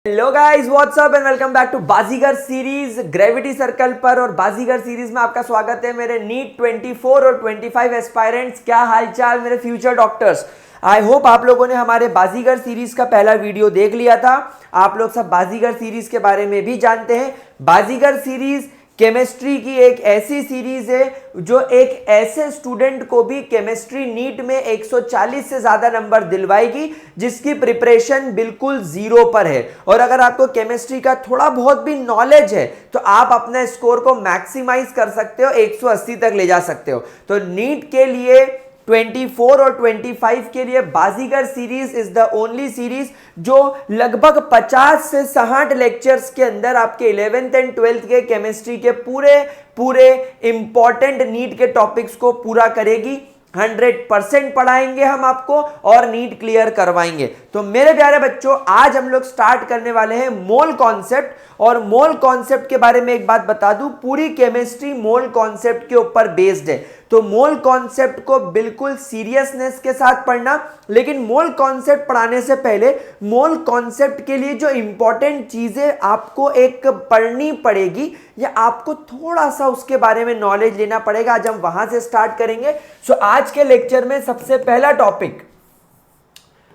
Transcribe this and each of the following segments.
Hello guys, what's up and welcome back to Baazigar series gravity circle पर। और बाजीगर series में आपका स्वागत है मेरे नीट 24 और 25 एस्पायरेंट्स। क्या हालचाल मेरे फ्यूचर डॉक्टर्स। आई होप आप लोगों ने हमारे बाजीगर सीरीज का पहला वीडियो देख लिया था। आप लोग सब बाजीगर सीरीज के बारे में भी जानते हैं। बाजीगर सीरीज केमिस्ट्री की एक ऐसी सीरीज है जो एक ऐसे स्टूडेंट को भी केमिस्ट्री नीट में 140 से ज्यादा नंबर दिलवाएगी जिसकी प्रिपरेशन बिल्कुल जीरो पर है। और अगर आपको केमिस्ट्री का थोड़ा बहुत भी नॉलेज है तो आप अपने स्कोर को मैक्सिमाइज कर सकते हो, 180 तक ले जा सकते हो। तो नीट के लिए 24 और 25 के लिए Baazigar series is the only series जो लगभग 50 से 60 लेक्चर्स के अंदर आपके 11th एंड 12th के केमिस्ट्री के पूरे इंपॉर्टेंट नीट के टॉपिक्स को पूरा करेगी। 100% पढ़ाएंगे हम आपको और नीट क्लियर करवाएंगे। तो मेरे प्यारे बच्चों, आज हम लोग स्टार्ट करने वाले हैं मोल कॉन्सेप्ट। और मोल कॉन्सेप्ट के बारे में एक बात बता दूं, पूरी केमिस्ट्री मोल कॉन्सेप्ट के ऊपर बेस्ड है। तो मोल कॉन्सेप्ट को बिल्कुल सीरियसनेस के साथ पढ़ना, लेकिन मोल कॉन्सेप्ट पढ़ाने से पहले मोल कॉन्सेप्ट के लिए जो इंपॉर्टेंट चीजें आपको एक पढ़नी पड़ेगी या आपको थोड़ा सा उसके बारे में नॉलेज लेना पड़ेगा, आज हम वहां से स्टार्ट करेंगे। सो आज के लेक्चर में सबसे पहला टॉपिक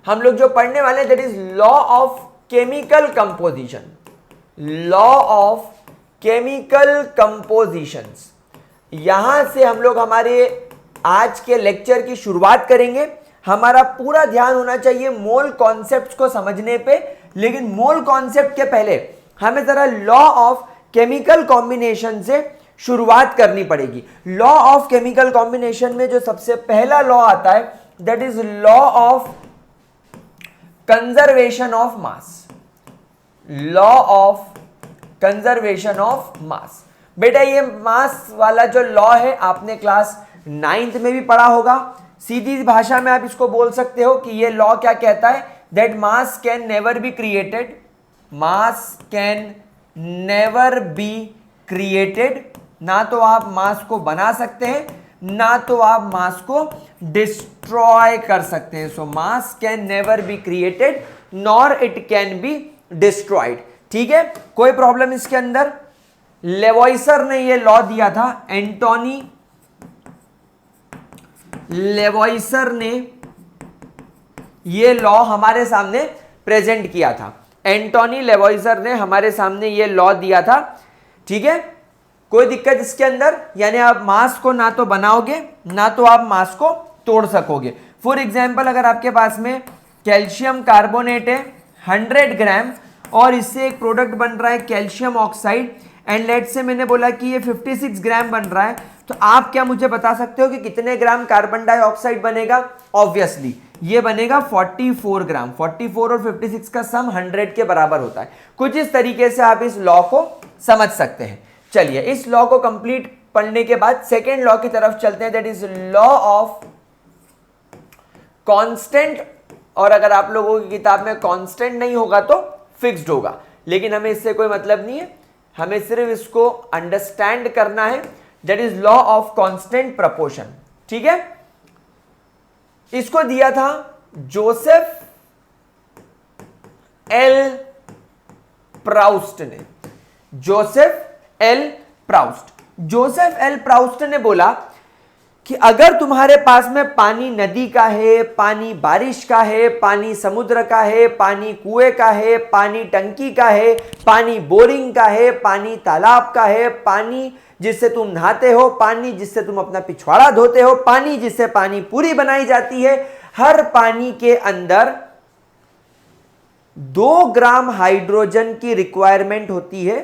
हम लोग जो पढ़ने वाले that is law of chemical composition. Law of chemical compositions, यहां से हम लोग हमारे आज के लेक्चर की शुरुआत करेंगे। हमारा पूरा ध्यान होना चाहिए मोल कॉन्सेप्ट्स को समझने पे, लेकिन मोल कॉन्सेप्ट के पहले हमें जरा लॉ ऑफ केमिकल कॉम्बिनेशन से शुरुआत करनी पड़ेगी। लॉ ऑफ केमिकल कॉम्बिनेशन में जो सबसे पहला लॉ आता है that is law of conservation of mass. Law of conservation of mass. बेटा ये मास वाला जो लॉ है आपने क्लास 9th में भी पढ़ा होगा। सीधी भाषा में आप इसको बोल सकते हो कि ये लॉ क्या कहता है, that mass can never be created. Mass can never be created. ना तो आप मास को बना सकते हैं, ना तो आप मास को डिस्ट्रॉय कर सकते हैं। So mass can never be created nor it can be destroyed. ठीक है, कोई प्रॉब्लम इसके अंदर। लेवॉइसर ने यह लॉ दिया था, एंटोनी लेवॉइसर ने यह लॉ हमारे सामने प्रेजेंट किया था। एंटोनी लेवॉइसर ने हमारे सामने यह लॉ दिया था। ठीक है, कोई दिक्कत इसके अंदर, यानी आप मास को ना तो बनाओगे ना तो आप मास को तोड़ सकोगे। फॉर एग्जाम्पल, अगर आपके पास में कैल्शियम कार्बोनेट है 100 ग्राम और इससे एक प्रोडक्ट बन रहा है कैल्शियम ऑक्साइड, एंड लेट से मैंने बोला कि ये 56 ग्राम बन रहा है, तो आप क्या मुझे बता सकते हो कि कितने ग्राम कार्बन डाइऑक्साइड बनेगा? ऑब्वियसली ये बनेगा 44 ग्राम। 44 और 56 का सम 100 के बराबर होता है। कुछ इस तरीके से आप इस लॉ को समझ सकते हैं। चलिए, इस लॉ को कंप्लीट पढ़ने के बाद सेकेंड लॉ की तरफ चलते हैं, that is law of constant. और अगर आप लोगों की किताब में कांस्टेंट नहीं होगा तो फिक्स्ड होगा, लेकिन हमें इससे कोई मतलब नहीं है, हमें सिर्फ इसको अंडरस्टैंड करना है। That is law of constant proportion. ठीक है, इसको दिया था जोसेफ एल प्राउस्ट ने। Joseph L Proust. Joseph L Proust ने बोला कि अगर तुम्हारे पास में पानी नदी का है, पानी बारिश का है, पानी समुद्र का है, पानी कुएं का है, पानी टंकी का है, पानी बोरिंग का है, पानी तालाब का है, पानी जिससे तुम नहाते हो, पानी जिससे तुम अपना पिछवाड़ा धोते हो, पानी जिससे पानी पूरी बनाई जाती है, हर पानी के अंदर 2 ग्राम हाइड्रोजन की रिक्वायरमेंट होती है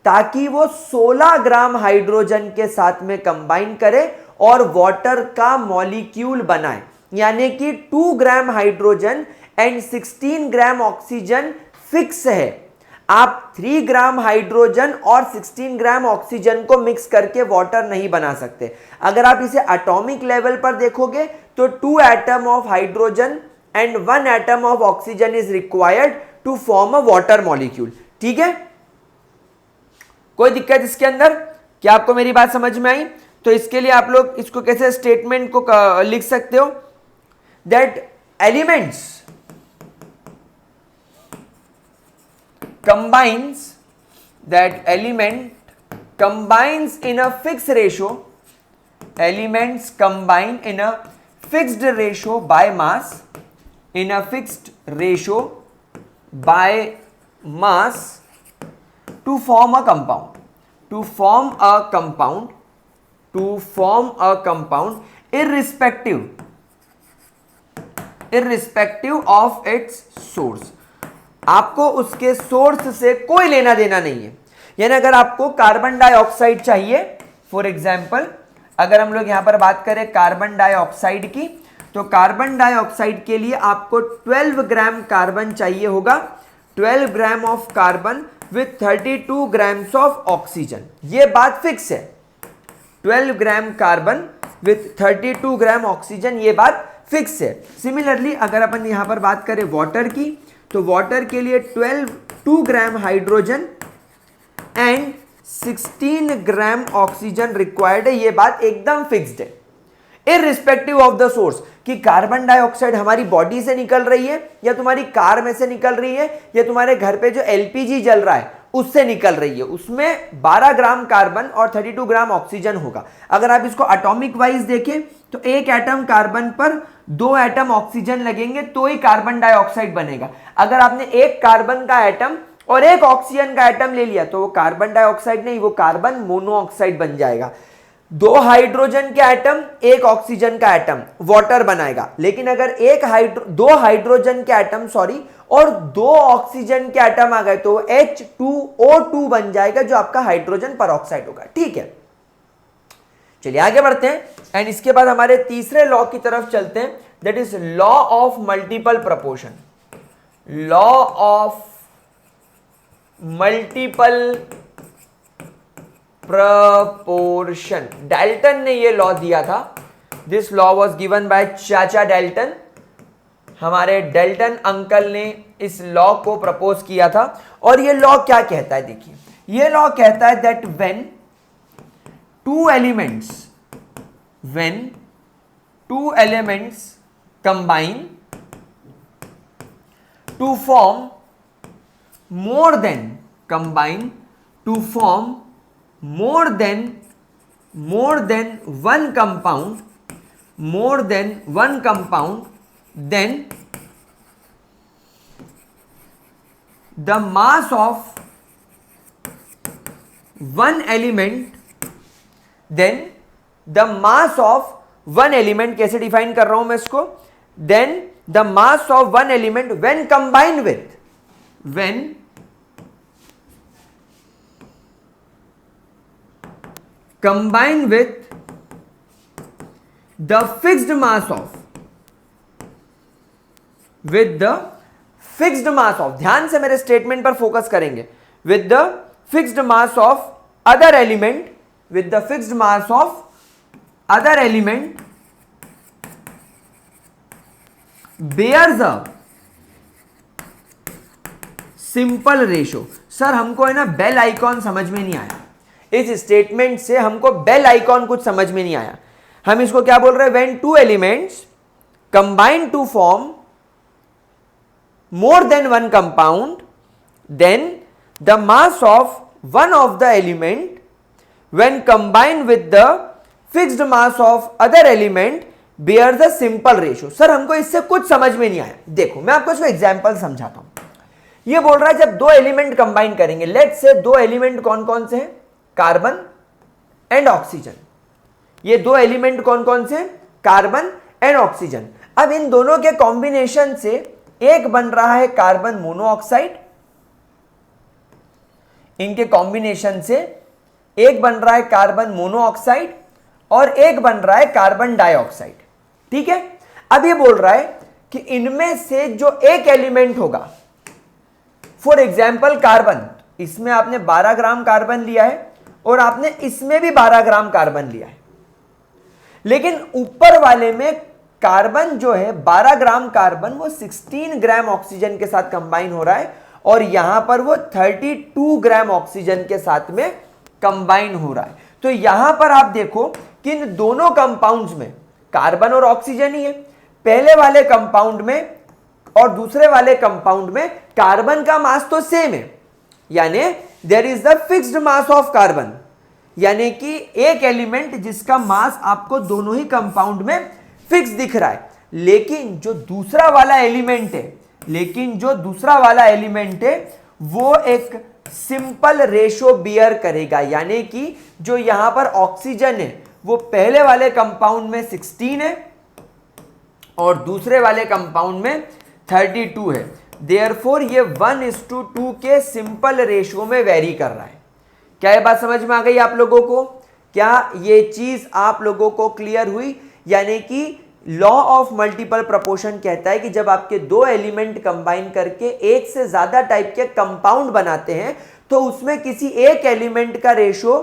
ताकि वो 16 ग्राम हाइड्रोजन के साथ में कंबाइन करे और वाटर का मॉलिक्यूल बनाए। यानी कि 2 gram hydrogen and 16 gram oxygen fix है। आप 3 ग्राम हाइड्रोजन और 16 ग्राम ऑक्सीजन को मिक्स करके वाटर नहीं बना सकते। अगर आप इसे एटॉमिक लेवल पर देखोगे तो 2 atom of hydrogen and 1 atom of oxygen is required to form a water molecule. ठीक है, कोई दिक्कत इसके अंदर? क्या आपको मेरी बात समझ में आई? तो इसके लिए आप लोग इसको कैसे स्टेटमेंट को लिख सकते हो, that elements combines, that element combines in a fixed ratio, elements combine in a fixed ratio by mass, in a fixed ratio by mass to form a compound, to form a compound, to form a compound irrespective of its source. आपको उसके source से कोई लेना देना नहीं है. यानी अगर आपको कार्बन डाइऑक्साइड चाहिए, फॉर एग्जाम्पल अगर हम लोग यहां पर बात करें कार्बन डाइऑक्साइड की, तो कार्बन डाइऑक्साइड के लिए आपको 12 ग्राम कार्बन चाहिए होगा, 12 gram of carbon with 32 grams of oxygen. ये बात फिक्स है. 12 gram carbon with 32 gram oxygen, ये बात फिक्स है. सिमिलरली अगर अपन यहां पर बात करें वाटर की, तो वाटर के लिए 2 gram hydrogen and 16 gram oxygen required है. ये बात एकदम फिक्स्ड है, इररिस्पेक्टिव ऑफ द सोर्स, कि कार्बन डाइऑक्साइड हमारी बॉडी से निकल रही है या तुम्हारी कार में से निकल रही है या तुम्हारे घर पे जो एलपीजी जल रहा है उससे निकल रही है, उसमें 12 ग्राम कार्बन और 32 ग्राम ऑक्सीजन होगा. अगर आप इसको एटॉमिक वाइज देखें तो एक एटम कार्बन पर 2 एटम ऑक्सीजन लगेंगे तो ही कार्बन डाइऑक्साइड बनेगा. अगर आपने एक कार्बन का एटम और एक ऑक्सीजन का एटम ले लिया तो वो कार्बन डाइऑक्साइड नहीं, वो कार्बन मोनोऑक्साइड बन जाएगा. 2 हाइड्रोजन के एटम, एक ऑक्सीजन का एटम वाटर बनाएगा. लेकिन अगर 2 हाइड्रोजन के एटम और 2 ऑक्सीजन के एटम आ गए तो H2O2 बन जाएगा, जो आपका हाइड्रोजन परऑक्साइड होगा. ठीक है, चलिए आगे बढ़ते हैं. एंड इसके बाद हमारे तीसरे लॉ की तरफ चलते हैं, that is law of multiple proportion. Law of multiple proportion. Dalton ने ये लॉ दिया था. This law was given by चाचा डाल्टन. हमारे डाल्टन अंकल ने इस लॉ को प्रपोज किया था. और ये लॉ क्या कहता है, देखिए ये लॉ कहता है that when two elements combine to form more than one compound, then the mass of one element, कैसे डिफाइन कर रहा हूं मैं इसको, then the mass of one element when combined with the fixed mass of, ध्यान से मेरे statement पर फोकस करेंगे, with the fixed mass of other element bears a simple ratio. Sir हमको है ना बेल आइकॉन समझ में नहीं आया. इस स्टेटमेंट से हमको बेल आइकॉन कुछ समझ में नहीं आया. हम इसको क्या बोल रहे हैं, when 2 elements combine to form more than one compound, then the mass of one of the element when combined with the fixed mass of other element bears a simple ratio. Sir हमको इससे कुछ समझ में नहीं आया. देखो मैं आपको इसको एग्जांपल समझाता हूं. ये बोल रहा है जब 2 एलिमेंट कंबाइन करेंगे, लेट्स से 2 एलिमेंट कौन कौन से हैं, कार्बन एंड ऑक्सीजन. ये 2 एलिमेंट कौन कौन से हैं, कार्बन एंड ऑक्सीजन. अब इन दोनों के कॉम्बिनेशन से एक बन रहा है कार्बन मोनोऑक्साइड, इनके कॉम्बिनेशन से एक बन रहा है कार्बन मोनोऑक्साइड और एक बन रहा है कार्बन डाइऑक्साइड. ठीक है, अब ये बोल रहा है कि इनमें से जो एक एलिमेंट होगा, फॉर एग्जाम्पल कार्बन, इसमें आपने 12 ग्राम कार्बन लिया है और आपने इसमें भी 12 ग्राम कार्बन लिया है, लेकिन ऊपर वाले में कार्बन जो है 12 ग्राम कार्बन वो 16 ग्राम ऑक्सीजन के साथ कंबाइन हो रहा है और यहां पर वो 32 ग्राम ऑक्सीजन के साथ में कंबाइन हो रहा है. तो यहां पर आप देखो कि इन दोनों कंपाउंड्स में कार्बन और ऑक्सीजन ही है. पहले वाले कंपाउंड में और दूसरे वाले कंपाउंड में कार्बन का मास तो सेम है, यानी there is the fixed mass of carbon, यानी कि एक एलिमेंट जिसका मास आपको दोनों ही कंपाउंड में फिक्स दिख रहा है, लेकिन जो दूसरा वाला एलिमेंट है वो एक सिंपल रेशो बियर करेगा, यानी कि जो यहां पर ऑक्सीजन है वो पहले वाले कंपाउंड में 16 है और दूसरे वाले कंपाउंड में 32 है। देयरफॉर ये 1:2 के सिंपल रेशियो में वेरी कर रहा है। क्या ये बात समझ में आ गई आप लोगों को? क्या ये चीज आप लोगों को क्लियर हुई? यानी कि लॉ ऑफ मल्टीपल प्रोपोर्शन कहता है कि जब आपके दो एलिमेंट कंबाइन करके एक से ज्यादा टाइप के कंपाउंड बनाते हैं तो उसमें किसी एक एलिमेंट का रेशियो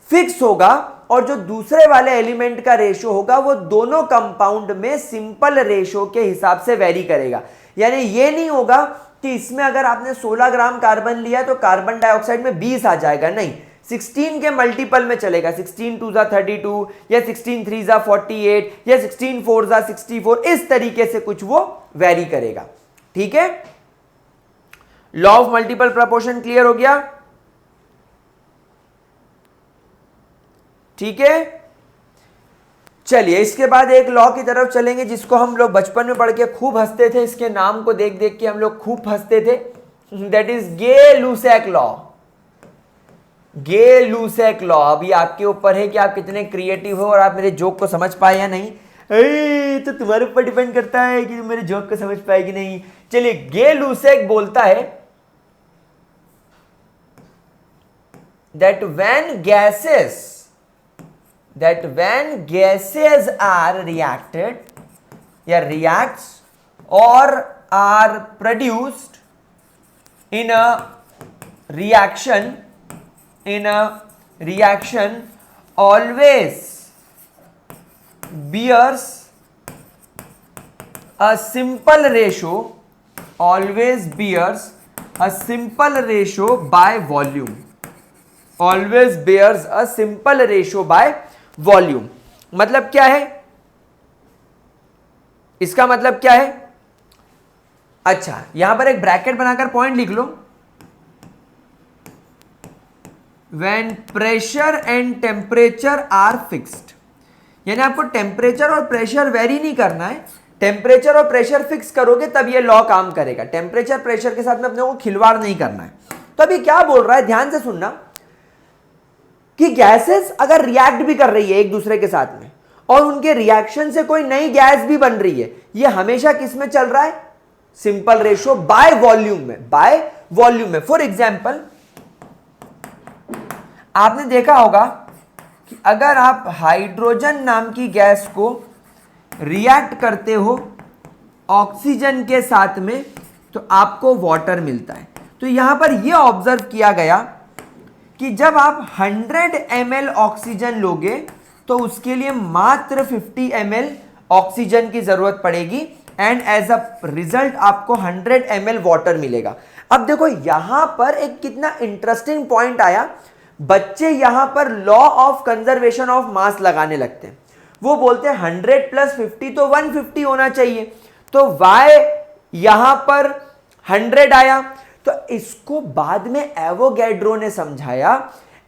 फिक्स होगा और जो दूसरे वाले एलिमेंट का रेशियो होगा वो दोनों कंपाउंड में सिंपल रेशियो के हिसाब से वेरी करेगा। यानी ये नहीं होगा कि इसमें अगर आपने 16 ग्राम कार्बन लिया तो कार्बन डाइऑक्साइड में 20 आ जाएगा, नहीं, 16 के मल्टीपल में चलेगा। 16 2 जा 32 या 16 3 जा 48 या 16 4 जा 64, इस तरीके से कुछ वो वेरी करेगा। ठीक है, law of multiple proportion clear हो गया? ठीक है, चलिए इसके बाद एक लॉ की तरफ चलेंगे जिसको हम लोग बचपन में पढ़ के खूब हंसते थे, इसके नाम को देख देख के हम लोग खूब हंसते थे। That is Gay Lussac law. Gay Lussac law. अभी आपके ऊपर है कि आप कितने क्रिएटिव हो और आप मेरे जोक को समझ पाए या नहीं। तो तुम्हारे ऊपर डिपेंड करता है कि तुम मेरे जोक को समझ पाए कि नहीं। चलिए, गे-लुसैक बोलता है that when gases are reacted या reacts or are produced in a reaction always bears a simple ratio by volume. Always bears a simple ratio by volume. मतलब क्या है इसका? मतलब क्या है? अच्छा, यहां पर एक ब्रैकेट बनाकर पॉइंट लिख लो। When pressure and temperature are fixed, यानी आपको टेम्परेचर और प्रेशर वेरी नहीं करना है, टेम्परेचर और प्रेशर फिक्स करोगे तब ये लॉ काम करेगा। टेम्परेचर प्रेशर के साथ में अपने को खिलवाड़ नहीं करना है। तो अभी क्या बोल रहा है, ध्यान से सुनना, कि गैसेस अगर रिएक्ट भी कर रही है एक दूसरे के साथ में और उनके रिएक्शन से कोई नई गैस भी बन रही है, ये हमेशा किस में चल रहा है? सिंपल रेशियो बाय वॉल्यूम में। फॉर एग्जांपल, आपने देखा होगा कि अगर आप हाइड्रोजन नाम की गैस को रिएक्ट करते हो ऑक्सीजन के साथ में तो आपको वाटर मिलता है। तो यहां पर यह ऑब्जर्व किया गया कि जब आप 100 ml ऑक्सीजन लोगे तो उसके लिए मात्र 50 ml ऑक्सीजन की जरूरत पड़ेगी एंड एज अ रिजल्ट आपको 100 ml वाटर मिलेगा। अब देखो यहां पर एक कितना इंटरेस्टिंग पॉइंट आया। बच्चे यहां पर law of conservation of mass लगाने लगते हैं। वो बोलते हैं 100 + 50 तो 150 होना चाहिए, तो वाई यहां पर 100 आया। तो इसको बाद में एवोगैड्रो ने समझाया।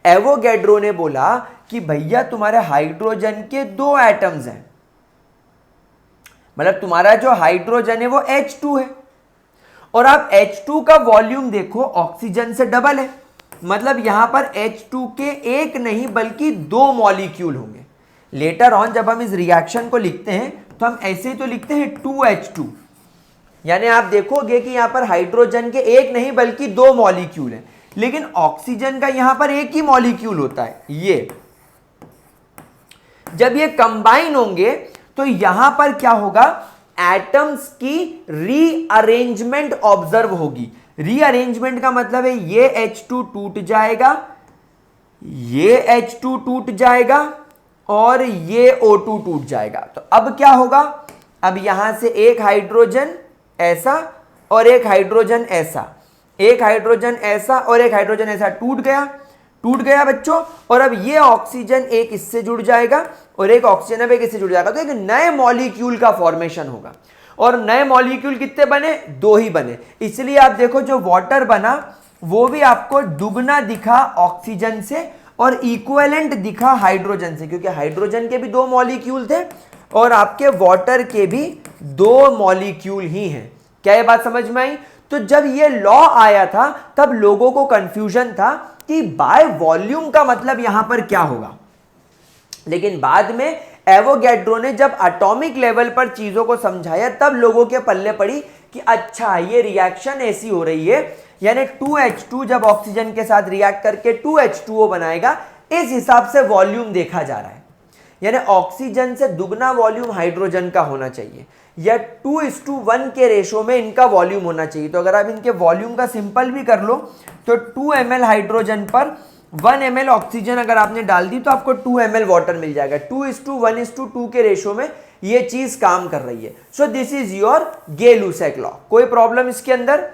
एवोगैड्रो ने बोला कि भैया तुम्हारे हाइड्रोजन के 2 एटम्स हैं, मतलब तुम्हारा जो हाइड्रोजन है वो H2 है और आप H2 का वॉल्यूम देखो ऑक्सीजन से डबल है, मतलब यहां पर H2 के एक नहीं बल्कि 2 मॉलिक्यूल होंगे। लेटर ऑन जब हम इस रिएक्शन को लिखते हैं तो हम ऐसे ही तो लिखते हैं 2H2, यानी आप देखोगे कि यहां पर हाइड्रोजन के एक नहीं बल्कि 2 मॉलिक्यूल हैं, लेकिन ऑक्सीजन का यहां पर एक ही मॉलिक्यूल होता है। ये जब ये कंबाइन होंगे तो यहां पर क्या होगा? एटम्स की रीअरेंजमेंट ऑब्जर्व होगी। रीअरेंजमेंट का मतलब है ये H2 टूट जाएगा, ये H2 टूट जाएगा और ये O2 टूट जाएगा। तो अब क्या होगा? अब यहां से एक हाइड्रोजन ऐसा और एक हाइड्रोजन ऐसा, एक हाइड्रोजन ऐसा और एक हाइड्रोजन ऐसा टूट गया बच्चों। और अब ये ऑक्सीजन एक इससे जुड़ जाएगा और एक ऑक्सीजन अब एक इससे जुड़ जाएगा, तो एक नए मॉलिक्यूल का फॉर्मेशन होगा। और नए मॉलिक्यूल कितने बने? 2 ही बने। इसलिए आप देखो जो वाटर बना वो भी आपको दुगना दिखा ऑक्सीजन से और इक्विवेलेंट दिखा हाइड्रोजन से, क्योंकि हाइड्रोजन के भी 2 मॉलिक्यूल थे और आपके वाटर के भी 2 मॉलिक्यूल ही हैं। क्या ये बात समझ में आई? तो जब ये लॉ आया था तब लोगों को कंफ्यूजन था कि बाय वॉल्यूम का मतलब यहां पर क्या होगा, लेकिन बाद में एवोगैड्रो ने जब एटॉमिक लेवल पर चीजों को समझाया तब लोगों के पल्ले पड़ी कि अच्छा ये रिएक्शन ऐसी हो रही है, यानी 2H2 जब ऑक्सीजन के साथ रिएक्ट करके 2H2O बनाएगा, इस हिसाब से वॉल्यूम देखा जा रहा है। यानी ऑक्सीजन से दुगना वॉल्यूम हाइड्रोजन का होना चाहिए या 2:1 के रेशो में इनका वॉल्यूम होना चाहिए। तो अगर आप इनके वॉल्यूम का सिंपल भी कर लो तो 2 ml हाइड्रोजन पर 1 ml ऑक्सीजन अगर आपने डाल दी तो आपको 2 ml वाटर मिल जाएगा। 2:1:2 के रेशो में ये चीज काम कर रही है। So this is your Gay Lussac law. कोई प्रॉब्लम इसके अंदर?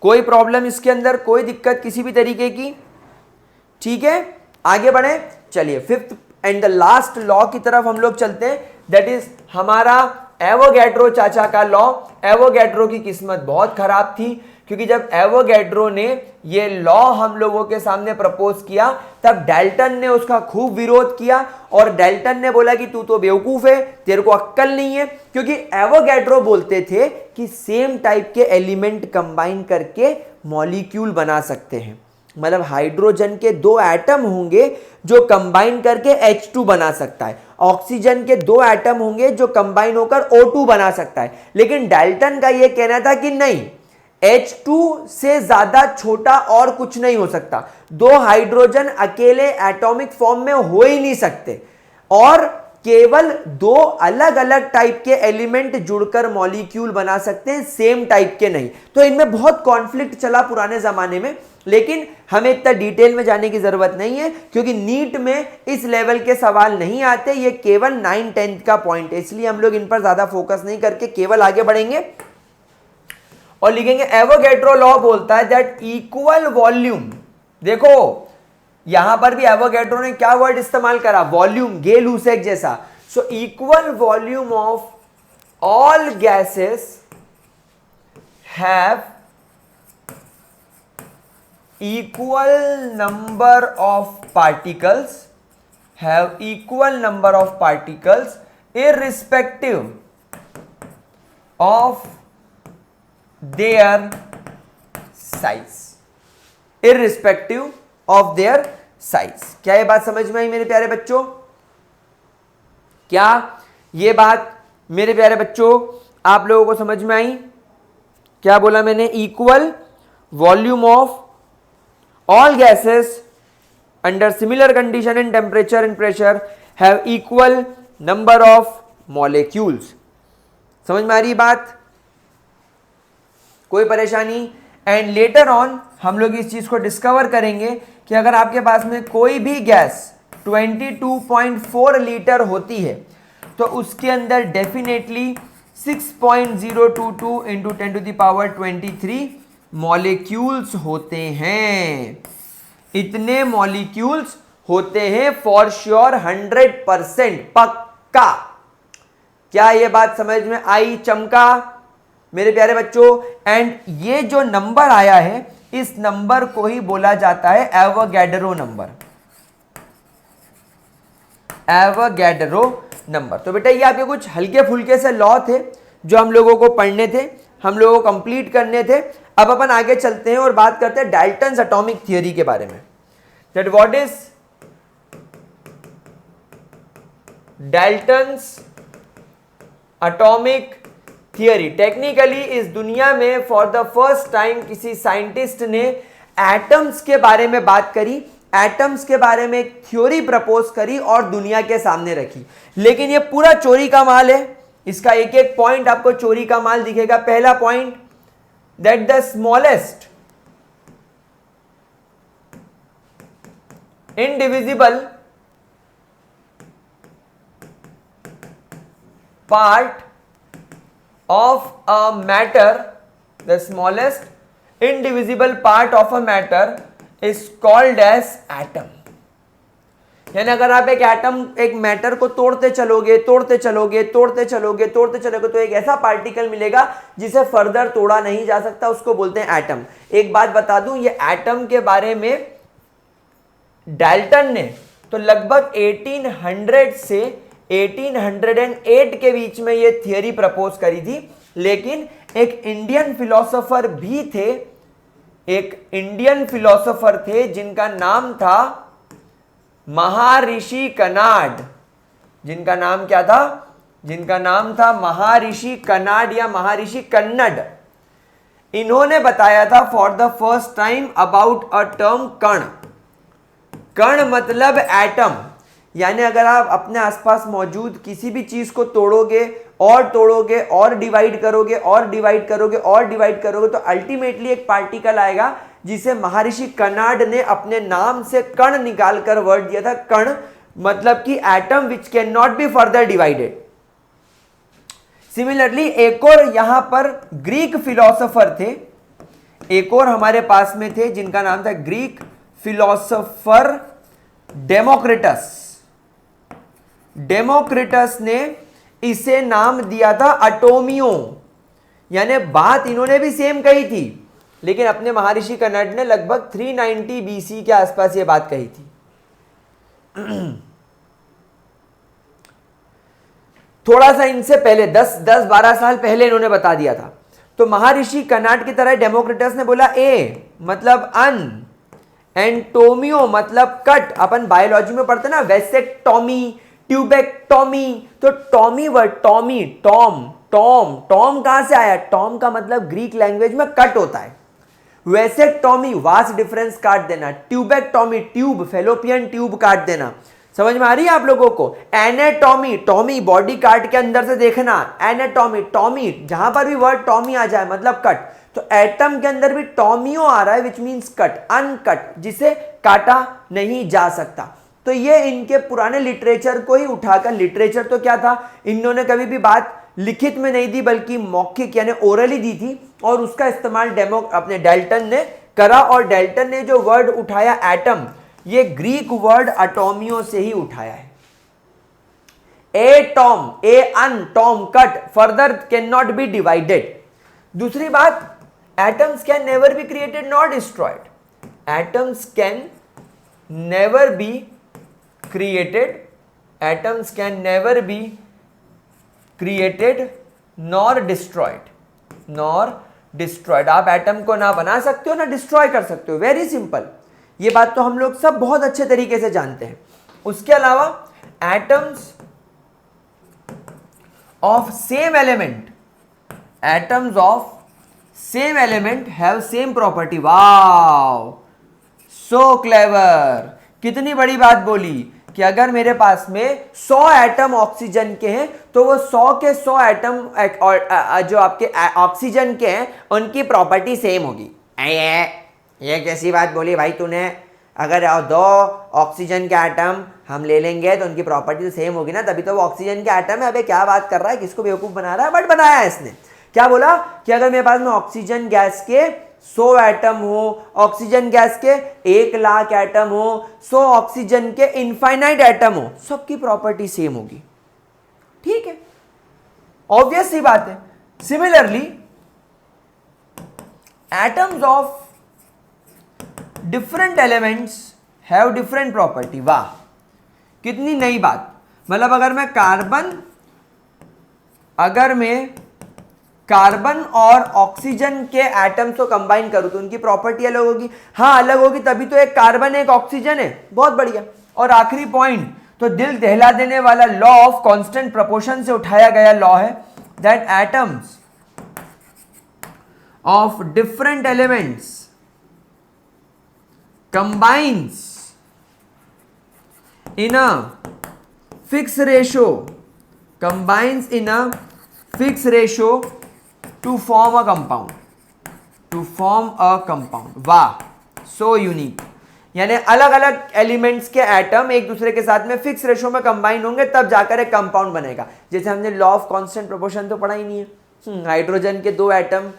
कोई प्रॉब्लम इसके अंदर? कोई दिक्कत किसी भी तरीके की? ठीक है, आगे बढ़े। चलिए fifth and the last law की तरफ हम लोग चलते हैं, दैट इज हमारा एवोगैड्रो चाचा का लॉ। एवोगैड्रो की किस्मत बहुत खराब थी, क्योंकि जब एवोगैड्रो ने ये लॉ हम लोगों के सामने प्रपोज किया तब डाल्टन ने उसका खूब विरोध किया और डाल्टन ने बोला कि तू तो बेवकूफ है, तेरे को अक्कल नहीं है, क्योंकि एवोगैड्रो बोलते थे कि सेम टाइप के एलिमेंट कंबाइन करके मॉलिक्यूल बना सकते हैं। मतलब हाइड्रोजन के 2 एटम होंगे जो कंबाइन करके H2 बना सकता है, ऑक्सीजन के 2 एटम होंगे जो कंबाइन होकर O2 बना सकता है। लेकिन डाल्टन का यह कहना था कि नहीं, H2 से ज्यादा छोटा और कुछ नहीं हो सकता। 2 हाइड्रोजन अकेले एटॉमिक फॉर्म में हो ही नहीं सकते और केवल 2 अलग अलग टाइप के एलिमेंट जुड़कर मॉलिक्यूल बना सकते हैं, सेम टाइप के नहीं। तो इनमें बहुत कॉन्फ्लिक्ट चला पुराने जमाने में, लेकिन हमें इतना डिटेल में जाने की जरूरत नहीं है क्योंकि नीट में इस लेवल के सवाल नहीं आते। ये केवल 9-10 का पॉइंट है, इसलिए हम लोग इन पर ज्यादा फोकस नहीं करके केवल आगे बढ़ेंगे और लिखेंगे एवोगैड्रो लॉ बोलता है दैट इक्वल वॉल्यूम। देखो यहां पर भी एवोगैड्रो ने क्या वर्ड इस्तेमाल करा? वॉल्यूम, गे-लुसेक जैसा। So equal volume of all gases have equal number of particles, irrespective of their size, क्या ये बात समझ में आई मेरे प्यारे बच्चों? क्या ये बात मेरे प्यारे बच्चों आप लोगों को समझ में आई? क्या बोला मैंने? Equal volume of all gases under similar condition in temperature and pressure have equal number of molecules। समझ में आ रही बात? कोई परेशानी? एंड लेटर ऑन हम लोग इस चीज को डिस्कवर करेंगे कि अगर आपके पास में कोई भी गैस 22.4 लीटर होती है तो उसके अंदर डेफिनेटली 6.022 इंटू 10⁻23 मॉलिक्यूल्स होते हैं। इतने मॉलिक्यूल्स होते हैं फॉर श्योर, 100% पक्का। क्या ये बात समझ में आई? चमका मेरे प्यारे बच्चों? एंड ये जो नंबर आया है इस नंबर को ही बोला जाता है एवोगैड्रो नंबर। Avogadro number. तो बेटा ये आपके कुछ हल्के फुल्के से लॉ थे जो हम लोगों को पढ़ने थे, हम लोगों को कंप्लीट करने थे। अब अपन आगे चलते हैं और बात करते हैं डाल्टन्स एटॉमिक थियरी के बारे में। That what is Dalton's atomic theory? Technically इस दुनिया में फॉर द फर्स्ट टाइम किसी साइंटिस्ट ने एटम्स के बारे में बात करी, एटम्स के बारे में एक थ्योरी प्रपोज करी और दुनिया के सामने रखी। लेकिन ये पूरा चोरी का माल है, इसका एक एक पॉइंट आपको चोरी का माल दिखेगा। पहला point, that the smallest indivisible part of a matter, the smallest indivisible part of a matter is called as atom। यानी अगर आप एक एटम, एक मैटर को तोड़ते चलोगे तो एक ऐसा पार्टिकल मिलेगा जिसे फर्दर तोड़ा नहीं जा सकता, उसको बोलते हैं एटम। एक बात बता दूं, ये एटम के बारे में डाल्टन ने तो लगभग 1800 से 1808 के बीच में ये थियरी प्रपोज करी थी। लेकिन एक इंडियन फिलोसोफर भी थे, जिनका नाम था महर्षि कनाड। जिनका नाम क्या था? जिनका नाम था महर्षि कनाड या महर्षि कन्नड। इन्होंने बताया था for the first time about a term कण। कण मतलब एटम, यानी अगर आप अपने आसपास मौजूद किसी भी चीज को तोड़ोगे और डिवाइड करोगे तो अल्टीमेटली एक पार्टिकल आएगा जिसे महर्षि कनाड ने अपने नाम से कण निकालकर वर्ड दिया था। कण मतलब कि atom which can not be further divided. Similarly एक और यहां पर ग्रीक फिलोसोफर थे, एक और हमारे पास में थे जिनका नाम था ग्रीक फिलोसोफर डेमोक्रिटस ने इसे नाम दिया था एटोमियो। यानी बात इन्होंने भी सेम कही थी, लेकिन अपने महर्षि कनाड ने लगभग 390 बीसी के आसपास ये बात कही थी। थोड़ा सा इनसे पहले 10-12 साल पहले इन्होंने बता दिया था। तो महर्षि कनाड की तरह डेमोक्रिटस ने बोला ए मतलब अन, एंटोमियो मतलब कट। अपन बायोलॉजी में पढ़ते ना वेसेक्टोमी, ट्यूबेक्टोमी। तो टॉमी वर्ड, टॉमी, टॉम कहां से आया? टॉम का मतलब ग्रीक लैंग्वेज में कट होता है। वेसेक्टोमी वास्ट डिफरेंस काट देना, ट्यूबेक्टोमी ट्यूब, फेलोपियन ट्यूब काट देना। समझ में आ रही है आप लोगों को? एनाटॉमी, टॉमी बॉडी काट के अंदर से देखना, एनाटॉमी, टॉमी जहां पर भी वर्ड टॉमी आ जाए मतलब कट। तो एटम के अंदर भी टॉमियो आ रहा है विच मींस कट, अनकट, जिसे काटा नहीं जा सकता। तो ये इनके पुराने लिटरेचर को ही उठाकर, लिटरेचर तो क्या था, इन्होंने कभी भी बात लिखित में नहीं दी बल्कि मौखिक यानी ओरली दी थी, और उसका इस्तेमाल अपने डाल्टन ने करा। और डाल्टन ने जो वर्ड उठाया एटम, ये ग्रीक वर्ड एटोमियो से ही उठाया है। Atom, a un, tom cut, further can not be divided. दूसरी बात, atoms can never be created not destroyed. Atoms can never be created, atoms can never be created nor destroyed। आप atom को ना बना सकते हो ना डिस्ट्रॉय कर सकते हो, वेरी सिंपल। ये बात तो हम लोग सब बहुत अच्छे तरीके से जानते हैं। उसके अलावा atoms of same element have same property. Wow, so clever. कितनी बड़ी बात बोली कि अगर मेरे पास में 100 एटम ऑक्सीजन के हैं तो वो 100 के 100 एटम जो आपके ऑक्सीजन के हैं उनकी प्रॉपर्टी सेम होगी। ये कैसी बात बोली भाई तूने? अगर 2 ऑक्सीजन के एटम हम ले लेंगे तो उनकी प्रॉपर्टी तो सेम होगी ना, तभी तो वो ऑक्सीजन के एटम है। अबे क्या बात कर रहा है, किसको बेवकूफ बना रहा है? बट बनाया है इसने। क्या बोला कि अगर मेरे पास में ऑक्सीजन गैस के 100 एटम हो, ऑक्सीजन गैस के 1,00,000 एटम हो, 100 ऑक्सीजन के इनफाइनाइट एटम हो, सबकी प्रॉपर्टी सेम होगी। ठीक है, ऑब्वियस सी बात है। Similarly atoms of different elements have different property. वाह, कितनी नई बात। मतलब अगर मैं कार्बन और ऑक्सीजन के एटम्स को कंबाइन करूं तो उनकी प्रॉपर्टी अलग होगी। हाँ अलग होगी, तभी तो एक कार्बन एक ऑक्सीजन है। बहुत बढ़िया। और आखिरी पॉइंट तो दिल दहला देने वाला लॉ ऑफ कांस्टेंट प्रोपोर्शन से उठाया गया लॉ है, that atoms of different elements combines in a fixed ratio to form a compound। वाह, so unique। यानी अलग अलग एलिमेंट्स के एटम एक दूसरे के साथ में फिक्स रेशो में कंबाइन होंगे तब जाकर एक कंपाउंड बनेगा। जैसे हमने लॉ ऑफ कांस्टेंट प्रोपोर्शन तो पढ़ा ही नहीं है। हाइड्रोजन के 2 atom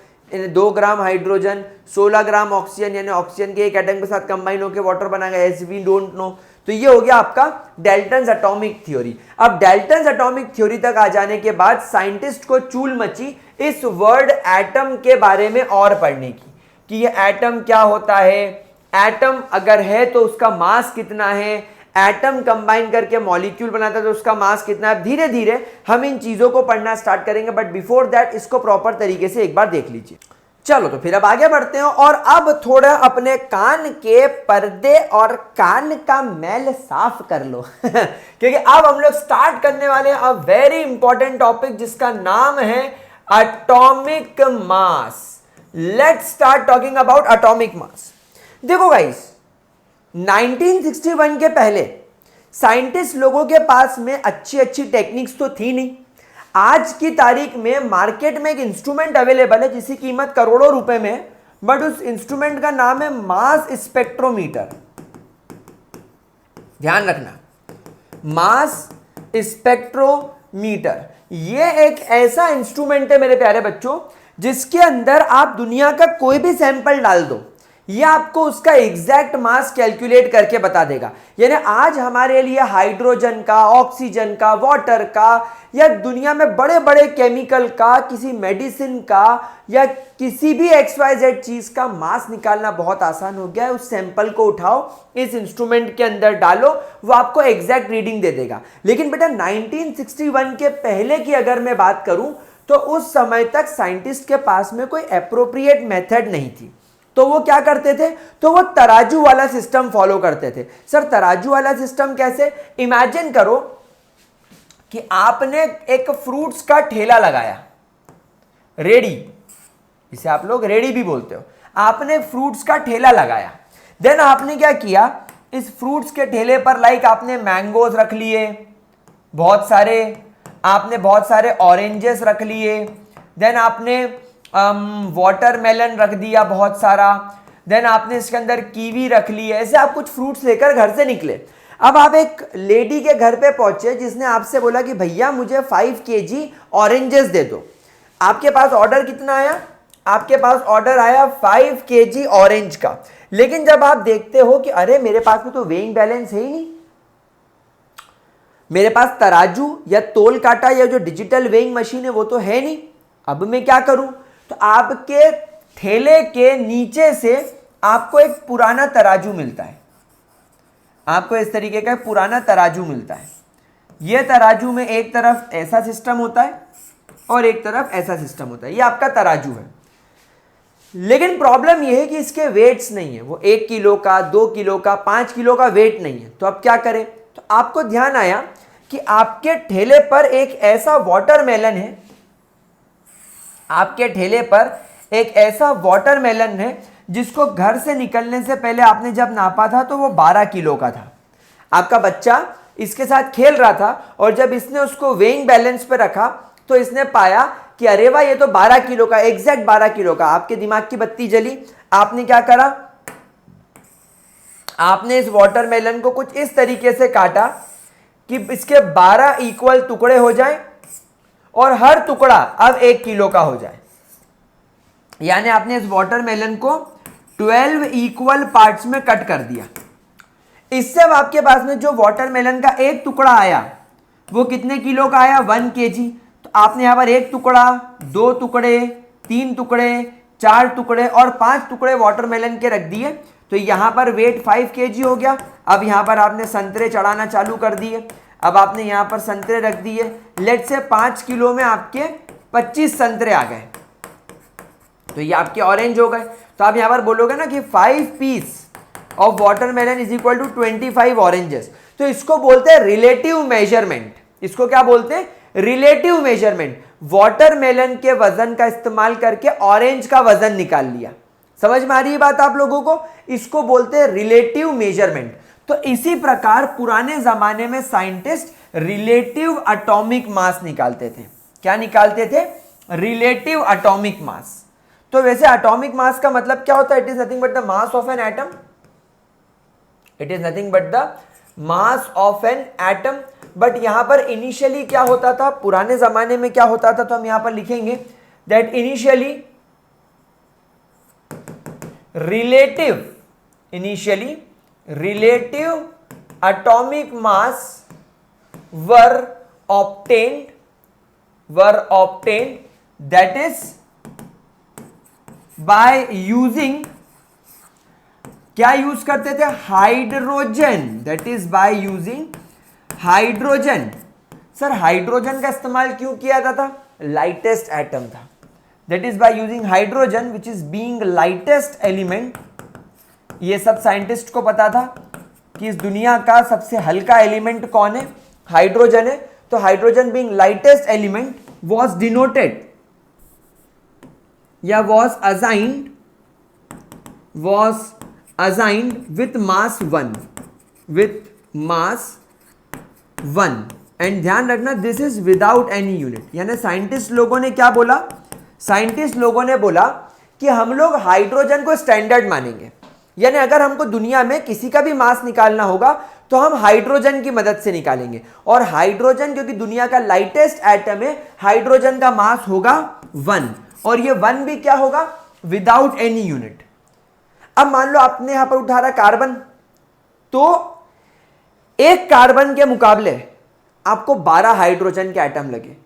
2 gram hydrogen, 16 gram oxygen, यानी ऑक्सीजन के एक एटम के साथ कंबाइन होकर वाटर बनाएगा, एज वी डोंट नो। तो ये हो गया आपका डाल्टन्स एटॉमिक थ्योरी। अब डाल्टन्स एटॉमिक थ्योरी तक आ जाने के बाद साइंटिस्ट को चूल मची इस वर्ड एटम के बारे में और पढ़ने की, कि ये एटम क्या होता है, एटम अगर है तो उसका मास कितना है, एटम कंबाइन करके मॉलिक्यूल बनाता है तो उसका मास कितना है। धीरे धीरे हम इन चीजों को पढ़ना स्टार्ट करेंगे, बट बिफोर दैट इसको प्रॉपर तरीके से एक बार देख लीजिए। चलो तो फिर अब आगे बढ़ते हैं और अब थोड़ा अपने कान के पर्दे और कान का मैल साफ कर लो क्योंकि अब हम लोग स्टार्ट करने वाले हैं अ वेरी इंपॉर्टेंट टॉपिक जिसका नाम है atomic mass. Let's start talking about atomic mass. देखो गाइस, 1961 के पहले साइंटिस्ट लोगों के पास में अच्छी अच्छी टेक्निक्स तो थी नहीं। आज की तारीख में मार्केट में एक इंस्ट्रूमेंट अवेलेबल है जिसकी कीमत करोड़ों रुपए में है, बट उस इंस्ट्रूमेंट का नाम है मास स्पेक्ट्रोमीटर। ध्यान रखना, मास स्पेक्ट्रोमीटर ये एक ऐसा इंस्ट्रूमेंट है मेरे प्यारे बच्चों जिसके अंदर आप दुनिया का कोई भी सैंपल डाल दो, ये आपको उसका एग्जैक्ट मास कैलकुलेट करके बता देगा। यानी आज हमारे लिए हाइड्रोजन का, ऑक्सीजन का, वाटर का, या दुनिया में बड़े बड़े केमिकल का, किसी मेडिसिन का, या किसी भी XYZ चीज का मास निकालना बहुत आसान हो गया है। उस सैंपल को उठाओ, इस इंस्ट्रूमेंट के अंदर डालो, वो आपको एग्जैक्ट रीडिंग दे देगा। लेकिन बेटा 1961 के पहले की अगर मैं बात करूं तो उस समय तक साइंटिस्ट के पास में कोई एप्रोप्रिएट मेथड नहीं थी। तो वो क्या करते थे, तो वो तराजू वाला सिस्टम फॉलो करते थे। सर तराजू वाला सिस्टम कैसे? इमेजिन करो कि आपने एक फ्रूट्स का ठेला लगाया, रेडी, इसे आप लोग रेडी भी बोलते हो। आपने फ्रूट्स का ठेला लगाया, देन आपने क्या किया, इस फ्रूट्स के ठेले पर लाइक आपने मैंगोज रख लिए बहुत सारे, आपने बहुत सारे ऑरेंजेस रख लिए, देन आपने वाटरमेलन रख दिया बहुत सारा, देन आपने इसके अंदर कीवी रख ली। ऐसे आप कुछ फ्रूट्स लेकर घर से निकले। अब आप एक लेडी के घर पे पहुंचे जिसने आपसे बोला कि भैया मुझे 5 kg ऑरेंजेस दे दो। आपके पास ऑर्डर कितना आया? आपके पास ऑर्डर आया 5 kg ऑरेंज का। लेकिन जब आप देखते हो कि अरे मेरे पास में तो वेइंग बैलेंस है ही नहीं, मेरे पास तराजू या तोल काटा या जो डिजिटल वेइंग मशीन है वो तो है नहीं, अब मैं क्या करूं? तो आपके ठेले के नीचे से आपको एक पुराना तराजू मिलता है, आपको इस तरीके का पुराना तराजू मिलता है। यह तराजू में एक तरफ ऐसा सिस्टम होता है और एक तरफ ऐसा सिस्टम होता है, यह आपका तराजू है। लेकिन प्रॉब्लम यह है कि इसके वेट्स नहीं है, वो 1 किलो का, 2 किलो का, 5 किलो का वेट नहीं है। तो अब क्या करें? तो आपको ध्यान आया कि आपके ठेले पर एक ऐसा वाटरमेलन है, आपके ठेले पर एक ऐसा वाटरमेलन है जिसको घर से निकलने से पहले आपने जब नापा था तो वो 12 किलो का था। आपका बच्चा इसके साथ खेल रहा था और जब इसने उसको वेइंग बैलेंस पे रखा तो इसने पाया कि अरे वाह ये तो 12 किलो का, एग्जैक्ट 12 किलो का। आपके दिमाग की बत्ती जली। आपने क्या करा? आपने इस वाटरमेलन को कुछ इस तरीके से काटा कि इसके 12 इक्वल टुकड़े हो जाएं और हर टुकड़ा अब 1 किलो का हो जाए। यानी आपने इस वाटरमेलन को 12 इक्वल पार्ट्स में कट कर दिया। इससे अब आपके पास में जो वाटरमेलन का एक टुकड़ा आया वो कितने किलो का आया? 1 kg। तो आपने यहां पर 1 टुकड़ा, 2 टुकड़े, 3 टुकड़े, 4 टुकड़े और 5 टुकड़े वाटरमेलन के रख दिए। तो यहां पर वेट 5 kg हो गया। अब यहां पर आपने संतरे चढ़ाना चालू कर दिए। अब आपने यहां पर संतरे रख दिए। लेट से 5 किलो में आपके 25 संतरे आ गए, तो ये आपके ऑरेंज हो गए। तो आप यहां पर बोलोगे ना कि 5 piece of watermelon is equal to 25 oranges. तो इसको बोलते हैं रिलेटिव मेजरमेंट। इसको क्या बोलते हैं? Relative measurement. वाटरमेलन के वजन का इस्तेमाल करके ऑरेंज का वजन निकाल लिया। समझ में आ रही है बात आप लोगों को? इसको बोलते हैं रिलेटिव मेजरमेंट। तो इसी प्रकार पुराने जमाने में साइंटिस्ट रिलेटिव एटॉमिक मास निकालते थे। क्या निकालते थे? Relative atomic mass. तो वैसे एटॉमिक मास का मतलब क्या होता है? It is nothing but the mass of an atom. It is nothing but the mass of an atom. But यहां पर इनिशियली क्या होता था? पुराने जमाने में क्या होता था? तो हम यहां पर लिखेंगे that initially relative, initially relative atomic mass were obtained, that is by using, क्या यूज करते थे? Hydrogen, that is by using hydrogen. Sir hydrogen का इस्तेमाल क्यों किया जाता था? लाइटेस्ट एटम था, that is by using hydrogen which is being lightest element. ये सब साइंटिस्ट को पता था कि इस दुनिया का सबसे हल्का एलिमेंट कौन है? हाइड्रोजन है। तो hydrogen being lightest element was denoted या was assigned with mass 1 and ध्यान रखना this is without any unit. यानी साइंटिस्ट लोगों ने क्या बोला? साइंटिस्ट लोगों ने बोला कि हम लोग हाइड्रोजन को स्टैंडर्ड मानेंगे, यानी अगर हमको दुनिया में किसी का भी मास निकालना होगा तो हम हाइड्रोजन की मदद से निकालेंगे। और हाइड्रोजन क्योंकि दुनिया का लाइटेस्ट एटम है, हाइड्रोजन का मास होगा 1 और ये 1 भी क्या होगा? Without any unit. अब मान लो आपने यहां पर उठा रहा कार्बन, तो एक कार्बन के मुकाबले आपको 12 हाइड्रोजन के एटम लगे,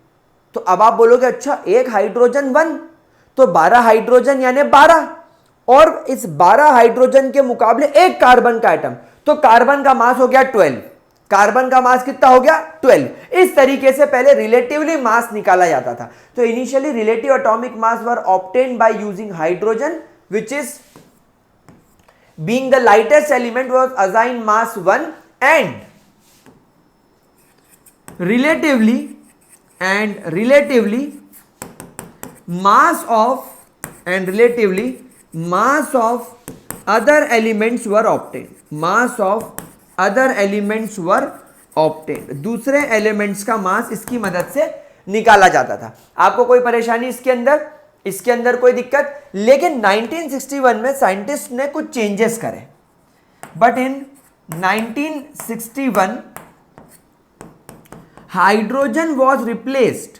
तो अब आप बोलोगे अच्छा एक हाइड्रोजन 1 तो 12 हाइड्रोजन यानी 12, और इस 12 हाइड्रोजन के मुकाबले एक कार्बन का एटम, तो कार्बन का मास हो गया 12। कार्बन का मास कितना हो गया? 12। इस तरीके से पहले रिलेटिवली मास निकाला जाता था। तो initially relative atomic mass were obtained by using hydrogen which is being the lightest element was assigned mass 1 and relatively mass of other elements were obtained। दूसरे एलिमेंट्स का मास इसकी मदद से निकाला जाता था। आपको कोई परेशानी इसके अंदर कोई दिक्कत? लेकिन 1961 में साइंटिस्ट ने कुछ चेंजेस करे, but in 1961 hydrogen was replaced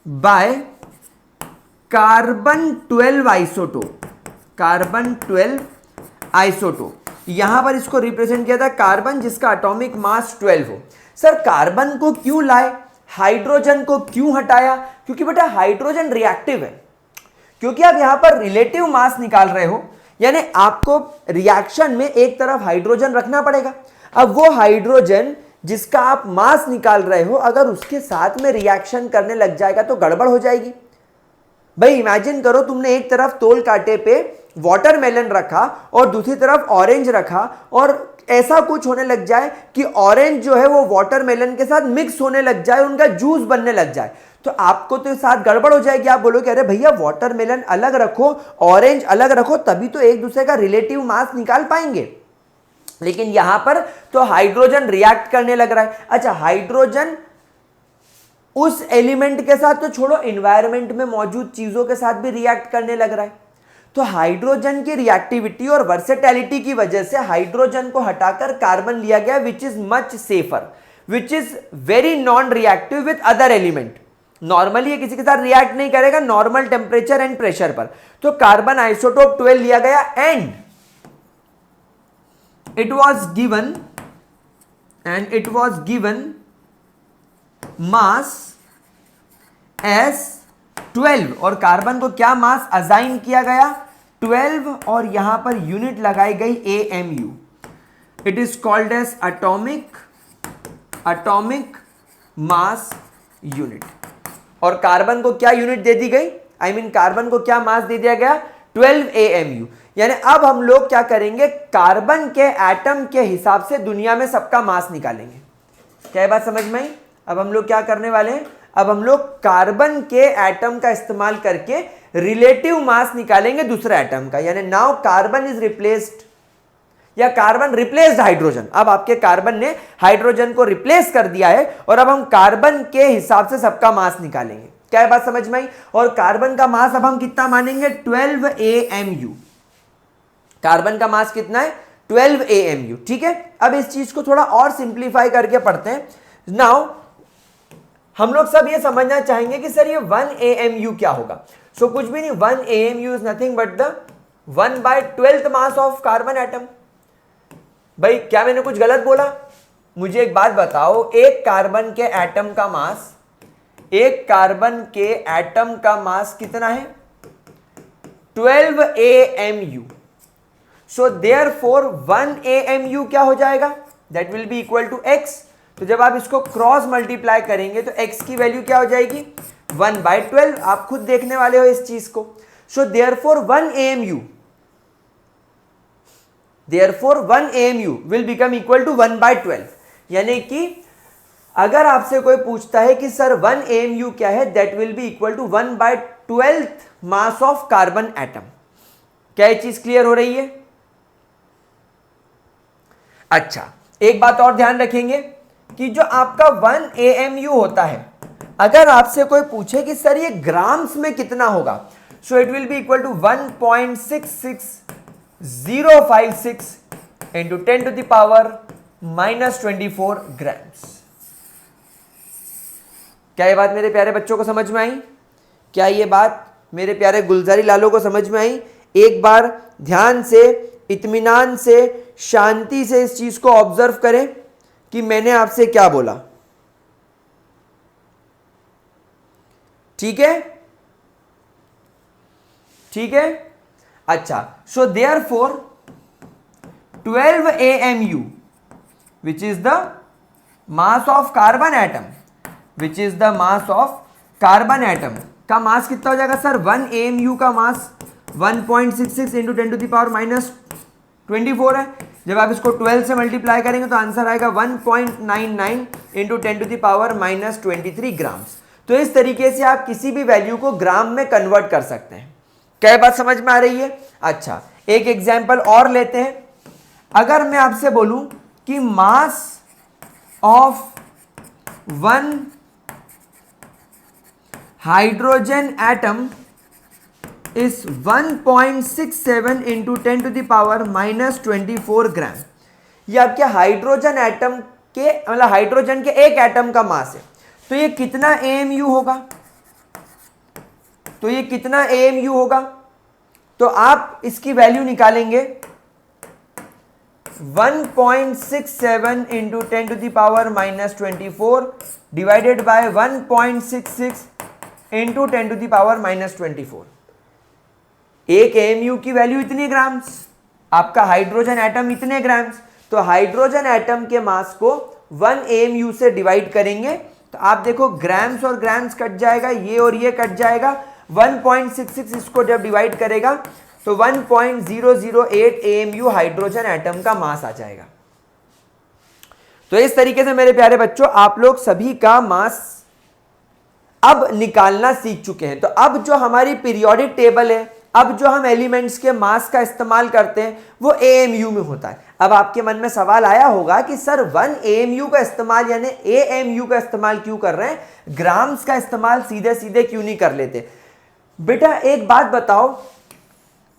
by carbon 12 isotope. यहां पर इसको रिप्रेजेंट किया था कार्बन जिसका एटॉमिक मास 12 हो। सर कार्बन को क्यों लाए, हाइड्रोजन को क्यों हटाया? क्योंकि बेटा हाइड्रोजन रिएक्टिव है, क्योंकि आप यहां पर रिलेटिव मास निकाल रहे हो, यानी आपको रिएक्शन में एक तरफ हाइड्रोजन रखना पड़ेगा। अब वो हाइड्रोजन जिसका आप मास निकाल रहे हो अगर उसके साथ में रिएक्शन करने लग जाएगा तो गड़बड़ हो जाएगी। भाई इमेजिन करो तुमने एक तरफ तोल कांटे पे वाटरमेलन रखा और दूसरी तरफ ऑरेंज रखा, और ऐसा कुछ होने लग जाए कि ऑरेंज जो है वो वाटरमेलन के साथ मिक्स होने लग जाए, उनका जूस बनने लग जाए, तो आपको तो साथ गड़बड़ हो जाएगी। आप बोलोगे अरे भैया वाटरमेलन अलग रखो, ऑरेंज अलग रखो, तभी तो एक दूसरे का रिलेटिव मास निकाल पाएंगे। लेकिन यहां पर तो हाइड्रोजन रिएक्ट करने लग रहा है। अच्छा हाइड्रोजन उस एलिमेंट के साथ तो छोड़ो, एनवायरनमेंट में मौजूद चीजों के साथ भी रिएक्ट करने लग रहा है। तो हाइड्रोजन की रिएक्टिविटी और वर्सेटैलिटी की वजह से हाइड्रोजन को हटाकर कार्बन लिया गया which is much safer, which is very non reactive with other element. Normally ये किसी के साथ रिएक्ट नहीं करेगा नॉर्मल टेम्परेचर एंड प्रेशर पर। तो कार्बन आइसोटोप 12 लिया गया and it was given mass as 12 और कार्बन को क्या मास असाइन किया गया? 12 और यहां पर यूनिट लगाई गई AMU। It is called as atomic mass unit. और कार्बन को क्या यूनिट दे दी गई? कार्बन को क्या मास दे दिया गया? 12 AMU। यानी अब हम लोग क्या करेंगे, कार्बन के एटम के हिसाब से दुनिया में सबका मास निकालेंगे। क्या बात समझ में आई? अब हम लोग क्या करने वाले हैं, अब हम लोग कार्बन के एटम का इस्तेमाल करके रिलेटिव मास निकालेंगे दूसरे एटम का। यानी नाउ कार्बन इज रिप्लेस्ड या कार्बन रिप्लेस्ड हाइड्रोजन। अब आपके कार्बन ने हाइड्रोजन को रिप्लेस कर दिया है और अब हम कार्बन के हिसाब से सबका मास निकालेंगे। क्या बात समझ में आई? और कार्बन का मास अब हम कितना मानेंगे? 12 AMU। कार्बन का मास कितना है? 12 AMU। ठीक है, अब इस चीज को थोड़ा और सिंप्लीफाई करके पढ़ते हैं। नाउ हम लोग सब ये समझना चाहेंगे कि सर ये 1 AMU क्या होगा। सो कुछ भी नहीं, 1 AMU is nothing but the 1/12th mass of carbon atom. भाई क्या मैंने कुछ गलत बोला? मुझे एक बात बताओ, एक कार्बन के एटम का मास, एक कार्बन के एटम का मास कितना है? 12 AMU। सो देयरफॉर 1 AMU क्या हो जाएगा? That will be equal to x। तो जब आप इसको क्रॉस मल्टीप्लाई करेंगे तो x की वैल्यू क्या हो जाएगी? 1/12। आप खुद देखने वाले हो इस चीज को। So therefore 1 AMU, therefore 1 AMU will become equal to 1/12। यानी कि अगर आपसे कोई पूछता है कि सर 1 AMU क्या है, that will be equal to 1/12th mass of carbon atom. क्या ये चीज क्लियर हो रही है? अच्छा, एक बात और ध्यान रखेंगे कि जो आपका 1 AMU होता है, अगर आपसे कोई पूछे कि सर ये ग्राम्स में कितना होगा, so it will be equal to 1.66056 into 10⁻⁻24 grams. क्या ये बात मेरे प्यारे बच्चों को समझ में आई? क्या ये बात मेरे प्यारे गुलजारी लालों को समझ में आई? एक बार ध्यान से, इत्मीनान से, शांति से इस चीज को ऑब्जर्व करें कि मैंने आपसे क्या बोला। ठीक है? ठीक है? अच्छा, so therefore 12 AMU which is the mass of carbon atom, which is the mass of carbon atom का मास कितना हो जाएगा सर? 1 AMU का मास 1.66 इंटू 10⁻⁻24 है। जब आप इसको 12 से मल्टीप्लाई करेंगे तो आंसर आएगा 1.99 इंटू 10⁻⁻23 ग्राम्स। तो इस तरीके से आप किसी भी वैल्यू को ग्राम में कन्वर्ट कर सकते हैं। क्या बात समझ में आ रही है? अच्छा, एक एग्जाम्पल और लेते हैं। अगर मैं आपसे बोलूं कि mass of 1 hydrogen atom is 1.67 into 10⁻⁻24 ग्राम। ये आपके हाइड्रोजन एटम के, मतलब हाइड्रोजन के एक एटम का मास है। तो ये कितना AMU होगा? तो ये कितना AMU होगा? तो आप इसकी वैल्यू निकालेंगे 1.67 इंटू 10⁻⁻24 डिवाइडेड बाय 1.66 इंटू 10⁻⁻24। एक AMU की वैल्यू इतने ग्राम्स, आपका हाइड्रोजन एटम इतने ग्राम्स। तो हाइड्रोजन एटम के मास को 1 AMU से डिवाइड करेंगे तो आप देखो ग्राम्स और ग्राम्स कट जाएगा, ये और ये कट जाएगा। 1.66 इसको जब डिवाइड करेगा तो 1.008 AMU हाइड्रोजन एटम का मास आ जाएगा। तो इस तरीके से मेरे प्यारे बच्चों आप लोग सभी का मास अब निकालना सीख चुके हैं। तो अब जो हमारी पीरियोडिक टेबल है, अब जो हम एलिमेंट्स के मास का इस्तेमाल करते हैं वो AMU में होता है। अब आपके मन में सवाल आया होगा कि सर 1 AMU का इस्तेमाल यानी AMU का इस्तेमाल क्यों कर रहे हैं, ग्राम्स का इस्तेमाल सीधे सीधे क्यों नहीं कर लेते? बेटा एक बात बताओ,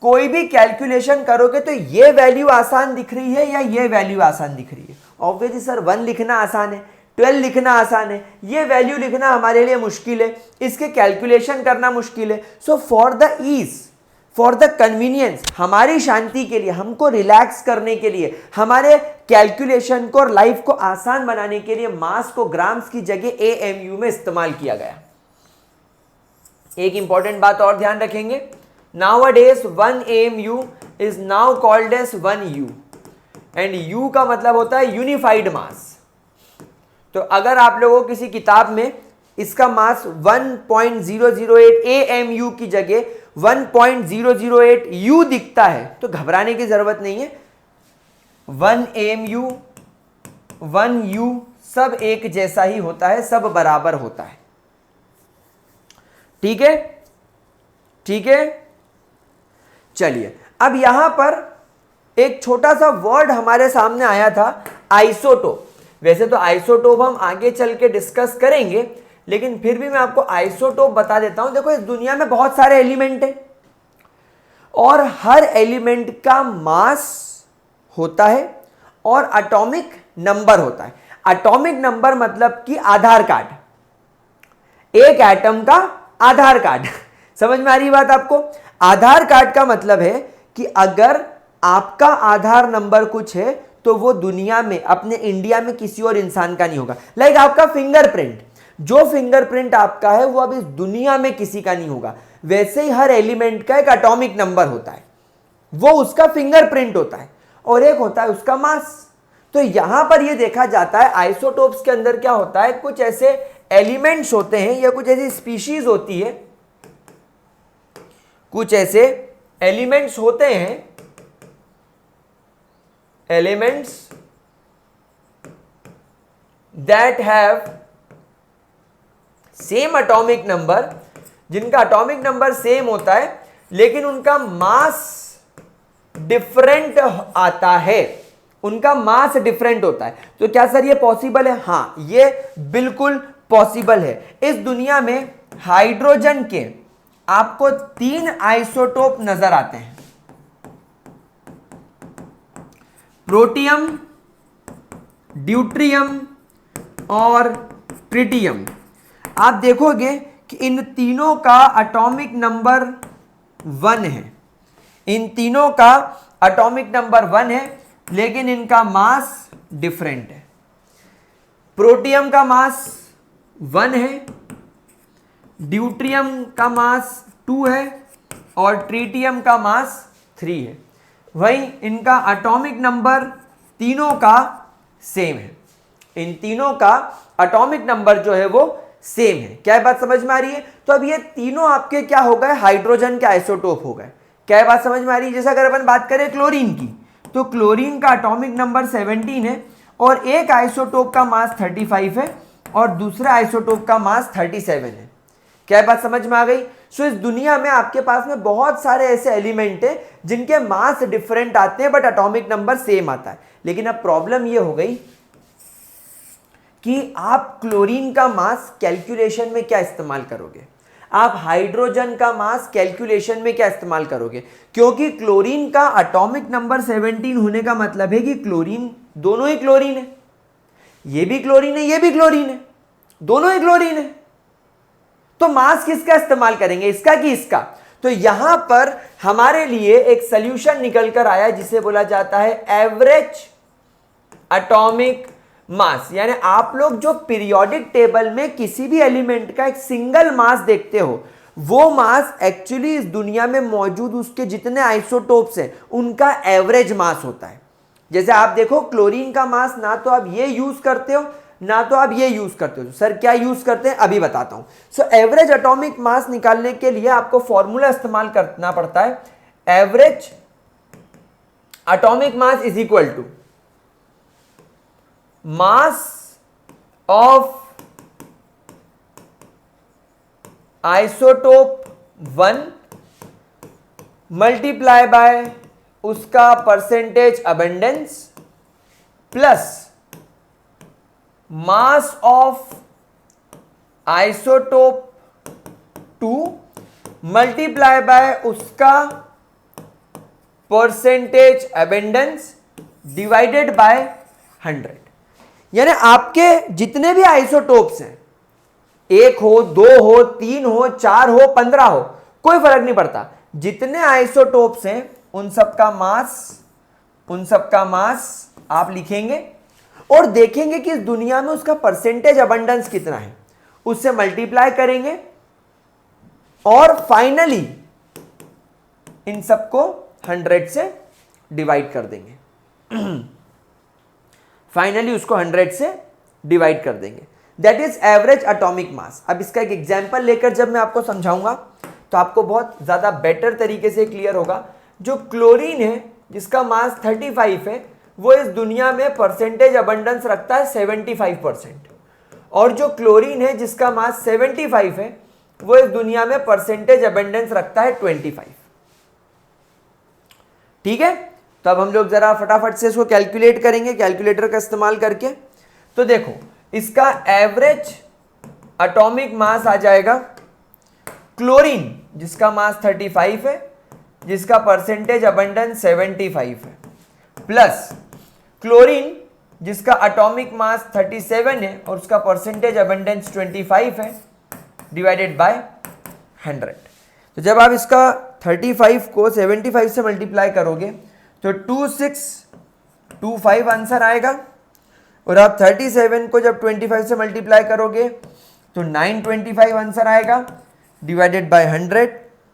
कोई भी कैलकुलेशन करोगे तो ये वैल्यू आसान दिख रही है या ये वैल्यू आसान दिख रही है? ऑब्वियसली सर 1 लिखना आसान है, 12 लिखना आसान है, ये वैल्यू लिखना हमारे लिए मुश्किल है, इसके कैलकुलेशन करना मुश्किल है। So for the ease, for the convenience, हमारी शांति के लिए, हमको रिलैक्स करने के लिए, हमारे कैलकुलेशन को और लाइफ को आसान बनाने के लिए मास को ग्राम्स की जगह AMU में इस्तेमाल किया गया। एक इंपॉर्टेंट बात और ध्यान रखेंगे, nowadays 1 AMU is now called as 1U and U का मतलब होता है यूनिफाइड मास। तो अगर आप लोगों किसी किताब में इसका मास 1.008 AMU की जगह 1.008 U दिखता है तो घबराने की जरूरत नहीं है। 1 AMU 1U सब एक जैसा ही होता है, सब बराबर होता है। ठीक है? ठीक है, चलिए अब यहां पर एक छोटा सा वर्ड हमारे सामने आया था, आइसोटोप। वैसे तो आइसोटोप हम आगे चल के डिस्कस करेंगे, लेकिन फिर भी मैं आपको आइसोटोप बता देता हूं। देखो इस दुनिया में बहुत सारे एलिमेंट हैं और हर एलिमेंट का मास होता है और एटॉमिक नंबर होता है। एटॉमिक नंबर मतलब कि आधार कार्ड। एक एटम का आधार कार्ड। समझ में आ रही बात आपको? आधार कार्ड का मतलब है कि अगर आपका आधार नंबर कुछ है तो वो दुनिया में, अपने इंडिया में किसी और इंसान का नहीं होगा। लाइक आपका फिंगरप्रिंट, जो फिंगरप्रिंट आपका है वो अब इस दुनिया में किसी का नहीं होगा। वैसे ही हर एलिमेंट का एक एटॉमिक नंबर होता है, वो उसका फिंगरप्रिंट होता है, और एक होता है उसका मास। तो यहां पर ये देखा जाता है आइसोटोप्स के अंदर क्या होता है, कुछ ऐसे एलिमेंट्स होते हैं या कुछ ऐसी स्पीशीज होती है, कुछ ऐसे एलिमेंट्स होते हैं, elements that have same atomic number, जिनका एटॉमिक नंबर सेम होता है लेकिन उनका मास डिफरेंट आता है, उनका मास डिफरेंट होता है। तो क्या सर ये पॉसिबल है? हां, ये बिल्कुल पॉसिबल है। इस दुनिया में हाइड्रोजन के आपको 3 आइसोटोप नजर आते हैं, प्रोटियम, ड्यूट्रियम और ट्रिटियम। आप देखोगे कि इन तीनों का एटॉमिक नंबर 1 है, इन तीनों का एटॉमिक नंबर 1 है, लेकिन इनका मास डिफरेंट है। प्रोटियम का मास 1 है, ड्यूट्रियम का मास 2 है और ट्रिटियम का मास 3 है। वहीं इनका एटॉमिक नंबर तीनों का सेम है, इन तीनों का एटॉमिक नंबर जो है वो सेम है। क्या बात समझ में आ रही है? तो अब ये तीनों आपके क्या हो गए, हाइड्रोजन के आइसोटोप हो गए। क्या बात समझ में आ रही है? जैसे अगर अपन बात करें क्लोरीन की, तो क्लोरीन का एटॉमिक नंबर 17 है और एक आइसोटोप का मास 35 है और दूसरे आइसोटोप का मास 37 है। क्या बात समझ में आ गई? सो इस दुनिया में आपके पास में बहुत सारे ऐसे एलिमेंट है जिनके मास डिफरेंट आते हैं बट एटॉमिक नंबर सेम आता है। लेकिन अब प्रॉब्लम ये हो गई कि आप क्लोरीन का मास कैलकुलेशन में क्या इस्तेमाल करोगे, आप हाइड्रोजन का मास कैलकुलेशन में क्या इस्तेमाल करोगे? क्योंकि क्लोरीन का एटॉमिक नंबर 17 होने का मतलब है कि क्लोरीन, दोनों ही क्लोरीन है, ये भी क्लोरीन है, ये भी क्लोरीन है, दोनों ही क्लोरीन है। तो मास किसका इस्तेमाल करेंगे, इसका कि इसका? तो यहां पर हमारे लिए एक सॉल्यूशन निकल कर आया जिसे बोला जाता है एवरेज एटॉमिक मास। यानी आप लोग जो पीरियोडिक टेबल में किसी भी एलिमेंट का एक सिंगल मास देखते हो, वो मास एक्चुअली इस दुनिया में मौजूद उसके जितने आइसोटोप्स हैं उनका एवरेज मास होता है। जैसे आप देखो क्लोरीन का मास ना तो आप ये यूज करते हो ना तो आप ये यूज करते हो। सर क्या यूज करते हैं, अभी बताता हूं। सो एवरेज एटॉमिक मास निकालने के लिए आपको फॉर्मूला इस्तेमाल करना पड़ता है, average atomic mass is equal to mass of isotope 1 multiply by उसका percentage abundance plus mass of isotope 2 multiply by उसका परसेंटेज अबंडेंस डिवाइडेड बाय 100। यानी आपके जितने भी आइसोटोप्स हैं, 1 हो, 2 हो, 3 हो, 4 हो, 15 हो, कोई फर्क नहीं पड़ता, जितने आइसोटोप्स हैं उन सबका मास आप लिखेंगे और देखेंगे कि इस दुनिया में उसका परसेंटेज अबंडेंस कितना है, उससे मल्टीप्लाई करेंगे और फाइनली इन सबको 100 से डिवाइड कर देंगे। फाइनली उसको 100 से डिवाइड कर देंगे। दैट इज एवरेज एटॉमिक मास। अब इसका एक एग्जांपल लेकर जब मैं आपको समझाऊंगा तो आपको बहुत ज्यादा बेटर तरीके से क्लियर होगा। जो क्लोरीन है जिसका मास 35 है, वो इस दुनिया में परसेंटेज अबंडेंस रखता है 75%, और जो क्लोरीन है जिसका मास 75 है, वो इस दुनिया में परसेंटेज अबंडेंस रखता है 25। ठीक है, तो अब हम लोग जरा फटाफट से इसको कैलकुलेट करेंगे कैलकुलेटर का इस्तेमाल करके। तो देखो इसका एवरेज एटॉमिक मास आ जाएगा, क्लोरीन जिसका मास 35 है, जिसका परसेंटेज अबंडेंस 75 है, प्लस क्लोरीन जिसका एटॉमिक मास 37 है और उसका परसेंटेज अबंडेंस 25 है, डिवाइडेड बाय 100। तो जब आप इसका 35 को 75 से मल्टीप्लाई करोगे तो 2625 आंसर आएगा, और आप 37 को जब 25 से मल्टीप्लाई करोगे तो 925 आंसर आएगा, divided by 100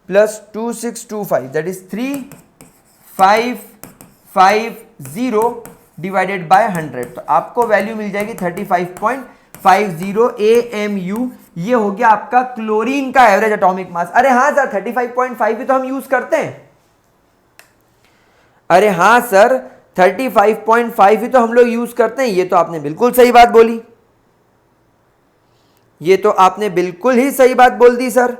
plus 2625 that is 3550 divided by 100। तो आपको वैल्यू मिल जाएगी 35.50 AMU। ये हो गया आपका क्लोरीन का एवरेज एटॉमिक मास। अरे हाँ सर 35.5 भी तो हम यूज करते हैं। अरे हाँ सर 35.5 ही तो हम लोग यूज करते हैं। ये तो आपने बिल्कुल सही बात बोली, ये तो आपने बिल्कुल ही सही बात बोल दी सर।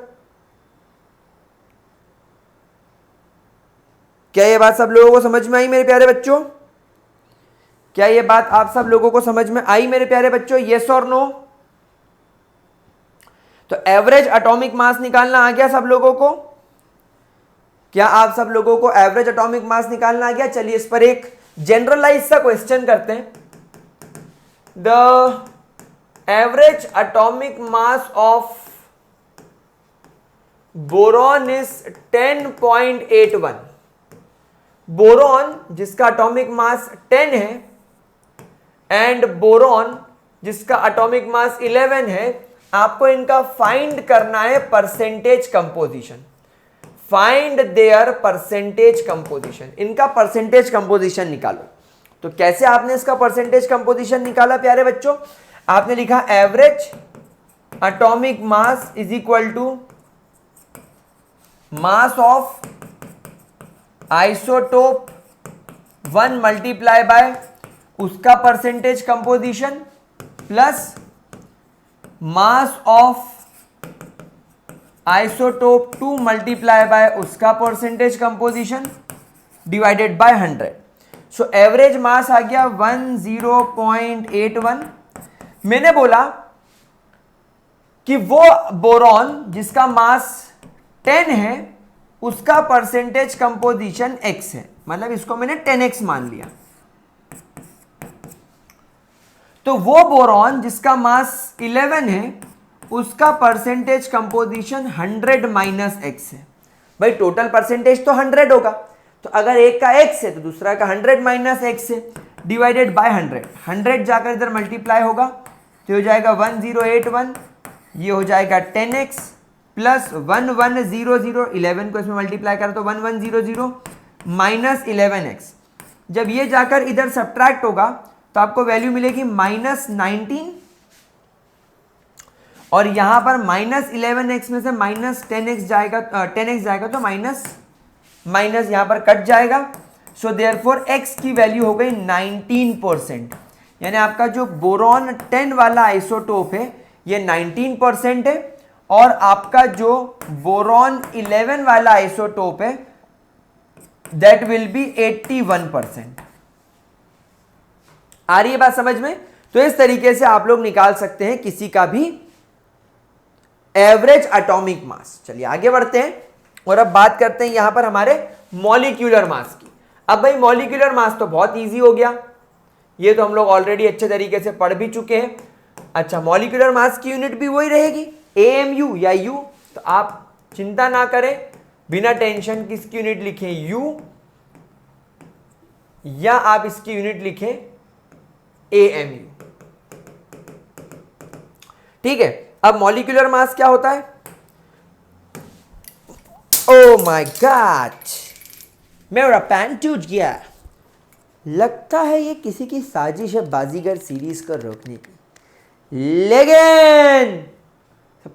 क्या ये बात सब लोगों को समझ में आई मेरे प्यारे बच्चों? क्या ये बात आप सब लोगों को समझ में आई मेरे प्यारे बच्चों? यस और नो? तो एवरेज एटॉमिक मास निकालना आ गया सब लोगों को? क्या आप सब लोगों को एवरेज एटॉमिक मास निकालना आ गया? चलिए इस पर एक जनरलाइज सा क्वेश्चन करते हैं। The average atomic mass of boron is 10.81। Boron जिसका एटॉमिक मास 10 है एंड बोरॉन जिसका एटॉमिक मास 11 है, आपको इनका फाइंड करना है percentage composition. Find their percentage composition, इनका परसेंटेज कंपोजिशन निकालो। तो कैसे आपने इसका परसेंटेज कंपोजिशन निकाला प्यारे बच्चों? आपने लिखा average atomic mass is equal to mass of isotope 1 multiply by उसका percentage composition plus mass of isotope 2 multiply by उसका percentage composition divided by 100। So average mass आ गया 10.81। मैंने बोला कि वो बोरॉन जिसका मास 10 है उसका परसेंटेज कंपोजिशन x है, मतलब इसको मैंने 10x मान लिया। तो वो बोरॉन जिसका मास 11 है उसका परसेंटेज कंपोजिशन 100 माइनस x है। भाई टोटल परसेंटेज तो 100 होगा, तो अगर एक का x है तो दूसरा का 100 माइनस x है, डिवाइडेड बाय 100। 100 जाकर इधर मल्टीप्लाई होगा तो हो जाएगा 1081, ये हो जाएगा 10x प्लस 1100, 11 को इसमें मल्टीप्लाई करें तो 1100 माइनस 11x। जब ये जाकर इधर सब्ट्रैक्ट होगा तो आपको वैल्यू मिलेगी -19, और यहां पर -11x में से -10x जाएगा, 10x जाएगा तो माइनस यहां पर कट जाएगा। सो देयरफॉर x की वैल्यू हो गई 19%। यानी आपका जो बोरॉन 10 वाला आइसोटोप है ये 19% है, और आपका जो बोरॉन 11 वाला आइसोटोप है दैट विल बी 81%। आ रही है बात समझ में? तो इस तरीके से आप लोग निकाल सकते हैं किसी का भी एवरेज एटॉमिक मास। चलिए आगे बढ़ते हैं और अब बात करते हैं यहां पर हमारे मॉलिक्यूलर मास की। अब भाई मॉलिक्यूलर मास तो बहुत इजी हो गया, ये तो हम लोग ऑलरेडी अच्छे तरीके से पढ़ भी चुके हैं। अच्छा, मॉलिक्यूलर मास की यूनिट भी वही रहेगी AMU या U। तो आप चिंता ना करें, बिना टेंशन किसकी यूनिट लिखें U, या आप इसकी यूनिट लिखें AMU। ठीक है, अब मॉलिक्यूलर मास क्या होता है? ओ माय गॉड, मेरा पैन टूट गया। लगता है ये किसी की साजिश है बाजीगर सीरीज को रोकने की, लेकिन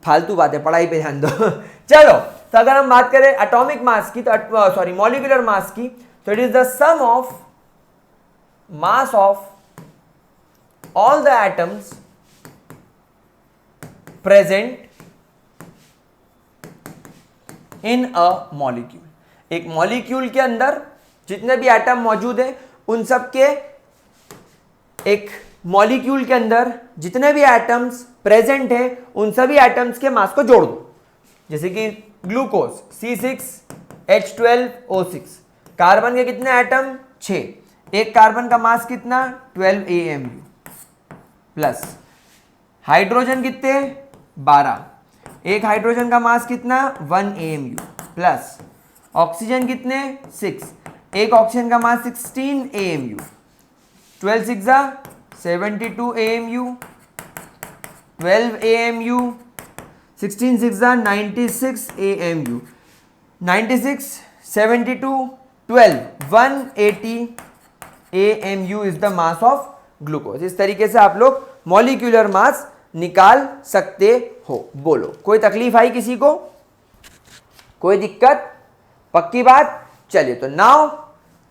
फालतू बातें, पढ़ाई पे ध्यान दो। चलो, तो अगर हम बात करें एटॉमिक मास की, तो सॉरी मॉलिक्यूलर मास की, तो it is the sum of mass of all the atoms present in a molecule. एक मॉलिक्यूल के अंदर जितने भी एटम मौजूद हैं उन सब के, एक मॉलिक्यूल के अंदर जितने भी एटम्स प्रेजेंट हैं उन सभी एटम्स के मास को जोड़ दो। जैसे कि ग्लूकोज C6H12O6, कार्बन के कितने एटम? 6, एक कार्बन का मास कितना? 12 AMU, प्लस हाइड्रोजन कितने? 12, एक हाइड्रोजन का मास कितना 1 AMU प्लस ऑक्सीजन कितने 6, एक ऑक्सीजन का मास 16 AMU, 12 6 72 AMU, 12 AMU, 16 6 96 AMU, 96 72 12 180 AMU is the mass of glucose. इस तरीके से आप लोग मॉलिक्यूलर मास निकाल सकते हो। बोलो कोई तकलीफ आई किसी को, कोई दिक्कत, पक्की बात। चलिए तो now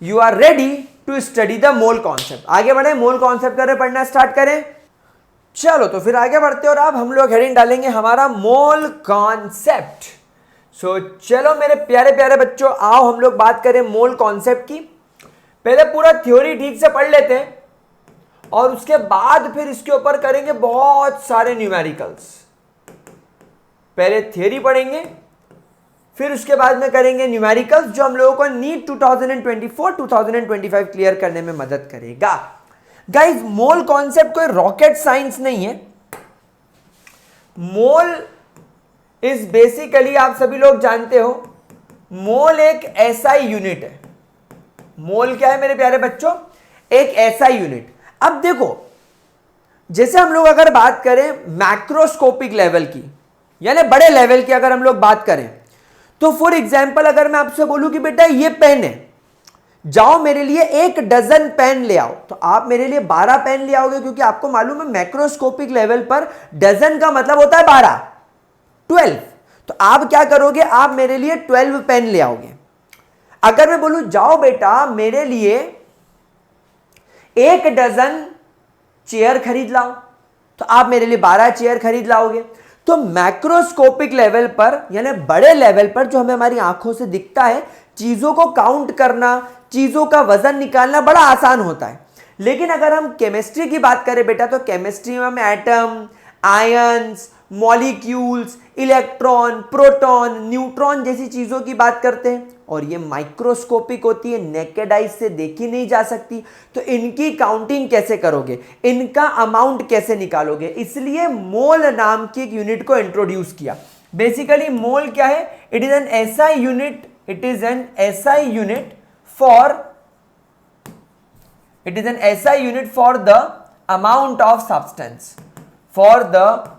you are ready to study the mole concept. आगे बढ़े, मोल कॉन्सेप्ट करें, पढ़ना स्टार्ट करें। चलो तो फिर आगे बढ़ते और अब हम लोग हेडिंग डालेंगे हमारा मोल कॉन्सेप्ट। सो चलो मेरे प्यारे प्यारे बच्चों, आओ हम लोग बात करें मोल कॉन्सेप्ट की। पहले पूरा थ्योरी ठीक से पढ़ लेते हैं और उसके बाद फिर इसके ऊपर करेंगे बहुत सारे न्यूमेरिकल्स। पहले थ्योरी पढ़ेंगे, फिर उसके बाद में करेंगे न्यूमेरिकल्स, जो हम लोगों को नीट 2024-2025 क्लियर करने में मदद करेगा। गाइस, मोल कॉन्सेप्ट कोई रॉकेट साइंस नहीं है। मोल इज बेसिकली, आप सभी लोग जानते हो, मोल एक एसआई यूनिट है। मोल क्या है मेरे प्यारे बच्चों? एक एसआई यूनिट। अब देखो, जैसे हम लोग अगर बात करें मैक्रोस्कोपिक लेवल की, यानी बड़े लेवल की अगर हम लोग बात करें, तो फॉर एग्जांपल अगर मैं आपसे बोलूं कि बेटा ये पेन है, जाओ मेरे लिए 1 डजन पेन ले आओ, तो आप मेरे लिए 12 पेन ले आओगे, क्योंकि आपको मालूम है मैक्रोस्कोपिक लेवल पर डजन का मतलब होता है 12, 12। तो आप क्या करोगे, आप मेरे लिए 12 पेन ले आओगे। अगर मैं बोलूं जाओ बेटा मेरे लिए 1 डजन चेयर खरीद लाओ, तो आप मेरे लिए 12 चेयर खरीद लाओगे। तो मैक्रोस्कोपिक लेवल पर, यानी बड़े लेवल पर, जो हमें हमारी आंखों से दिखता है, चीजों को काउंट करना, चीजों का वजन निकालना बड़ा आसान होता है। लेकिन अगर हम केमिस्ट्री की बात करें बेटा, तो केमिस्ट्री में हम atom, ions, molecules, electron, proton, neutron जैसी चीजों की बात करते हैं, और ये माइक्रोस्कोपिक होती है, नेकेड आई से देखी नहीं जा सकती। तो इनकी काउंटिंग कैसे करोगे, इनका अमाउंट कैसे निकालोगे? इसलिए मोल नाम की एक यूनिट को इंट्रोड्यूस किया। बेसिकली मोल क्या है? It is an SI unit, it is an SI unit for, it is an SI unit for the amount of substance, for the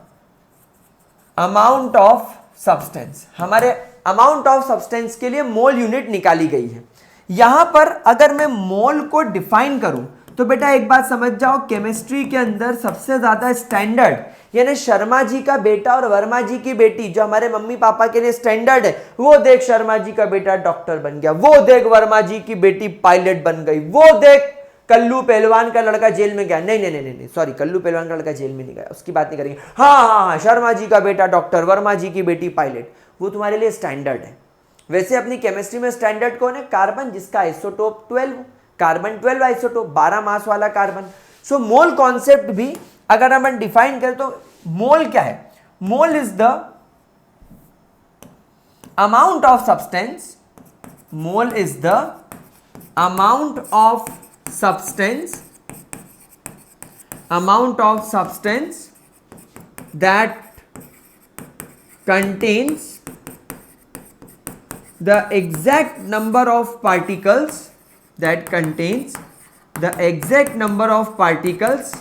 amount of substance. हमारे अमाउंट ऑफ सब्सटेंस के लिए मोल unit निकाली गई है। यहां पर अगर मैं मोल को डिफाइन करूं, तो बेटा एक बात समझ जाओ, केमिस्ट्री के अंदर सबसे ज्यादा स्टैंडर्ड, यानी शर्मा जी का बेटा और वर्मा जी की बेटी, जो हमारे मम्मी पापा के लिए स्टैंडर्ड है, वो देख शर्मा जी का बेटा डॉक्टर बन गया, वो देख वर्मा जी की बेटी पायलट बन गई, वो देख कल्लू पहलवान का लड़का जेल में गया। नहीं नहीं नहीं नहीं, सॉरी, कल्लू पहलवान का लड़का जेल में नहीं गया, उसकी बात नहीं करेंगे। हाँ, शर्मा जी का बेटा डॉक्टर, वर्मा जी की बेटी पायलट, वो तुम्हारे लिए स्टैंडर्ड है। वैसे अपनी केमिस्ट्री में स्टैंडर्ड कौन है? कार्बन, जिसका आइसोटोप 12, कार्बन 12 आइसोटोप, 12 मास वाला कार्बन। सो मोल कॉन्सेप्ट भी अगर हम डिफाइन करें, तो मोल क्या है? Mole is the amount of substance, mole is the amount of substance, amount of substance that contains the exact number of particles, that contains the exact number of particles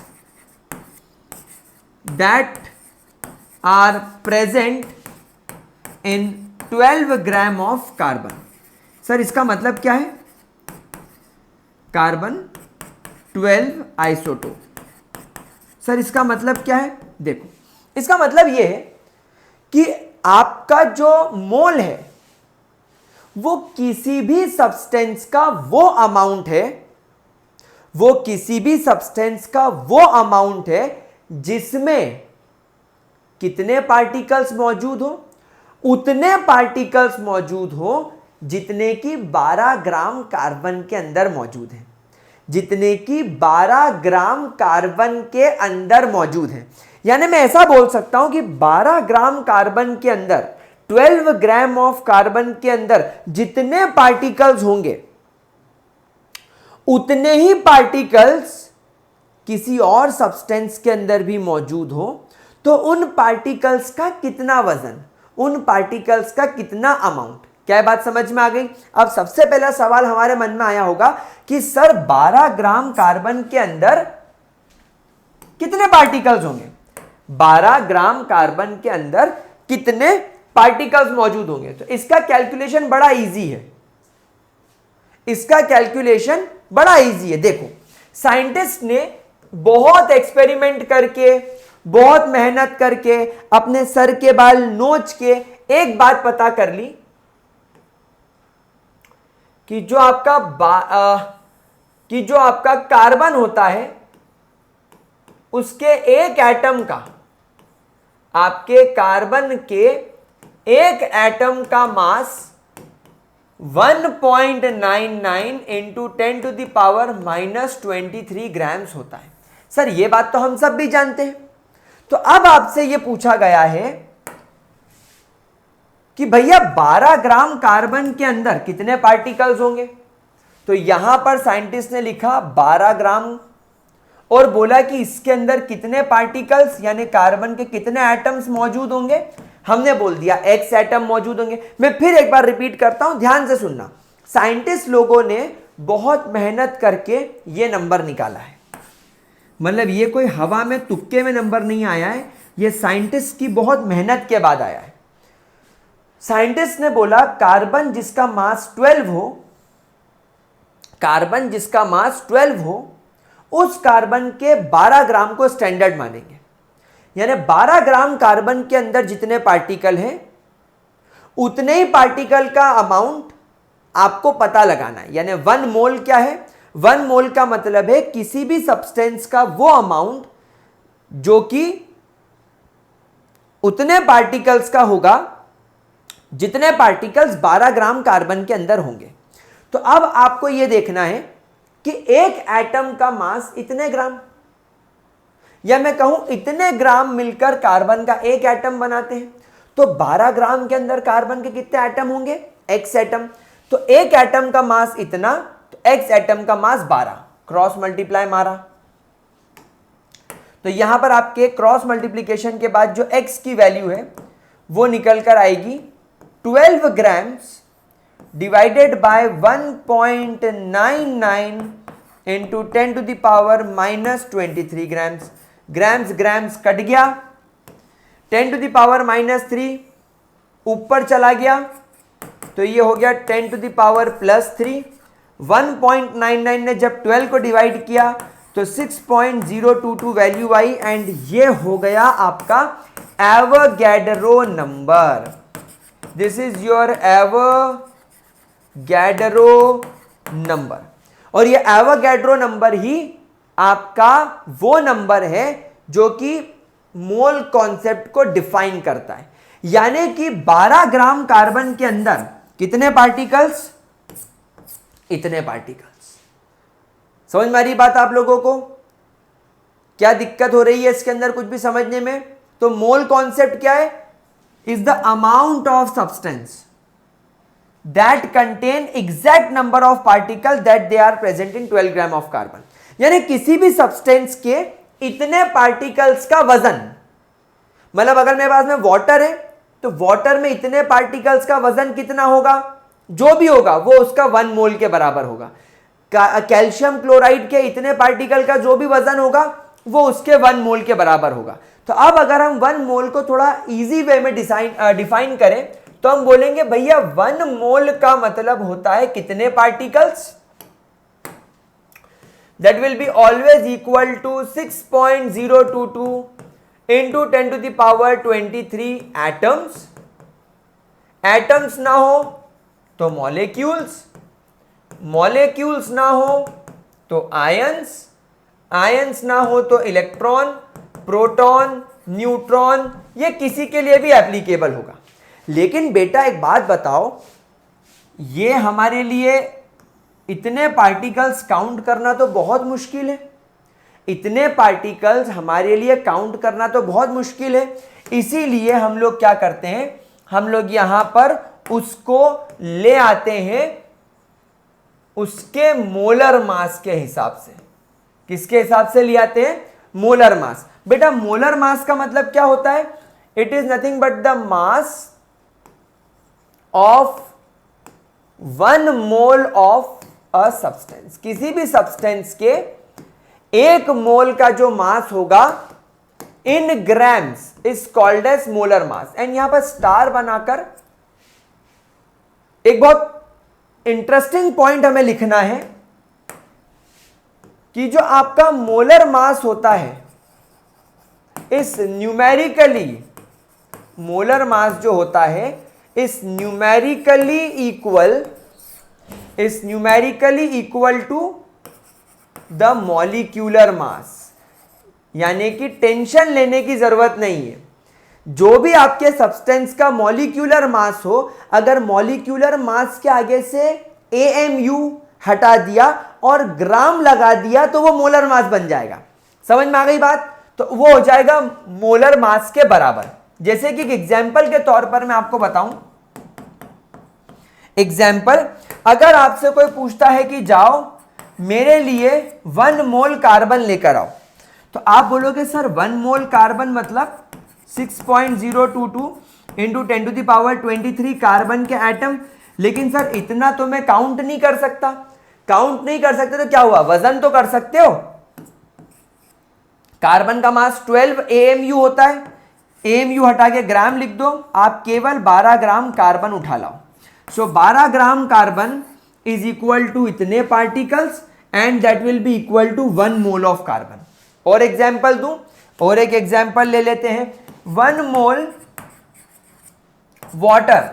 that are present in 12 gram of carbon। Sir इसका मतलब क्या है? Carbon 12 isotope. Sir इसका मतलब क्या है? देखो, इसका मतलब यह है कि आपका जो मोल है वो किसी भी सब्सटेंस का वो अमाउंट है, वो किसी भी सब्सटेंस का वो अमाउंट है जिसमें कितने पार्टिकल्स मौजूद हो? उतने पार्टिकल्स मौजूद हो जितने की 12 ग्राम कार्बन के अंदर मौजूद है, जितने की 12 ग्राम कार्बन के अंदर मौजूद है। यानी मैं ऐसा बोल सकता हूं कि 12 ग्राम कार्बन के अंदर, 12 ग्राम ऑफ कार्बन के अंदर जितने पार्टिकल्स होंगे, उतने ही पार्टिकल्स किसी और सब्सटेंस के अंदर भी मौजूद हो, तो उन पार्टिकल्स का कितना वजन, उन पार्टिकल्स का कितना अमाउंट, क्या बात समझ में आ गई। अब सबसे पहला सवाल हमारे मन में आया होगा कि सर 12 ग्राम कार्बन के अंदर कितने पार्टिकल्स होंगे, 12 ग्राम कार्बन के अंदर कितने पार्टिकल्स मौजूद होंगे। तो इसका कैलकुलेशन बड़ा इजी है, इसका कैलकुलेशन बड़ा इजी है। देखो साइंटिस्ट ने बहुत एक्सपेरिमेंट करके, बहुत मेहनत करके, अपने सर के बाल नोच के एक बात पता कर ली कि जो आपका कार्बन होता है उसके एक एटम का, आपके कार्बन के एक एटम का मास 1.99 इंटू 10⁻⁻³ ग्राम्स होता है। सर ये बात तो हम सब भी जानते हैं। तो अब आपसे ये पूछा गया है कि भैया 12 ग्राम कार्बन के अंदर कितने पार्टिकल्स होंगे। तो यहां पर साइंटिस्ट ने लिखा 12 ग्राम और बोला कि इसके अंदर कितने पार्टिकल्स यानी कार्बन के कितने एटम्स मौजूद होंगे। हमने बोल दिया x एटम मौजूद होंगे। मैं फिर एक बार रिपीट करता हूं, ध्यान से सुनना। साइंटिस्ट लोगों ने बहुत मेहनत करके ये नंबर निकाला है, मतलब ये कोई हवा में तुक्के में नंबर नहीं आया है, ये साइंटिस्ट की बहुत मेहनत के बाद आया है। साइंटिस्ट ने बोला कार्बन जिसका मास 12 हो, कार्बन जिसका मास 12 हो, उस कार्बन के 12 ग्राम को स्टैंडर्ड मानेंगे। यानी 12 ग्राम कार्बन के अंदर जितने पार्टिकल हैं उतने ही पार्टिकल का अमाउंट आपको पता लगाना है। यानी 1 मोल क्या है, 1 मोल का मतलब है किसी भी सब्सटेंस का वो अमाउंट जो कि उतने पार्टिकल्स का होगा जितने पार्टिकल्स 12 ग्राम कार्बन के अंदर होंगे। तो अब आपको यह देखना है कि एक एटम का मास इतने ग्राम, या मैं कहूं इतने ग्राम मिलकर कार्बन का एक एटम बनाते हैं। तो 12 ग्राम के अंदर कार्बन के कितने एटम होंगे, x एटम। तो एक एटम का मास इतना, तो x एटम का मास 12, क्रॉस मल्टीप्लाई मारा। तो यहां पर आपके क्रॉस मल्टीप्लीकेशन के बाद जो x की वैल्यू है वो निकल कर आएगी 12 grams divided by 1.99 into 10⁻⁻³ grams. Grams grams cut गया, 10⁻³ ऊपर चला गया तो ये हो गया 10⁻+3। 1.99 ने जब 12 को डिवाइड किया तो 6.022 वैल्यू आई एंड ये हो गया आपका Avogadro number. This is your Avogadro number. और ये एवोगैड्रो नंबर ही आपका वो नंबर है जो कि मोल कॉन्सेप्ट को डिफाइन करता है। यानी कि 12 ग्राम कार्बन के अंदर कितने पार्टिकल्स, इतने पार्टिकल्स। समझ में आ रही बात आप लोगों को? क्या दिक्कत हो रही है इसके अंदर कुछ भी समझने में? तो मोल कॉन्सेप्ट क्या है? Is the amount of substance that contain exact number of particles that they are present in 12 gram of carbon। यानी किसी भी सब्सटेंस के इतने पार्टिकल्स का वजन, मतलब अगर मेरे पास में वाटर है तो वाटर में इतने पार्टिकल्स का वजन कितना होगा, जो भी होगा वो उसका 1 मोल के बराबर होगा। कैल्शियम क्लोराइड के इतने पार्टिकल का जो भी वजन होगा वो उसके 1 मोल के बराबर होगा। तो अब अगर हम 1 मोल को थोड़ा इजी वे में डिफाइन करें तो हम बोलेंगे भैया 1 मोल का मतलब होता है कितने particles, that will be always equal to 6.022 into 10⁻23 atoms. Atoms ना हो तो मॉलिक्यूल्स, मॉलिक्यूल्स ना हो तो आयंस, आयंस ना हो तो इलेक्ट्रॉन, प्रोटॉन, न्यूट्रॉन। ये किसी के लिए भी एप्लीकेबल होगा। लेकिन बेटा एक बात बताओ, ये हमारे लिए इतने पार्टिकल्स काउंट करना तो बहुत मुश्किल है। इतने पार्टिकल्स हमारे लिए काउंट करना तो बहुत मुश्किल है। इसीलिए हम लोग क्या करते हैं, हम लोग यहां पर उसको ले आते हैं उसके मोलर मास के हिसाब से। किसके हिसाब से ले आते हैं? Molar mass. बेटा मोलर मास का मतलब क्या होता है? It is nothing but the mass of 1 mole of a substance. किसी भी सब्सटेंस के 1 मोल का जो मास होगा in grams is called as molar mass. And यहां पर स्टार बनाकर एक बहुत इंटरेस्टिंग पॉइंट हमें लिखना है कि जो आपका मोलर मास होता है इस न्यूमेरिकली, मोलर मास जो होता है इस numerically equal to the molecular mass. यानी कि टेंशन लेने की जरूरत नहीं है। जो भी आपके सब्सटेंस का मॉलिक्यूलर मास हो, अगर मॉलिक्यूलर मास के आगे से AMU हटा दिया और ग्राम लगा दिया तो वो मोलर मास बन जाएगा। समझ में आ गई बात? तो वो हो जाएगा मोलर मास के बराबर। जैसे कि एक एग्जाम्पल के तौर पर मैं आपको बताऊं, एग्जाम्पल, अगर आपसे कोई पूछता है कि जाओ मेरे लिए 1 मोल कार्बन लेकर आओ, तो आप बोलोगे सर 1 मोल कार्बन मतलब 6.022 इंटू 10⁻23 कार्बन के एटम। लेकिन सर इतना तो मैं काउंट नहीं कर सकता। काउंट नहीं कर सकते तो क्या हुआ? वजन तो कर सकते हो। कार्बन का मास 12 AMU होता है। AMU हटा के ग्राम लिख दो, आप केवल 12 ग्राम कार्बन उठा लाओ। So 12 gram carbon is equal to इतने particles and that will be equal to 1 mole of carbon. और एग्जाम्पल दूं, और एक एग्जाम्पल ले लेते हैं। 1 mole water,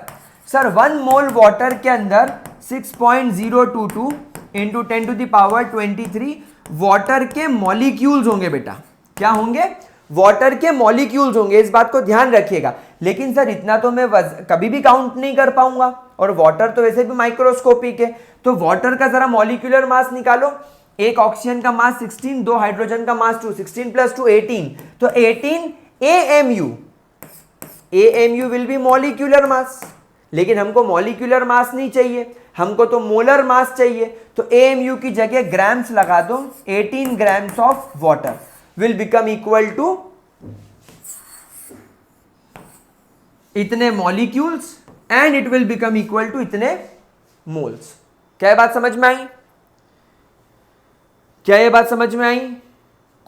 sir 1 mole water के अंदर 6.022 इंटू 10⁻23 वाटर के मॉलिक्यूल्स होंगे। बेटा क्या होंगे? वाटर के मॉलिक्यूल्स होंगे। इस बात को ध्यान रखिएगा। लेकिन सर इतना तो मैं कभी भी काउंट नहीं कर पाऊंगा, और वाटर तो वैसे भी माइक्रोस्कोपिक है। तो वाटर का जरा मॉलिक्यूलर मास निकालो। एक ऑक्सीजन का मास 16, 2 हाइड्रोजन का मास 2, 16 + 2 18, तो 18 AMU। AMU will be molecular mass. लेकिन हमको मॉलिक्यूलर मास नहीं चाहिए, हमको तो मोलर मास चाहिए। तो AMU की जगह ग्राम्स लगा दो। 18 grams of water will become equal to इतने molecules and it will become equal to इतने मोल्स। क्या बात समझ में आई? क्या ये बात समझ में आई?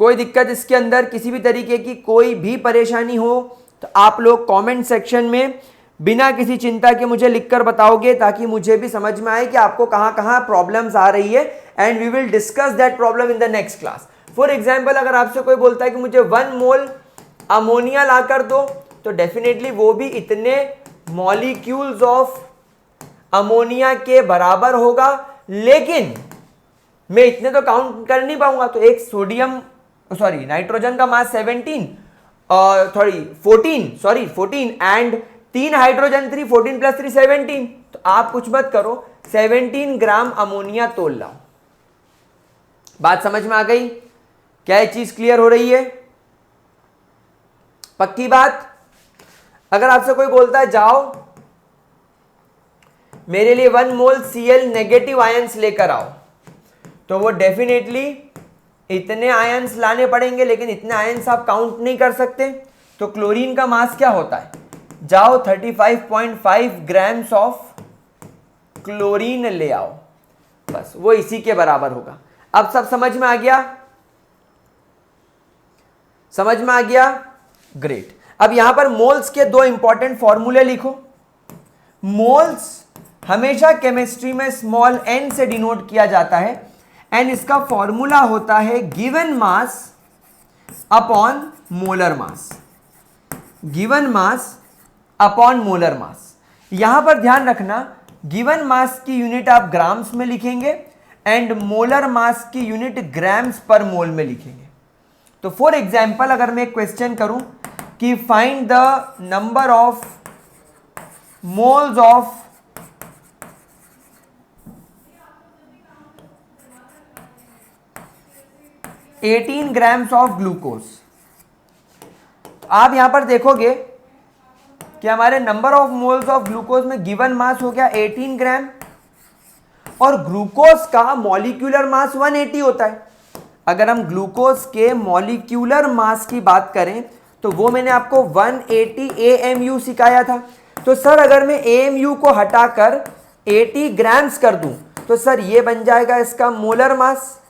कोई दिक्कत इसके अंदर, किसी भी तरीके की कोई भी परेशानी हो तो आप लोग कमेंट सेक्शन में बिना किसी चिंता के मुझे लिखकर बताओगे, ताकि मुझे भी समझ में आए कि आपको कहां कहां प्रॉब्लम्स आ रही है, and we will discuss that problem in the next class. For example, अगर आपसे कोई बोलता है कि मुझे 1 मोल अमोनिया ला कर दो, तो डेफिनेटली वो भी इतने मॉलिक्यूल्स ऑफ अमोनिया के बराबर होगा। लेकिन मैं इतने तो काउंट कर नहीं पाऊंगा। तो एक नाइट्रोजन का मास 14 एंड 3 हाइड्रोजन 3, 14 + 3 17। तो आप कुछ मत करो, 17 ग्राम अमोनिया तोल लाओ। बात समझ में आ गई? क्या ये चीज क्लियर हो रही है? पक्की बात? अगर आपसे कोई बोलता है जाओ मेरे लिए 1 मोल Cl नेगेटिव आयंस लेकर आओ, तो वो डेफिनेटली इतने आयंस लाने पड़ेंगे। लेकिन इतने आयंस आप काउंट नहीं कर सकते। तो क्लोरीन का मास क्या होता है? जाओ 35.5 ग्राम्स ऑफ क्लोरीन ले आओ, बस वो इसी के बराबर होगा। अब सब समझ में आ गया? समझ में आ गया? ग्रेट। अब यहां पर मोल्स के 2 इंपॉर्टेंट फॉर्मूले लिखो। मोल्स हमेशा केमिस्ट्री में स्मॉल n से डिनोट किया जाता है, एंड इसका फॉर्मूला होता है given mass upon molar mass. Given mass upon molar mass. यहां पर ध्यान रखना, गिवन मास की यूनिट आप ग्राम्स में लिखेंगे एंड मोलर मास की यूनिट ग्राम्स पर मोल में लिखेंगे। तो फॉर एग्जाम्पल, अगर मैं क्वेश्चन करूं कि find the number of moles of 18 grams of glucose, तो आप यहां पर देखोगे कि हमारे number of moles of glucose में गिवन मास हो गया 18 ग्राम, और ग्लूकोज का मॉलिक्यूलर मास 180 होता है। अगर हम ग्लूकोज के मॉलिक्यूलर मास की बात करें तो वो मैंने आपको 180 AMU सिखाया था। तो सर अगर मैं AMU को हटाकर 80 ग्राम्स कर दूं तो सर ये बन जाएगा इसका मोलर मास।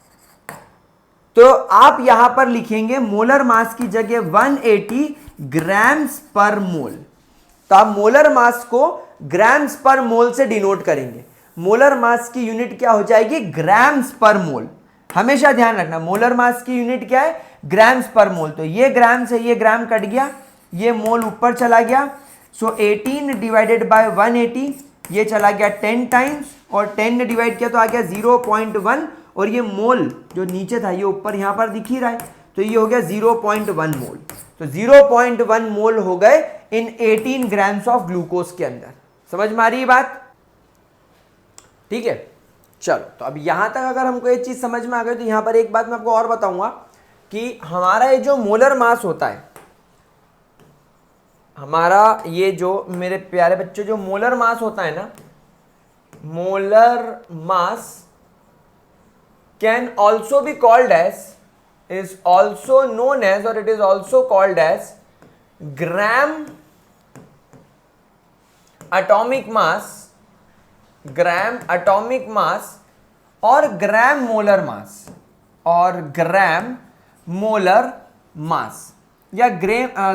तो आप यहां पर लिखेंगे मोलर मास की जगह 180 ग्राम्स पर मोल। तो आप मोलर मास को ग्राम्स पर मोल से डिनोट करेंगे। मोलर मास की यूनिट क्या हो जाएगी? ग्राम्स पर मोल। हमेशा ध्यान रखना मोलर मास की यूनिट क्या है? ग्राम्स पर मोल। तो ये ग्राम्स है, ये ग्राम कट गया, ये मोल ऊपर चला गया। सो 18 डिवाइडेड बाय 180, ये चला गया 10 टाइम्स, और 10 ने डिवाइड किया तो आ गया 0.1, और ये मोल जो नीचे था ये ऊपर यहां पर दिख ही रहा है, तो ये हो गया 0.1 मोल। तो 0.1 मोल हो गए इन 18 ग्राम्स ऑफ ग्लूकोज के अंदर। समझ में आ रही है बात? ठीक है, चलो। तो अब यहां तक अगर हमको ये चीज समझ में आ गई तो यहां पर एक बात मैं आपको और बताऊंगा कि हमारा ये जो मोलर मास होता है, हमारा ये जो मेरे प्यारे बच्चों जो मोलर मास होता है ना, molar mass can also be called as, is also known as, or it is also called as gram atomic mass, gram atomic mass, और ग्राम मोलर मास, और ग्राम मोलर मास, या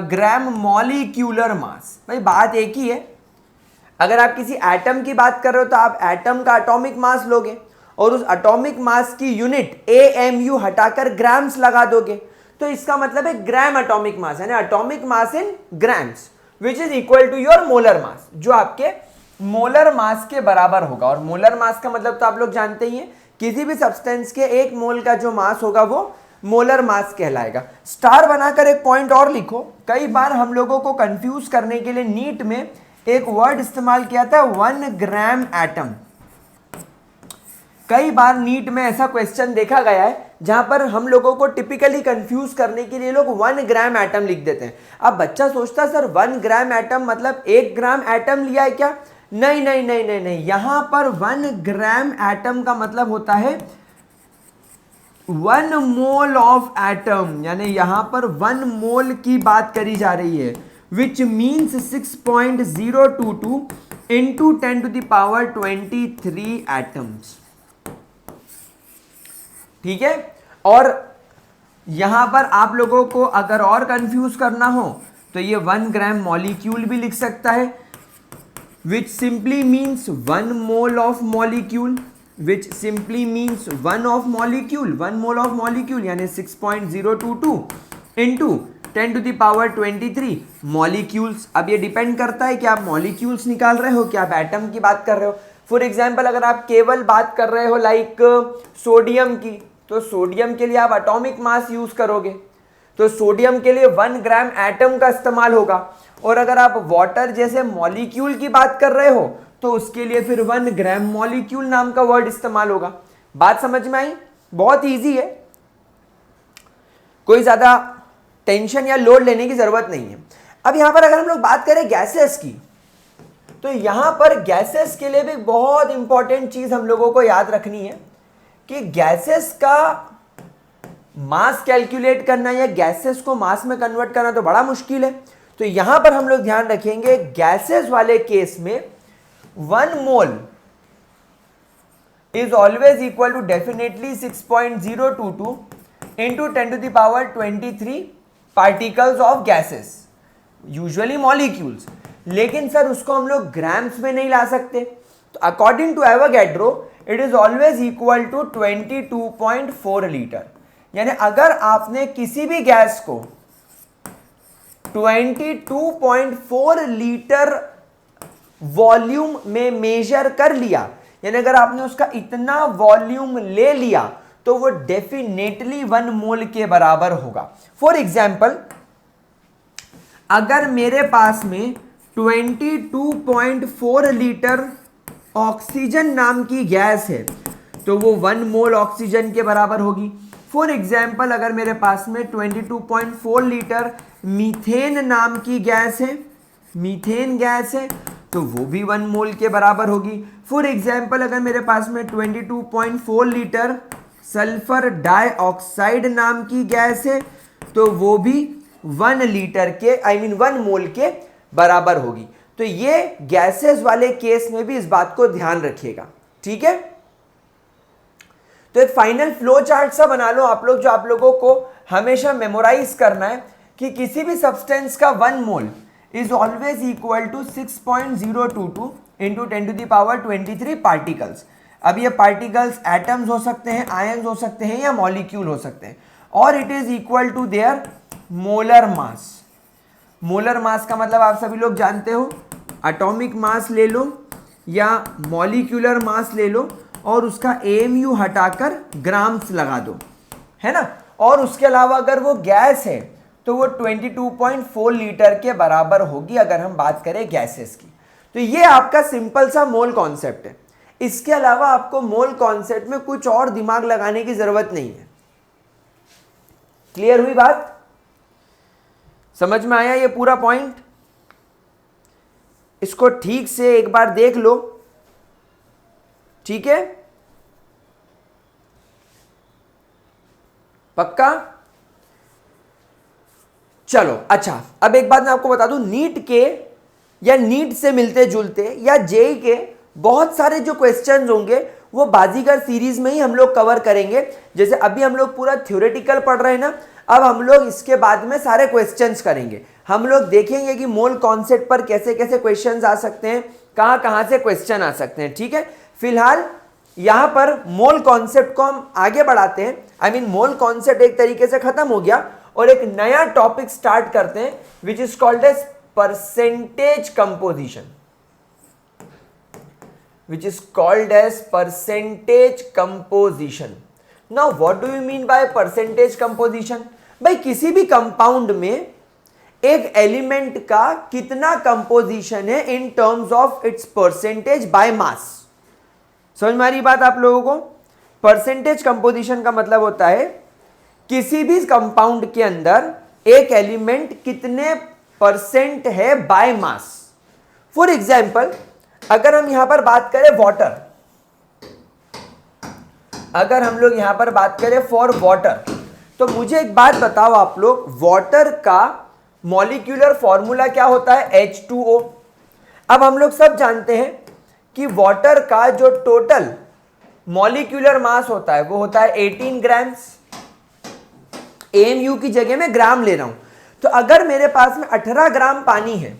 ग्राम मॉलिक्यूलर मास। भाई बात एक ही है। अगर आप किसी एटम की बात कर रहे हो तो आप एटम का एटॉमिक मास लोगे और उस एटॉमिक मास की यूनिट AMU हटाकर ग्राम्स लगा दोगे, तो इसका मतलब है ग्राम एटॉमिक मास, यानी atomic mass in grams, which is equal to your molar mass, जो आपके मोलर मास के बराबर होगा। और मोलर मास का मतलब तो आप लोग जानते ही हैं, किसी भी सब्सटेंस के एक मोल का जो मास होगा वो मोलर मास कहलाएगा। स्टार बनाकर एक पॉइंट और लिखो। कई बार हम लोगों को कंफ्यूज करने के लिए नीट में एक वर्ड इस्तेमाल किया था 1 ग्राम एटम। कई बार नीट में ऐसा क्वेश्चन देखा गया है जहां पर हम लोगों को टिपिकली कंफ्यूज करने के लिए लोग 1 ग्राम एटम लिख देते हैं। अब बच्चा सोचता है सर 1 ग्राम एटम मतलब 1 ग्राम एटम लिया है क्या? नहीं नहीं नहीं नहीं नहीं, यहां पर 1 ग्राम एटम का मतलब होता है 1 मोल ऑफ एटम, यानी यहां पर 1 मोल की बात करी जा रही है, which means 6.022 into 10 to the power 23 atoms. ठीक है, और यहां पर आप लोगों को अगर और कंफ्यूज करना हो तो ये 1 ग्राम मॉलिक्यूल भी लिख सकता है, विच simply means 1 mole of molecule, which simply means 1 of molecule, 1 mole of molecule, यानी 6.022 into 10 to the power 23 molecules. अब ये डिपेंड करता है कि आप मॉलिक्यूल्स निकाल रहे हो कि आप एटम की बात कर रहे हो। फॉर एग्जाम्पल अगर आप केवल बात कर रहे हो लाइक सोडियम की, तो सोडियम के लिए आप एटॉमिक मास यूज करोगे, तो सोडियम के लिए 1 ग्राम एटम का इस्तेमाल होगा। और अगर आप वाटर जैसे मॉलिक्यूल की बात कर रहे हो तो उसके लिए फिर 1 ग्राम मॉलिक्यूल नाम का वर्ड इस्तेमाल होगा। बात समझ में आई? बहुत इजी है, कोई ज्यादा टेंशन या लोड लेने की जरूरत नहीं है। अब यहां पर अगर हम लोग बात करें गैसेस की, तो यहां पर गैसेस के लिए भी बहुत इंपॉर्टेंट चीज हम लोगों को याद रखनी है कि गैसेस का मास कैलकुलेट करना या गैसेस को मास में कन्वर्ट करना तो बड़ा मुश्किल है। तो यहां पर हम लोग ध्यान रखेंगे गैसेस वाले केस में 1 mole is always equal to definitely 6.022 into 10 to the power 23 particles of gases, usually molecules. लेकिन सर उसको हम लोग ग्राम्स में नहीं ला सकते, तो according to Avogadro it is always equal to 22.4 litre. यानी अगर आपने किसी भी गैस को 22.4 लीटर वॉल्यूम में मेजर कर लिया, यानी अगर आपने उसका इतना वॉल्यूम ले लिया तो वो डेफिनेटली 1 मोल के बराबर होगा। फॉर एग्जाम्पल अगर मेरे पास में 22.4 लीटर ऑक्सीजन नाम की गैस है तो वो 1 मोल ऑक्सीजन के बराबर होगी। फॉर एग्जाम्पल अगर मेरे पास में 22.4 लीटर मीथेन नाम की गैस है, मीथेन गैस है, तो वो भी 1 मोल के बराबर होगी। फॉर एग्जाम्पल अगर मेरे पास में 22.4 लीटर सल्फर डाइऑक्साइड नाम की गैस है, तो वो भी 1 लीटर के 1 मोल के बराबर होगी। तो ये गैसेस वाले केस में भी इस बात को ध्यान रखिएगा, ठीक है। तो एक फाइनल फ्लो चार्ट सा बना लो आप लोग, जो आप लोगों को हमेशा मेमोराइज करना है कि किसी भी सब्सटेंस का 1 mole is always equal to 6.022 into 10⁻23 particles. अब ये पार्टिकल्स एटम्स हो सकते हैं, आयन्स हो सकते हैं या मॉलिक्यूल हो सकते हैं, और it is equal to their molar mass. Molar mass का मतलब आप सभी लोग जानते हो, एटॉमिक मास ले लो या मॉलिक्यूलर मास ले लो और उसका AMU हटाकर ग्राम्स लगा दो, है ना। और उसके अलावा अगर वो गैस है तो वो 22.4 लीटर के बराबर होगी, अगर हम बात करें गैसेस की। तो ये आपका सिंपल सा मोल कॉन्सेप्ट है। इसके अलावा आपको मोल कॉन्सेप्ट में कुछ और दिमाग लगाने की जरूरत नहीं है। क्लियर हुई बात? समझ में आया ये पूरा पॉइंट? इसको ठीक से एक बार देख लो, ठीक है, पक्का? चलो अच्छा, अब एक बात मैं आपको बता दूं, नीट के या नीट से मिलते जुलते या जेई के बहुत सारे जो क्वेश्चंस होंगे वो बाजीगर सीरीज में ही हम लोग कवर करेंगे। जैसे अभी हम लोग पूरा थ्योरेटिकल पढ़ रहे हैं ना, अब हम लोग इसके बाद में सारे क्वेश्चंस करेंगे। हम लोग देखेंगे कि मोल कॉन्सेप्ट पर कैसे कैसे क्वेश्चंस आ सकते हैं, कहां कहां से क्वेश्चन आ सकते हैं, ठीक है। फिलहाल यहां पर मोल कॉन्सेप्ट को हम आगे बढ़ाते हैं। मोल कॉन्सेप्ट एक तरीके से खत्म हो गया और एक नया टॉपिक स्टार्ट करते हैं, which is called as percentage composition, which is called as percentage composition. Now what do you mean by percentage composition? भाई किसी भी कंपाउंड में एक एलिमेंट का कितना कंपोजिशन है in terms of its percentage by mass. समझ में आ रही बात आप लोगों को? परसेंटेज कंपोजिशन का मतलब होता है किसी भी कंपाउंड के अंदर एक एलिमेंट कितने परसेंट है बाय मास। फॉर एग्जाम्पल, अगर हम यहां पर बात करें वाटर, अगर हम लोग यहां पर बात करें फॉर वाटर, तो मुझे एक बात बताओ आप लोग, वाटर का मॉलिक्यूलर फॉर्मूला क्या होता है? H2O। अब हम लोग सब जानते हैं कि वाटर का जो टोटल मॉलिक्यूलर मास होता है वो होता है 18 ग्राम्स। AMU की जगह में ग्राम ले रहा हूं, तो अगर मेरे पास में 18 ग्राम पानी है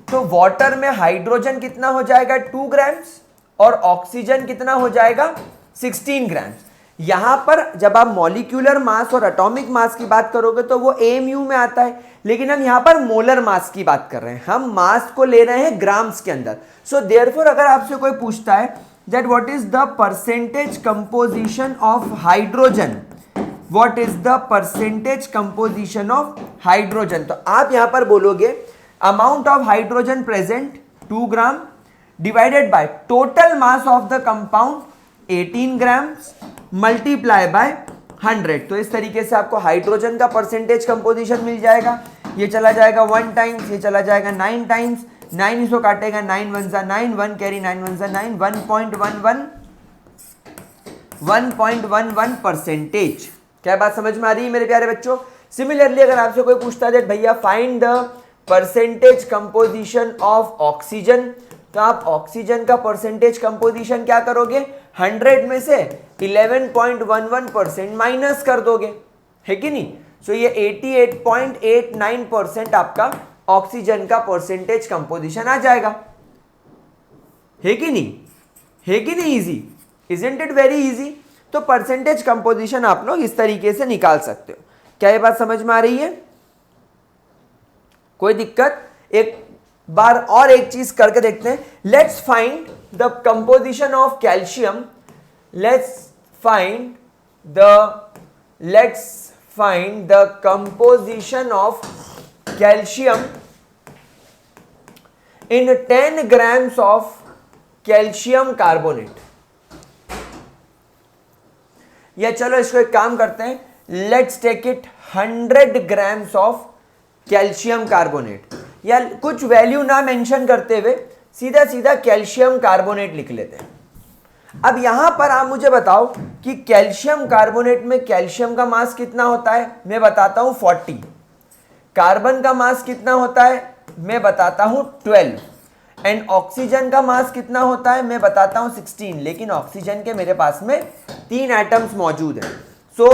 तो वाटर में हाइड्रोजन कितना हो जाएगा? 2 ग्राम्स, और ऑक्सीजन कितना हो जाएगा? 16 ग्राम्स। यहां पर जब आप मॉलिक्यूलर मास और एटॉमिक मास की बात करोगे तो वो AMU में आता है, लेकिन हम यहां पर मोलर मास की बात कर रहे हैं, हम मास को ले रहे हैं ग्राम्स के अंदर। सो देयरफॉर अगर आपसे कोई पूछता है that what is the percentage composition of hydrogen, what is the percentage composition of hydrogen, तो आप यहां पर बोलोगे amount of hydrogen present 2 gram divided by total mass of the compound 18 grams multiply by 100। तो इस तरीके से आपको हाइड्रोजन का परसेंटेज कंपोजिशन मिल जाएगा। ये चला जाएगा 1 टाइम्स, ये चला जाएगा 9 टाइम्स, 9 इसको काटेगा, 9 1 जा 9, 1 कैरी 9 1 जा 9, 1.11 परसेंटेज। क्या बात समझ में आ रही है मेरे प्यारे बच्चों? सिमिलरली अगर आपसे कोई पूछता है भैया find the percentage composition of oxygen, तो आप ऑक्सीजन का परसेंटेज कंपोजिशन क्या करोगे? 100 में से 11.11% माइनस कर दोगे, है कि नहीं? सो ये 88.89% आपका ऑक्सीजन का परसेंटेज कंपोजिशन आ जाएगा, है कि नहीं? है कि नहीं? Easy, isn't it very easy? तो परसेंटेज कंपोजिशन आप लोग इस तरीके से निकाल सकते हो। क्या ये बात समझ में आ रही है? कोई दिक्कत? एक बार और एक चीज करके देखते हैं। Let's find the composition of calcium, let's find the composition of calcium in 10 grams of calcium carbonate. या चलो इसको एक काम करते हैं, let's take it 100 grams of calcium carbonate, या कुछ वैल्यू ना मेंशन करते हुए सीधा सीधा कैल्शियम कार्बोनेट लिख लेते हैं। अब यहां पर आप मुझे बताओ कि कैल्शियम कार्बोनेट में कैल्शियम का मास कितना होता है, मैं बताता हूं 40। कार्बन का मास कितना होता है, मैं बताता हूं 12। एंड ऑक्सीजन का मास कितना होता है, मैं बताता हूं 16। लेकिन ऑक्सीजन के मेरे पास में 3 एटम्स मौजूद हैं। So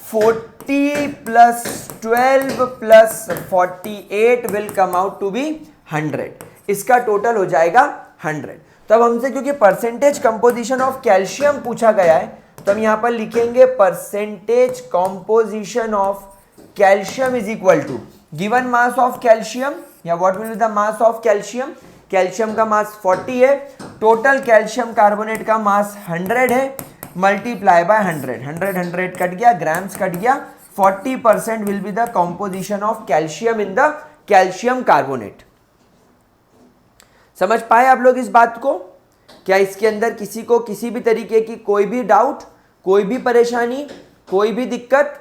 40 plus 12 plus 48 will come out to be 100। इसका टोटल हो जाएगा 100। तो अब हमसे क्योंकि परसेंटेज कंपोजिशन ऑफ कैल्शियम पूछा गया है, तो हम यहां पर लिखेंगे percentage composition of calcium is equal to given mass of calcium, या what will be the mass of calcium. Calcium का मास 40 है, टोटल कैल्शियम कार्बोनेट का मास 100 है, मल्टीप्लाई बाय 100। 100 कट गया, ग्राम्स कट गया। 40% will be the composition of calcium in the calcium carbonate. समझ पाए आप लोग इस बात को? क्या इसके अंदर किसी को किसी भी तरीके की कोई भी डाउट, कोई भी परेशानी, कोई भी दिक्कत?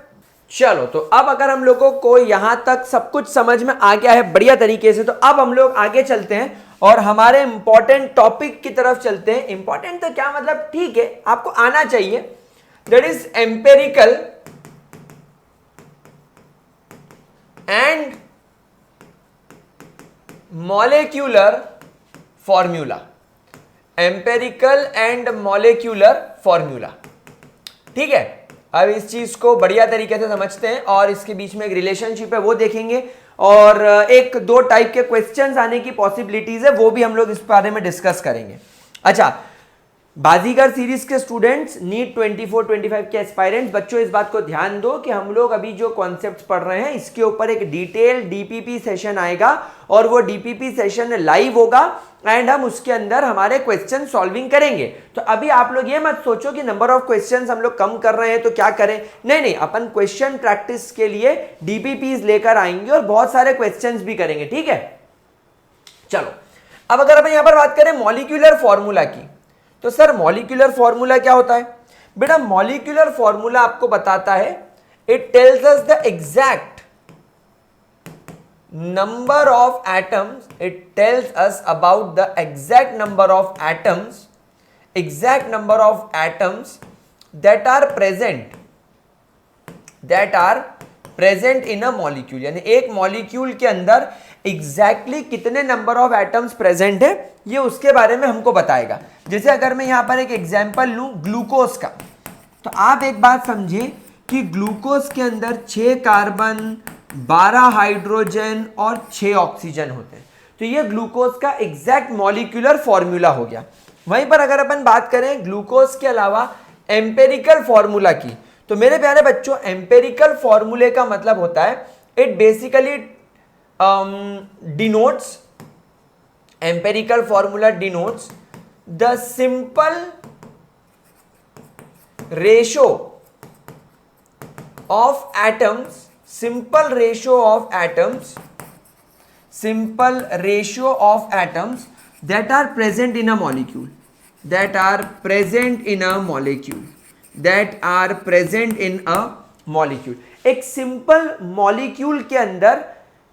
चलो, तो अब अगर हम लोगों को यहां तक सब कुछ समझ में आ गया है बढ़िया तरीके से, तो अब हम लोग आगे चलते हैं और हमारे इंपॉर्टेंट टॉपिक की तरफ चलते हैं। इंपॉर्टेंट तो क्या मतलब, ठीक है, आपको आना चाहिए। That is empirical and molecular formula. Empirical and molecular formula, ठीक है। अब इस चीज को बढ़िया तरीके से समझते हैं और इसके बीच में एक रिलेशनशिप है वो देखेंगे, और एक दो टाइप के क्वेश्चंस आने की पॉसिबिलिटीज है वो भी हम लोग इस बारे में डिस्कस करेंगे। अच्छा, बाजीगर सीरीज के स्टूडेंट्स, नीट 24-25 के एस्पायरेंट्स, बच्चों इस बात को ध्यान दो कि हम लोग अभी जो कॉन्सेप्ट्स पढ़ रहे हैं इसके ऊपर एक डिटेल डीपीपी सेशन आएगा, और वो डीपीपी सेशन लाइव होगा एंड हम उसके अंदर हमारे क्वेश्चन सॉल्विंग करेंगे। तो अभी आप लोग ये मत सोचो कि नंबर ऑफ क्वेश्चंस हम लोग कम कर रहे हैं तो क्या करें, नहीं नहीं, अपन क्वेश्चन प्रैक्टिस के लिए डीपीपीज लेकर आएंगे और बहुत सारे क्वेश्चंस भी करेंगे, ठीक है। चलो, अब अगर अपन यहां पर बात करें मॉलिक्यूलर फॉर्मूला की, तो सर मॉलिक्यूलर फॉर्मूला क्या होता है? बेटा मॉलिक्यूलर फॉर्मूला आपको बताता है, it tells us the exact number of atoms, it tells us about the exact number of atoms that are present in a molecule। यानी एक मॉलिक्यूल के अंदर एग्जैक्टली कितने नंबर ऑफ एटम्स प्रेजेंट है, ये उसके बारे में हमको बताएगा। जैसे अगर मैं यहां पर एक एग्जांपल लूं ग्लूकोज का, तो आप एक बात समझिए कि ग्लूकोज के अंदर 6 कार्बन, 12 हाइड्रोजन और 6 ऑक्सीजन होते हैं। तो ये ग्लूकोज का एग्जैक्ट मॉलिक्यूलर फॉर्मूला हो गया। वहीं पर अगर अपन बात करें ग्लूकोज के अलावा एम्पेरिकल फॉर्मूला की, तो मेरे प्यारे बच्चों एम्पेरिकल फॉर्मूले का मतलब होता है, it basically denotes, empirical formula denotes the simple ratio of atoms, simple ratio of atoms that are present in a molecule, एक सिंपल मॉलिक्यूल के अंदर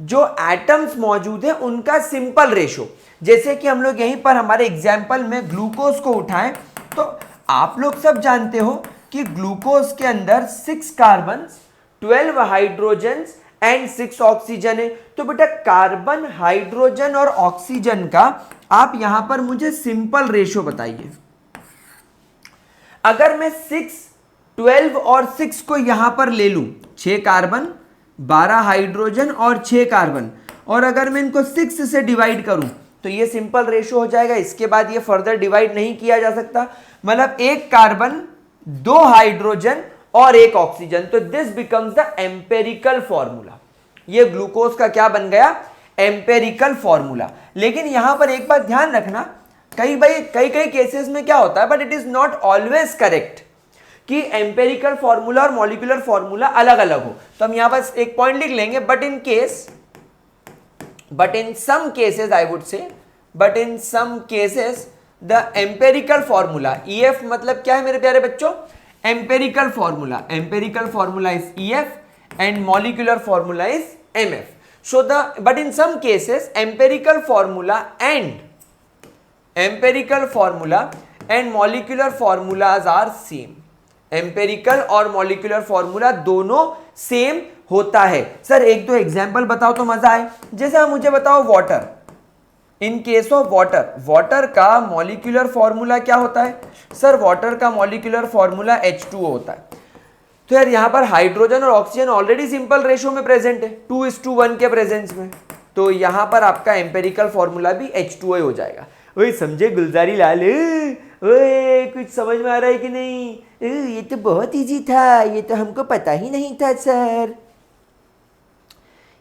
जो एटम्स मौजूद है उनका सिंपल रेशो। जैसे कि हम लोग यहीं पर हमारे एग्जाम्पल में ग्लूकोज को उठाएं, तो आप लोग सब जानते हो कि ग्लूकोज के अंदर 6 कार्बन, 12 हाइड्रोजन एंड 6 ऑक्सीजन है। तो बेटा कार्बन, हाइड्रोजन और ऑक्सीजन का आप यहां पर मुझे सिंपल रेशो बताइए। अगर मैं 6, 12 और 6 को यहां पर ले लूं, 6 कार्बन, 12 हाइड्रोजन और 6 कार्बन, और अगर मैं इनको 6 से डिवाइड करूं तो ये सिंपल रेशो हो जाएगा। इसके बाद ये फर्दर डिवाइड नहीं किया जा सकता, मतलब 1 कार्बन, 2 हाइड्रोजन और 1 ऑक्सीजन। तो this becomes the empirical formula. ये ग्लूकोज का क्या बन गया? Empirical formula. लेकिन यहां पर एक बात ध्यान रखना, कई केसेस में क्या होता है, but it is not always correct कि एम्पेरिकल फॉर्मूला और मॉलिक्यूलर फॉर्मूला अलग अलग हो। तो हम यहां पर एक पॉइंट लिख लेंगे, but in some cases I would say, but in some cases the empirical formula, EF मतलब क्या है मेरे प्यारे बच्चों? empirical formula is EF and molecular formula is MF. So but in some cases empirical formula and molecular formulas are same. Empirical और molecular formula दोनों same होता है। सर एक दो एग्जांपल बताओ तो मजा आए। जैसे आप मुझे बताओ water, in case of water, water का मॉलिक्यूलर फॉर्मूला क्या होता है? सर वाटर का मॉलिक्यूलर फॉर्मूला H2O होता है। तो यार यहां पर हाइड्रोजन और ऑक्सीजन ऑलरेडी सिंपल रेशियो में प्रेजेंट है 2:1 के प्रेजेंस में, तो यहां पर आपका एम्पेरिकल फॉर्मूला भी H2O हो जाएगा। वही समझे गुलजारी लाल? ओए कुछ समझ में आ रहा है कि नहीं? ये तो बहुत इजी था, ये तो हमको पता ही नहीं था सर।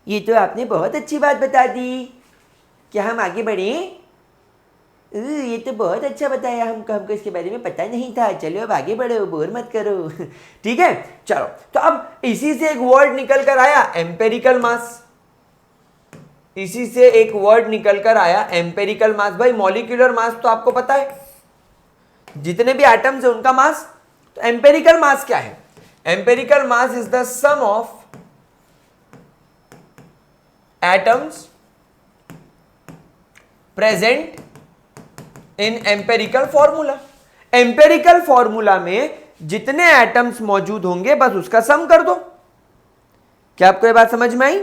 ये तो आपने बहुत अच्छी बात बता दी। क्या हम आगे बढ़े? ये तो बहुत अच्छा बताया हमको इसके बारे में पता नहीं था। चलो अब आगे बढ़ो, बोर मत करो। ठीक है चलो, तो अब इसी से एक वर्ड निकल कर आया एम्पेरिकल मास। इसी से एक वर्ड निकल कर आया एम्पेरिकल मास। भाई मॉलिक्यूलर मास तो आपको पता है, जितने भी एटम्स है उनका मास। तो एम्पेरिकल मास क्या है? Empirical mass is the sum of atoms present in empirical formula. Empirical formula में जितने एटम्स मौजूद होंगे बस उसका सम कर दो। क्या आपको ये बात समझ में आई?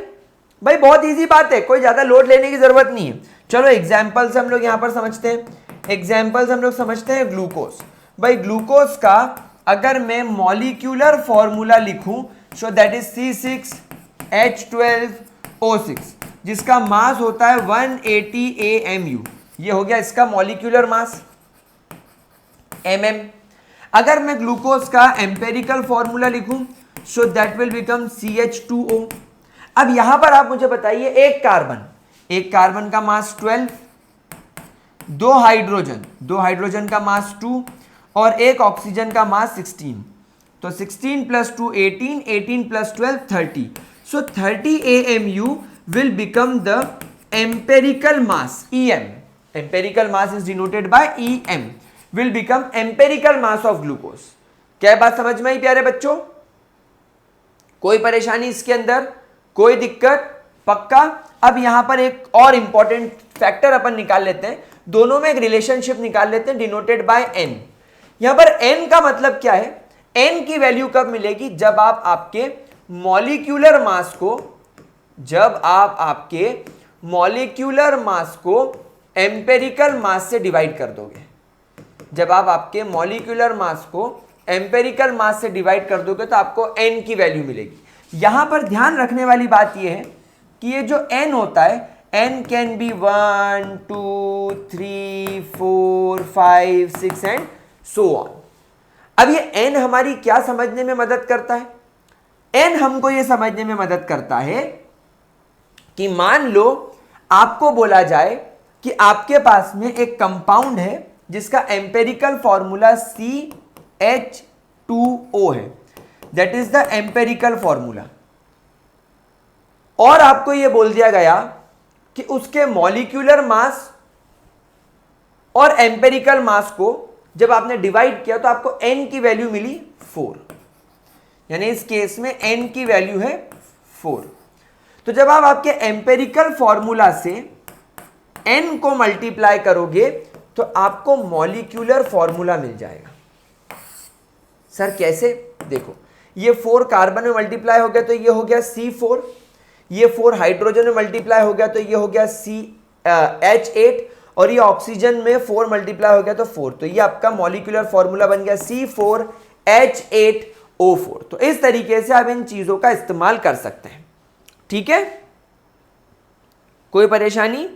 भाई बहुत इजी बात है, कोई ज्यादा लोड लेने की जरूरत नहीं है। चलो एग्जांपल्स हम लोग यहां पर समझते हैं। एग्जांपल्स हम लोग समझते हैं ग्लूकोज। भाई ग्लूकोज का अगर मैं मॉलिक्यूलर फॉर्मूला लिखूं, सो दैट इज C6H12O6, जिसका मास होता है 180 AMU। ये हो गया इसका मॉलिक्यूलर मास mm। अगर मैं ग्लूकोज का एम्पेरिकल फॉर्मूला लिखूं, so that will become CH2O। अब यहां पर आप मुझे बताइए, एक कार्बन का मास 12, दो हाइड्रोजन का मास 2 और एक ऑक्सीजन का मास 16। तो 16 + 2 18, 18 + 12 30। सो 30 AMU will become the empirical mass EM. Empirical mass is denoted by EM, will become empirical mass of glucose। क्या बात समझ में आई प्यारे बच्चों? कोई परेशानी इसके अंदर, कोई दिक्कत? पक्का। अब यहां पर एक और इंपॉर्टेंट फैक्टर अपन निकाल लेते हैं, दोनों में एक रिलेशनशिप निकाल लेते हैं डिनोटेड बाय n। यहां पर n का मतलब क्या है? n की वैल्यू कब मिलेगी? जब आप आपके मॉलिक्यूलर मास को एम्पेरिकल मास से डिवाइड कर दोगे। जब आप आपके मॉलिक्यूलर मास को एम्पेरिकल मास से डिवाइड कर दोगे तो आपको n की वैल्यू मिलेगी। यहां पर ध्यान रखने वाली बात यह है कि ये जो n होता है, n can be 1 2 3 4 5 6 and so on. अब ये n हमारी क्या समझने में मदद करता है? n हमको ये समझने में मदद करता है कि मान लो आपको बोला जाए कि आपके पास में एक कंपाउंड है जिसका एम्पेरिकल फॉर्मूला CH2O है, that is the empirical formula. और आपको यह बोल दिया गया कि उसके मॉलिक्यूलर मास और एम्पेरिकल मास को जब आपने डिवाइड किया तो आपको n की वैल्यू मिली 4, यानी इस केस में n की वैल्यू है 4। तो जब आप आपके एम्पेरिकल फॉर्मूला से n को मल्टीप्लाई करोगे तो आपको मॉलिक्यूलर फॉर्मूला मिल जाएगा। सर कैसे? देखो, ये 4 कार्बन में मल्टीप्लाई हो गया तो ये हो गया C4, ये 4 हाइड्रोजन में मल्टीप्लाई हो गया तो ये हो गया H8, और ये ऑक्सीजन में 4 मल्टीप्लाई हो गया तो 4। तो ये आपका मॉलिक्यूलर फॉर्मूला बन गया C4H8O4। तो इस तरीके से आप इन चीजों का इस्तेमाल कर सकते हैं। ठीक है, कोई परेशानी,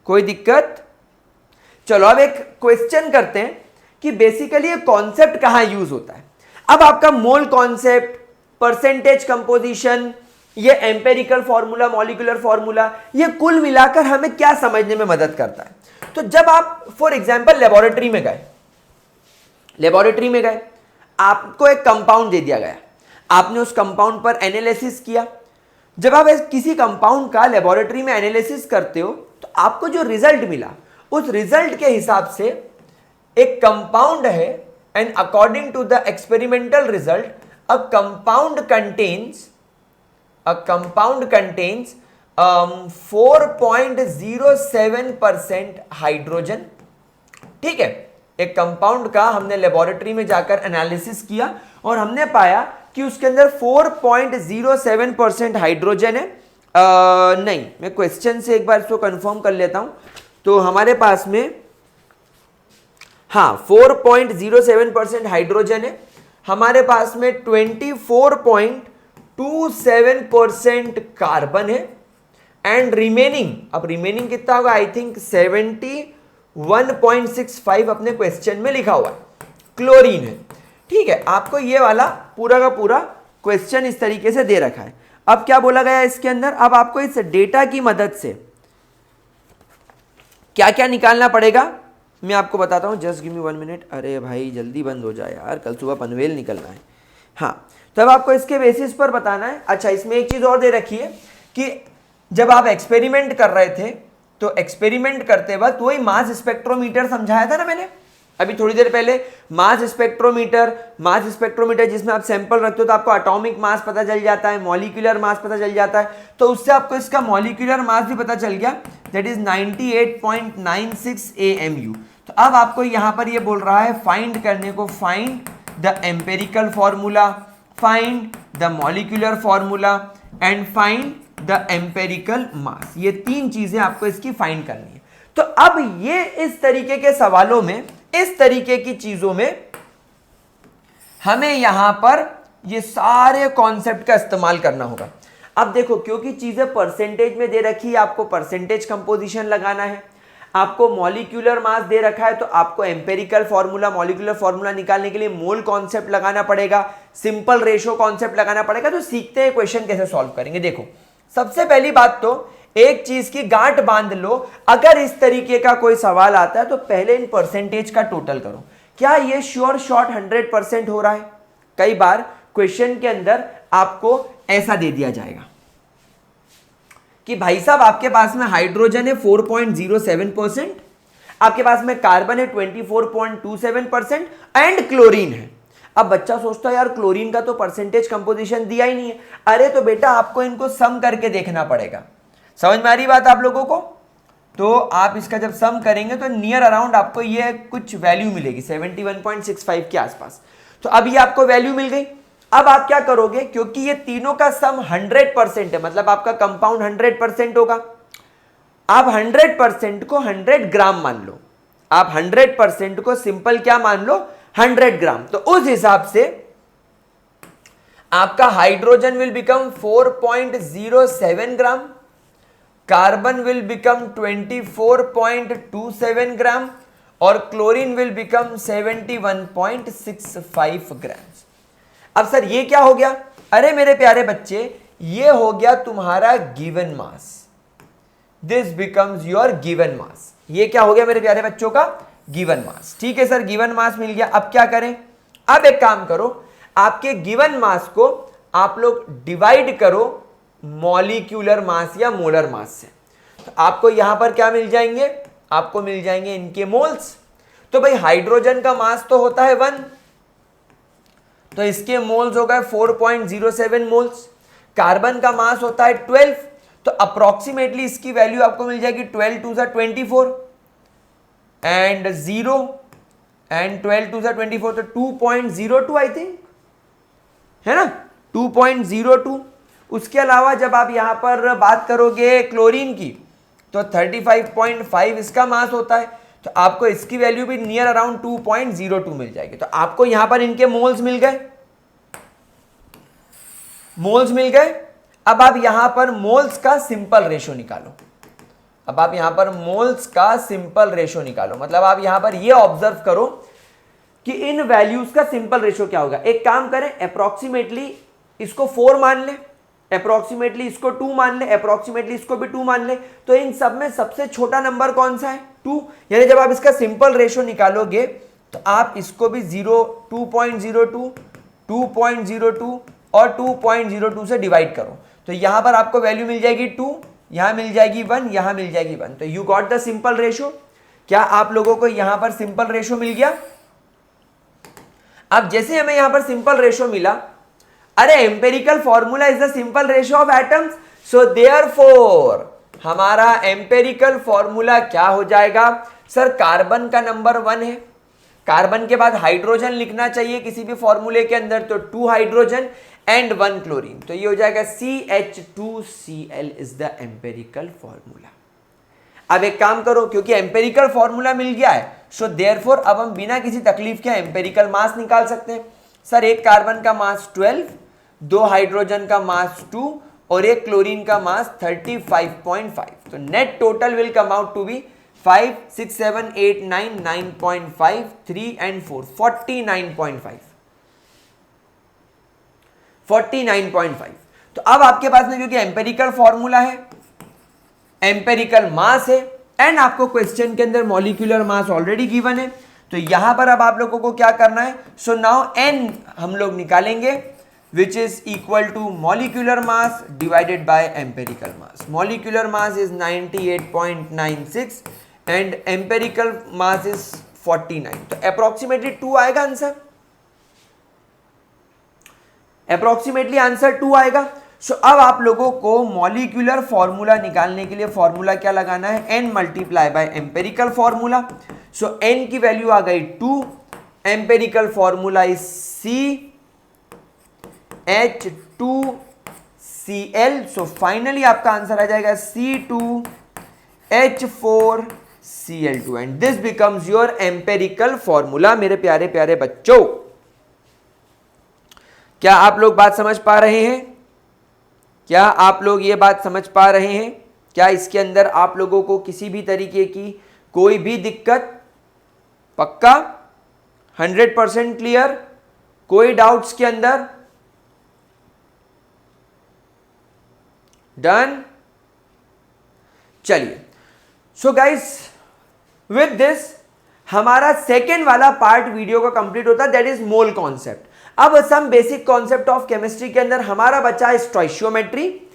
कोई दिक्कत? चलो अब एक क्वेश्चन करते हैं कि बेसिकली ये कॉन्सेप्ट कहां यूज होता है। अब आपका मोल कॉन्सेप्ट, परसेंटेज कंपोजिशन, ये एम्पेरिकल फॉर्मूला, मॉलिक्यूलर फॉर्मूला, ये कुल मिलाकर हमें क्या समझने में मदद करता है? तो जब आप फॉर एग्जांपल लेबोरेटरी में गए, आपको एक कंपाउंड दे दिया गया, आपने उस कंपाउंड पर एनालिसिस किया। जब आप किसी कंपाउंड का लेबोरेटरी में एनालिसिस करते हो तो आपको जो रिजल्ट मिला, उस रिजल्ट के हिसाब से एक कंपाउंड है, and according to the experimental result a compound contains 4.07% hydrogen. ठीक है, एक कंपाउंड का हमने लेबोरेटरी में जाकर एनालिसिस किया और हमने पाया कि उसके अंदर 4.07% हाइड्रोजन है। नहीं, मैं क्वेश्चन से एक बार इसको कंफर्म कर लेता हूं। तो हमारे पास में हाँ 4.07% हाइड्रोजन है, हमारे पास में 24.27% कार्बन है एंड रिमेनिंग, अब रिमेनिंग कितना होगा, आई थिंक 71.65 अपने क्वेश्चन में लिखा हुआ है, क्लोरीन है। ठीक है, आपको ये वाला पूरा का पूरा क्वेश्चन इस तरीके से दे रखा है। अब क्या बोला गया इसके अंदर, अब आपको इस डेटा की मदद से क्या क्या निकालना पड़ेगा मैं आपको बताता हूं। Just give me 1 minute. अरे भाई जल्दी बंद हो जाए यार, कल सुबह पनवेल निकलना है। हाँ, तो अब आपको इसके बेसिस पर बताना है। अच्छा, इसमें एक चीज और दे रखी है कि जब आप एक्सपेरिमेंट कर रहे थे तो एक्सपेरिमेंट करते वक्त वही मास स्पेक्ट्रोमीटर समझाया था ना मैंने अभी थोड़ी देर पहले। मास स्पेक्ट्रोमीटर जिसमें आप सैंपल रखते हो तो आपको एटॉमिक मास पता चल जाता है, मॉलिक्यूलर मास पता चल जाता है। तो उससे आपको इसका मॉलिक्यूलर मास भी पता चल गया, दैट इज 98.96 AMU। तो अब आपको यहां पर ये बोल रहा है फाइंड करने को, find the empirical formula, find the molecular formula and find the empirical मास। ये तीन चीजें आपको इसकी फाइंड करनी है। तो अब ये इस तरीके के सवालों में, इस तरीके की चीजों में हमें यहां पर ये सारे कॉन्सेप्ट का इस्तेमाल करना होगा। अब देखो, क्योंकि चीजें परसेंटेज में दे रखी है, आपको परसेंटेज कंपोजिशन लगाना है, आपको मॉलिक्यूलर मास दे रखा है तो आपको एम्पेरिकल फॉर्मूला, मॉलिक्यूलर फॉर्मूला निकालने के लिए मोल कॉन्सेप्ट लगाना पड़ेगा, सिंपल रेशो कॉन्सेप्ट लगाना पड़ेगा। तो सीखते हैं क्वेश्चन कैसे सॉल्व करेंगे। देखो, सबसे पहली बात तो एक चीज की गांठ बांध लो, अगर इस तरीके का कोई सवाल आता है तो पहले इन परसेंटेज का टोटल करो। क्या ये श्योर शॉर्ट 100% हो रहा है? कई बार क्वेश्चन के अंदर आपको ऐसा दे दिया जाएगा कि भाई साहब आपके पास में हाइड्रोजन है 4.07%, आपके पास में कार्बन है 24.27% एंड क्लोरीन है। अब बच्चा सोचता है यार क्लोरीन का तो परसेंटेज कंपोजिशन दिया ही नहीं है। अरे तो बेटा आपको इनको सम करके देखना पड़ेगा। समझ में आ रही बात आप लोगों को? तो आप इसका जब सम करेंगे तो नियर अराउंड आपको ये कुछ वैल्यू मिलेगी 71.65 के आसपास। तो अब ये आपको वैल्यू मिल गई। अब आप क्या करोगे, क्योंकि ये तीनों का सम 100% है, मतलब आपका कंपाउंड 100% होगा। आप 100% को 100 ग्राम मान लो, आप 100% को सिंपल क्या मान लो, 100 ग्राम। तो उस हिसाब से आपका hydrogen will become 4.07 gram, carbon will become 24.27 ग्राम और क्लोरीन विल बिकम 71.65 ग्राम। अब सर ये क्या हो गया? अरे मेरे प्यारे बच्चे, ये हो गया तुम्हारा given mass. This becomes your given mass. ये क्या हो गया मेरे प्यारे बच्चों का? Given mass. ठीक है सर, गिवन मास मिल गया। अब क्या करें? अब एक काम करो, आपके गिवन मास को आप लोग डिवाइड करो मॉलिक्यूलर मास या मोलर मास से। तो आपको यहां पर क्या मिल जाएंगे? आपको मिल जाएंगे इनके मोल्स। तो भाई हाइड्रोजन का मास तो होता है 1, तो इसके मोल्स हो गए 4.07 मोल्स। कार्बन का मास होता है 12, तो अप्रोक्सीमेटली इसकी वैल्यू आपको मिल जाएगी 12 2 24 एंड 0 एंड 12 2 24, तो 2.02 आई थिंक, है ना, 2.02। उसके अलावा जब आप यहां पर बात करोगे क्लोरीन की तो 35.5 इसका मास होता है, तो आपको इसकी वैल्यू भी नियर अराउंड 2.02 मिल जाएगी। तो आपको यहां पर इनके मोल्स मिल गए, मोल्स मिल गए। अब आप यहां पर मोल्स का सिंपल रेशो निकालो। अब आप यहां पर मोल्स का सिंपल रेशो निकालो, मतलब आप यहां पर ये ऑब्जर्व करो कि इन वैल्यूज का सिंपल रेशो क्या होगा। एक काम करें, अप्रोक्सीमेटली इसको 4 मान ले, अप्रोक्सीमेटली इसको 2 मान ले, अप्रोक्सीमेटली इसको भी 2 मान ले। तो इन सब में सबसे छोटा नंबर कौन सा है? 2। यानी जब आप इसका सिंपल रेशो निकालोगे तो आप इसको भी 2.02, 2.02 और 2.02 से डिवाइड करो, तो यहां पर आपको वैल्यू मिल जाएगी 2, यहां मिल जाएगी 1, यहां मिल जाएगी 1। तो you got the simple ratio. क्या आप लोगों को यहां पर सिंपल रेशो मिल गया? अब जैसे हमें यहां पर सिंपल रेशो मिला, अरे empirical formula is the simple ratio of atoms, so therefore हमारा एम्पेरिकल फॉर्मूला क्या हो जाएगा? सर कार्बन का नंबर 1 है, कार्बन के बाद हाइड्रोजन लिखना चाहिए किसी भी फॉर्मूले के अंदर, तो 2 हाइड्रोजन एंड 1 क्लोरीन, तो ये हो जाएगा CH2Cl is the empirical formula. अब एक काम करो, क्योंकि एम्पेरिकल फॉर्मूला मिल गया है, सो देयरफॉर अब हम बिना किसी तकलीफ के एम्पेरिकल मास निकाल सकते हैं। सर एक कार्बन का मास 12, 2 हाइड्रोजन का मास 2 और एक क्लोरीन का मास 35.5, तो net total will come out to be 5, 6, 7, 8, 9, 9.5, 3 and 4, 49.5, 49.5। तो अब आपके पास में क्योंकि एम्पेरिकल फॉर्मूला है, एम्पेरिकल मास है, एंड आपको क्वेश्चन के अंदर मॉलिक्यूलर मास ऑलरेडी गिवन है, तो यहां पर अब आप लोगों को क्या करना है, सो नाउ n हम लोग निकालेंगे which is equal to molecular mass divided by empirical mass. Molecular mass is 98.96 and empirical mass is 49, तो approximately 2 आएगा आंसर, approximately आंसर 2 आएगा। सो अब आप लोगों को मॉलिक्यूलर फॉर्मूला निकालने के लिए फॉर्मूला क्या लगाना है, n multiply by empirical formula. So n की वैल्यू आ गई 2, empirical formula is CH2Cl, so finally आपका आंसर आ जाएगा C2H4Cl2 and this becomes your empirical formula. मेरे प्यारे प्यारे बच्चों, क्या आप लोग बात समझ पा रहे हैं? क्या आप लोग ये बात समझ पा रहे हैं? क्या इसके अंदर आप लोगों को किसी भी तरीके की कोई भी दिक्कत? पक्का 100% क्लियर, कोई डाउट्स के अंदर? डन। चलिए, सो गाइस विद दिस हमारा सेकेंड वाला पार्ट वीडियो का कंप्लीट होता है, दैट इज मोल कॉन्सेप्ट। अब some basic concept of chemistry के अंदर हमारा बचा है stoichiometry,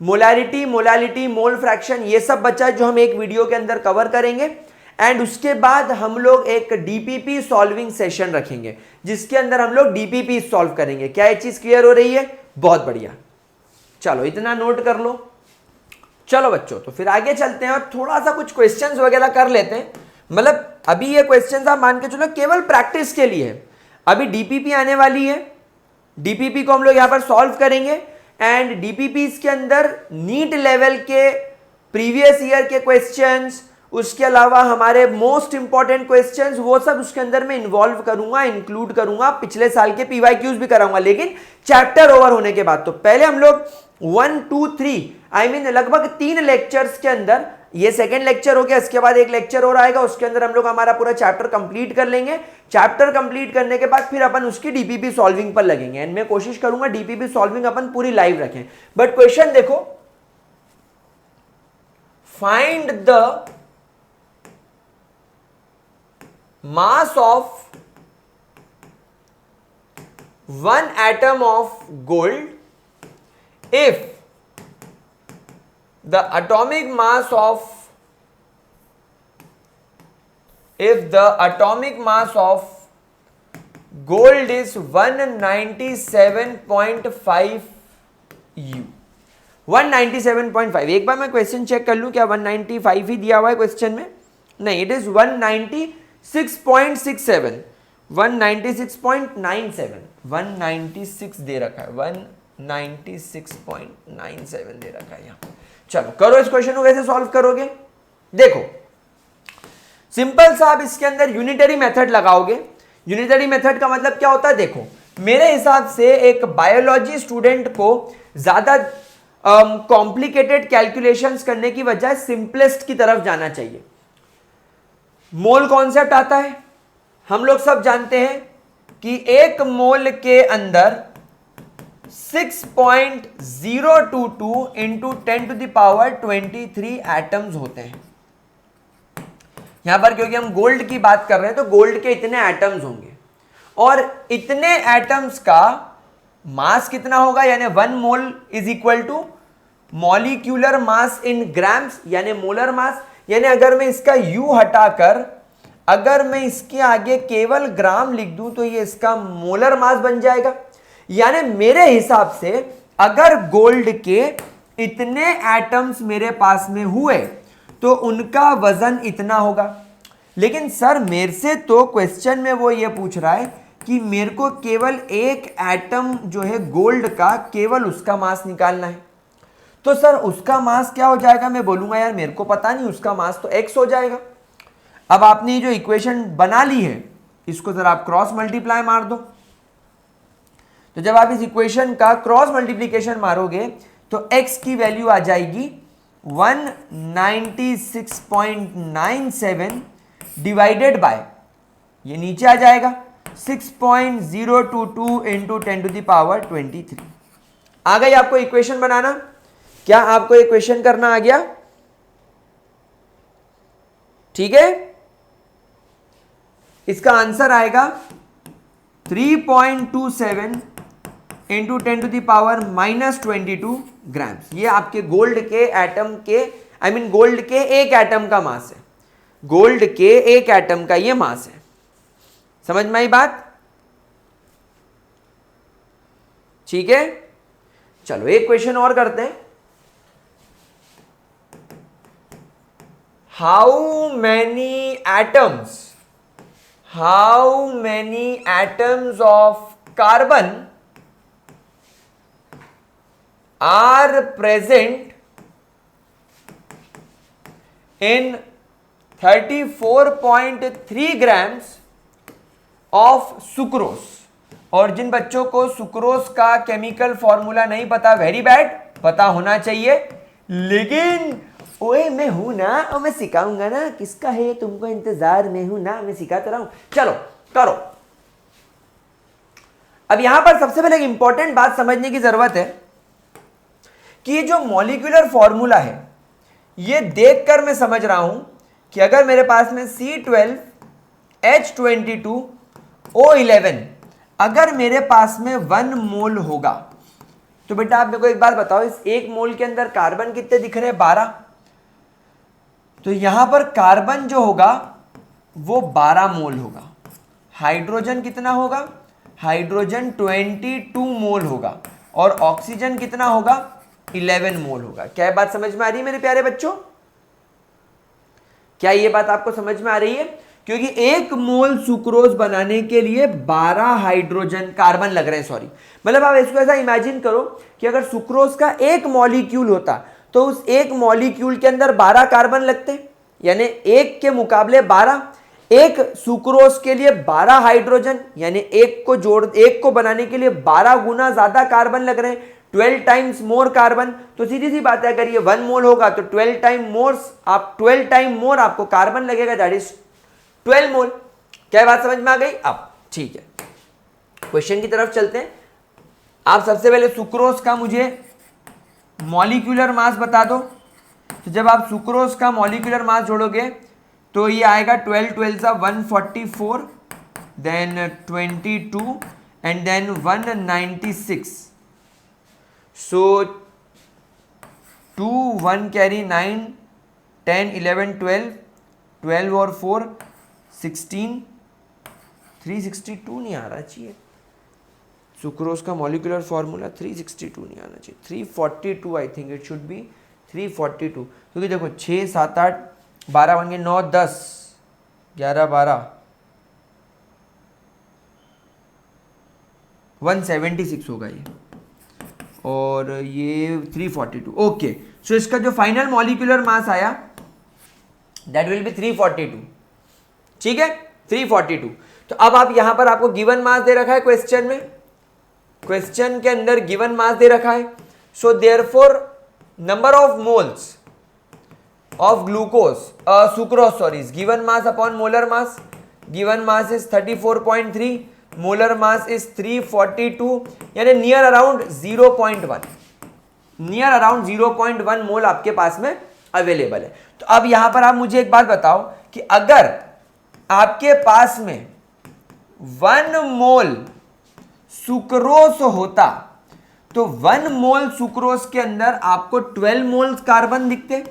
molarity, molality, mole fraction, ये सब बचा है जो हम एक वीडियो के अंदर कवर करेंगे। एंड उसके बाद हम लोग एक डीपीपी सॉल्विंग सेशन रखेंगे जिसके अंदर हम लोग डीपीपी सॉल्व करेंगे। क्या ये चीज क्लियर हो रही है? बहुत बढ़िया, चलो इतना नोट कर लो। चलो बच्चों, तो फिर आगे चलते हैं और थोड़ा सा कुछ क्वेश्चंस वगैरह कर लेते हैं। मतलब अभी ये क्वेश्चंस आप मान के चलो केवल प्रैक्टिस के लिए है, अभी डीपीपी आने वाली है, डीपीपी को हम लोग यहां पर सॉल्व करेंगे। एंड डीपीपी के अंदर नीट लेवल के प्रीवियस ईयर के क्वेश्चंस, उसके अलावा हमारे मोस्ट इंपॉर्टेंट क्वेश्चंस, वो सब उसके अंदर मैं इन्वॉल्व करूंगा, इंक्लूड करूंगा। पिछले साल के पीवाईक्यूज भी कराऊंगा, लेकिन चैप्टर ओवर होने के बाद। तो पहले हम लोग 1, 2, 3 लगभग 3 लेक्चर्स के अंदर, ये सेकेंड लेक्चर हो गया, इसके बाद एक लेक्चर और आएगा, उसके अंदर हम लोग हमारा पूरा चैप्टर कंप्लीट कर लेंगे। चैप्टर कंप्लीट करने के बाद फिर अपन उसकी डीपीपी सॉल्विंग पर लगेंगे। एंड मैं कोशिश करूंगा डीपीपी सॉल्विंग अपन पूरी लाइव रखें। बट क्वेश्चन देखो, find the mass of one atom of gold if the atomic mass of gold is 197.5 U। 197.5, एक बार मैं क्वेश्चन चेक कर लूं, क्या 195 ही दिया हुआ है क्वेश्चन में? नहीं, इट इज 196.67, 196.97, 196 दे रखा है, 196.97 दे रखा है यहाँ। चलो करो इस क्वेश्चन को, कैसे सॉल्व करोगे? देखो सिंपल सा, आप इसके अंदर यूनिटरी मेथड लगाओगे। यूनिटरी मेथड का मतलब क्या होता है? देखो मेरे हिसाब से एक बायोलॉजी स्टूडेंट को ज्यादा कॉम्प्लिकेटेड कैलकुलेशंस करने की बजाय सिंपलेस्ट की तरफ जाना चाहिए। मोल कॉन्सेप्ट आता है, हम लोग सब जानते हैं कि एक मोल के अंदर 6.022 इंटू 10⁻23 एटम्स होते हैं। यहां पर क्योंकि हम गोल्ड की बात कर रहे हैं तो गोल्ड के इतने एटम्स होंगे, और इतने एटम्स का मास कितना होगा, यानी 1 mole is equal to molecular mass in grams, यानी मोलर मास। यानी अगर मैं इसका U हटाकर अगर मैं इसके आगे केवल ग्राम लिख दूं तो ये इसका मोलर मास बन जाएगा। यानी मेरे हिसाब से अगर गोल्ड के इतने एटम्स मेरे पास में हुए तो उनका वजन इतना होगा। लेकिन सर मेरे से तो क्वेश्चन में वो ये पूछ रहा है कि मेरे को केवल एक एटम जो है गोल्ड का, केवल उसका मास निकालना है। तो सर उसका मास क्या हो जाएगा, मैं बोलूंगा यार मेरे को पता नहीं, उसका मास तो x हो जाएगा। अब आपने जो इक्वेशन बना ली है इसको जरा आप क्रॉस मल्टीप्लाई मार दो। तो जब आप इस इक्वेशन का क्रॉस मल्टीप्लीकेशन मारोगे तो x की वैल्यू आ जाएगी 196.97 डिवाइडेड बाय, ये नीचे आ जाएगा 6.022 इंटू 10 टू द पावर 23। आ गई आपको इक्वेशन बनाना? क्या आपको इक्वेशन करना आ गया? ठीक है, इसका आंसर आएगा 3.27 into 10 to the power -22 grams. ये आपके गोल्ड के एटम के, गोल्ड के एक एटम का मास है, गोल्ड के एक एटम का ये मास है। समझ में आई बात? ठीक है, चलो एक क्वेश्चन और करते हैं। How many atoms of carbon are present in 34.3 grams of sucrose. और जिन बच्चों को सुक्रोज का केमिकल फॉर्मूला नहीं पता, वेरी बैड, पता होना चाहिए। लेकिन ओए मैं हूं ना, और मैं सिखाऊंगा ना, किसका है तुमको इंतजार, में हूं ना, मैं सिखाता रहा हूं। चलो करो। अब यहां पर सबसे पहले एक इंपॉर्टेंट बात समझने की जरूरत है कि ये जो मॉलिक्यूलर फॉर्मूला है, ये देखकर मैं समझ रहा हूं कि अगर मेरे पास में C12H22O11 अगर मेरे पास में 1 मोल होगा, तो बेटा आप मेरे को एक बात बताओ, इस 1 मोल के अंदर कार्बन कितने दिख रहे हैं? 12। तो यहां पर कार्बन जो होगा वो 12 मोल होगा। हाइड्रोजन कितना होगा? हाइड्रोजन 22 मोल होगा। और ऑक्सीजन कितना होगा? 11 मोल होगा। क्या ये बात समझ में आ रही है मेरे प्यारे बच्चों? क्या ये बात आपको समझ में आ रही है? क्योंकि 1 मोल सुक्रोज बनाने के लिए 12 हाइड्रोजन कार्बन लग रहे हैं, सॉरी, मतलब आप इसको ऐसा इमेजिन करो कि अगर सुक्रोज का एक मॉलिक्यूल होता तो उस एक मॉलिक्यूल के अंदर 12 कार्बन लगते, यानी एक के मुकाबले 12। एक सुक्रोज के लिए 12 हाइड्रोजन, यानी एक को बनाने के लिए 12 गुना ज्यादा कार्बन लग रहे हैं, 12 टाइम्स मोर कार्बन। तो सीधी सी बात है, अगर ये 1 मोल होगा तो 12 टाइम मोर आपको कार्बन लगेगा, दैट इज 12 मोल। क्या बात समझ में आ गई? अब ठीक है, क्वेश्चन की तरफ चलते हैं। आप सबसे पहले सुक्रोज का मुझे मॉलिक्यूलर मास बता दो। तो जब आप सुक्रोज का मॉलिक्यूलर मास जोड़ोगे तो ये आएगा 12 144, then 22 and then 196। So 2 1 carry 9 10 11 12 और 4 16, 362 नहीं आ रहा चाहिए। सुक्रोज का मॉलिक्यूलर फॉर्मूला 362 नहीं आना चाहिए, 342 I think it should be 342। क्योंकि देखो 6 7 8 12 बन गए, 9 10 11 12 176 होगा ये, और ये 342। ओके, सो इसका जो फाइनल मॉलिक्यूलर मास आया दैट विल बी 342। ठीक है, 342। तो अब आप यहां पर आपको गिवन मास दे रखा है क्वेश्चन में, क्वेश्चन के अंदर गिवन मास दे रखा है। So therefore number of moles of glucose sucrose sorry given mass upon molar mass, given mass is 34.3, molar mass is 342, यानी नियर अराउंड 0.1 मोल आपके पास में अवेलेबल है। तो अब यहां पर आप मुझे एक बात बताओ कि अगर आपके पास में 1 मोल सुक्रोज होता तो 1 मोल सुक्रोज के अंदर आपको 12 मोल कार्बन दिखते।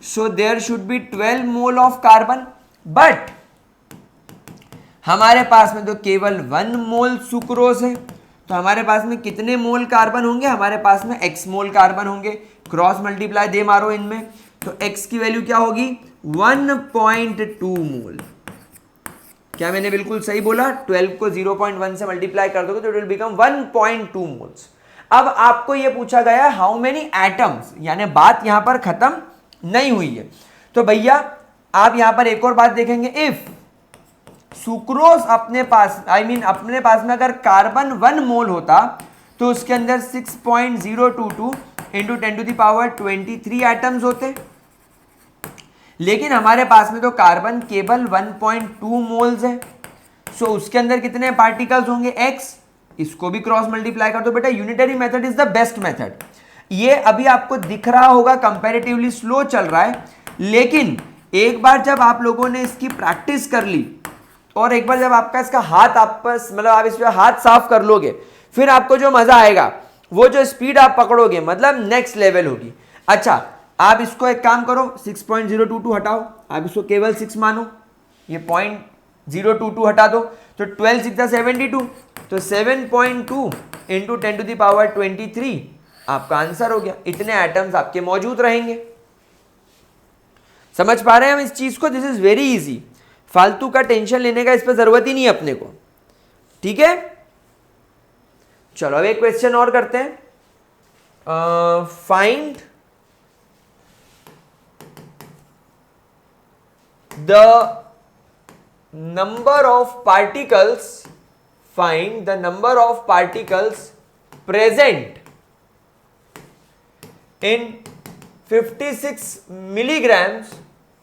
So there should be 12 mole of carbon, but हमारे पास में तो केवल 1 मोल सुक्रोज है। तो हमारे पास में कितने मोल कार्बन होंगे? हमारे पास में x मोल कार्बन होंगे। क्रॉस मल्टीप्लाई दे मारो इनमें, तो तो x की वैल्यू क्या होगी 1.2 मोल। क्या मैंने बिल्कुल सही बोला? 12 को 0.1 से मल्टीप्लाई कर दोगे तो इट विल बिकम 1.2 मोल्स। अब आपको यह पूछा गया है हाउ मेनी एटम्स, यानी बात यहां पर खत्म नहीं हुई है। तो भैया आप यहां पर एक और बात देखेंगे, इफ सुक्रोज अपने पास अपने पास में अगर कार्बन 1 मोल होता तो उसके अंदर 6.022 इंटू 10⁻23 एटम्स होते, लेकिन हमारे पास में तो कार्बन केवल 1.2 मोल्स है। सो उसके अंदर कितने पार्टिकल्स होंगे x, इसको भी क्रॉस मल्टीप्लाई कर दो। बेटा unitary method is the best method. ये अभी आपको दिख रहा होगा कंपैरेटिवली स्लो चल रहा है, लेकिन एक बार जब आप लोगों ने इसकी प्रैक्टिस कर ली और एक बार जब आपका इसका हाथ आपस आप इस पे हाथ साफ कर लोगे, फिर आपको जो मजा आएगा, वो जो स्पीड आप पकड़ोगे, मतलब नेक्स्ट लेवल होगी। अच्छा आप इसको एक काम करो, 6.022 हटाओ, आप इसको केवल 6 मानो, ये 0.022 हटा दो, तो 12 6 72, तो 7.2 इंटू 10⁻23 आपका आंसर हो गया। इतने एटम्स आपके मौजूद रहेंगे। समझ पा रहे हैं हम इस चीज को? दिस इज वेरी इजी, फालतू का टेंशन लेने का इस पर जरूरत ही नहीं है अपने को। ठीक है, चलो अब एक क्वेश्चन और करते हैं। Find the number of particles, find the number of particles present in 56 milligrams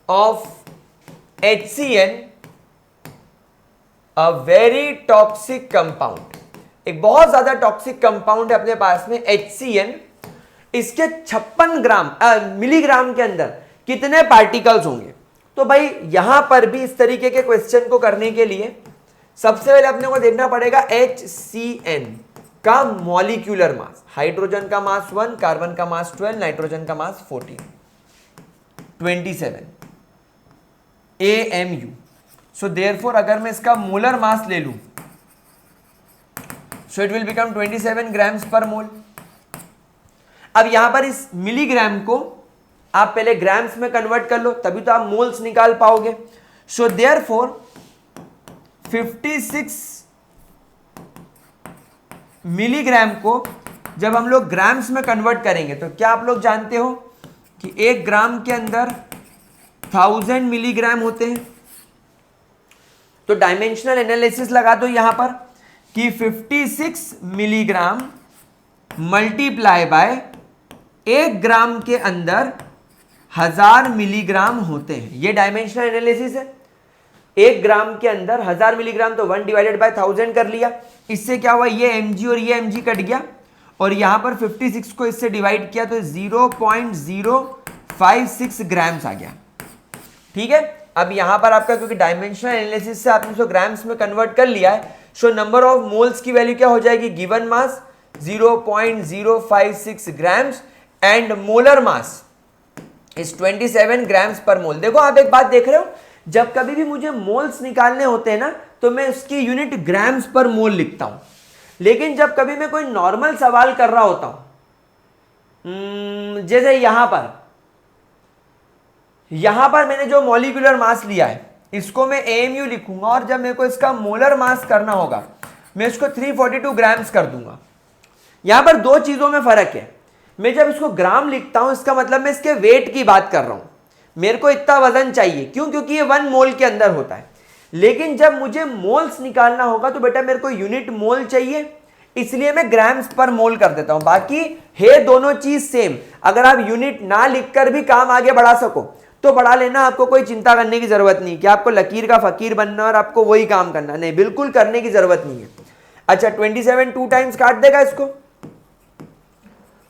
of HCN, a very toxic compound। एक बहुत ज्यादा टॉक्सिक कंपाउंड है अपने पास में HCN। इसके 56 मिलीग्राम के अंदर कितने पार्टिकल्स होंगे? तो भाई यहां पर भी इस तरीके के क्वेश्चन को करने के लिए सबसे पहले अपने को देखना पड़ेगा HCN का मॉलिक्यूलर मास। हाइड्रोजन का मास 1, कार्बन का मास 12, नाइट्रोजन का मास 14, 27 AMU। सो देयरफॉर अगर मैं इसका मोलर मास ले लूं, सो इट विल बिकम 27 ग्राम्स पर मोल। अब यहां पर इस मिलीग्राम को आप पहले ग्राम्स में कन्वर्ट कर लो, तभी तो आप मोल्स निकाल पाओगे। सो देयरफॉर 56 मिलीग्राम को जब हम लोग ग्राम्स में कन्वर्ट करेंगे, तो क्या आप लोग जानते हो कि 1 ग्राम के अंदर 1000 मिलीग्राम होते हैं। तो डायमेंशनल एनालिसिस लगा दो यहां पर कि 56 मिलीग्राम मल्टीप्लाई बाय 1 ग्राम के अंदर 1000 मिलीग्राम होते हैं। ये डायमेंशनल एनालिसिस है। 1 ग्राम के अंदर 1000 मिलीग्राम, तो 1 डिवाइडेड बाय 1000 कर लिया। इससे क्या हुआ, ये mg और ये mg कट गया, और यहां पर 56 को इससे डिवाइड किया तो 0.056 ग्राम्स आ गया। ठीक है, अब यहां पर आपका क्योंकि डायमेंशनल एनालिसिस से आपने इसको ग्राम्स में कन्वर्ट कर लिया है, सो नंबर ऑफ मोल्स की वैल्यू क्या हो जाएगी, given mass 0.056 grams and molar mass is 27 grams पर मोल। देखो आप एक बात देख रहे हो, जब कभी भी मुझे मोल्स निकालने होते हैं ना, तो मैं उसकी यूनिट ग्राम्स पर मोल लिखता हूं। लेकिन जब कभी मैं कोई नॉर्मल सवाल कर रहा होता हूं, जैसे यहां पर मैंने जो मॉलिक्यूलर मास लिया है, इसको मैं AMU लिखूंगा, और जब मेरे को इसका मोलर मास करना होगा, मैं इसको 342 ग्राम्स कर दूंगा। यहां पर दो चीजों में फर्क है। मैं जब इसको ग्राम लिखता हूं, इसका मतलब मैं इसके वेट की बात कर रहा हूं, मेरे को इतना वजन चाहिए। क्यों? क्योंकि ये 1 मोल के अंदर होता है। लेकिन जब मुझे मोल्स निकालना होगा, तो बेटा मेरे को यूनिट मोल चाहिए, इसलिए मैं ग्राम्स पर मोल कर देता हूं। बाकी है दोनों चीज सेम। अगर आप यूनिट ना लिखकर भी काम आगे बढ़ा सको तो बढ़ा लेना, आपको कोई चिंता करने की जरूरत नहीं कि आपको लकीर का फकीर बनना और आपको वही काम करना, नहीं, बिल्कुल करने की जरूरत नहीं है। अच्छा 27 2 टाइम्स काट देगा इसको,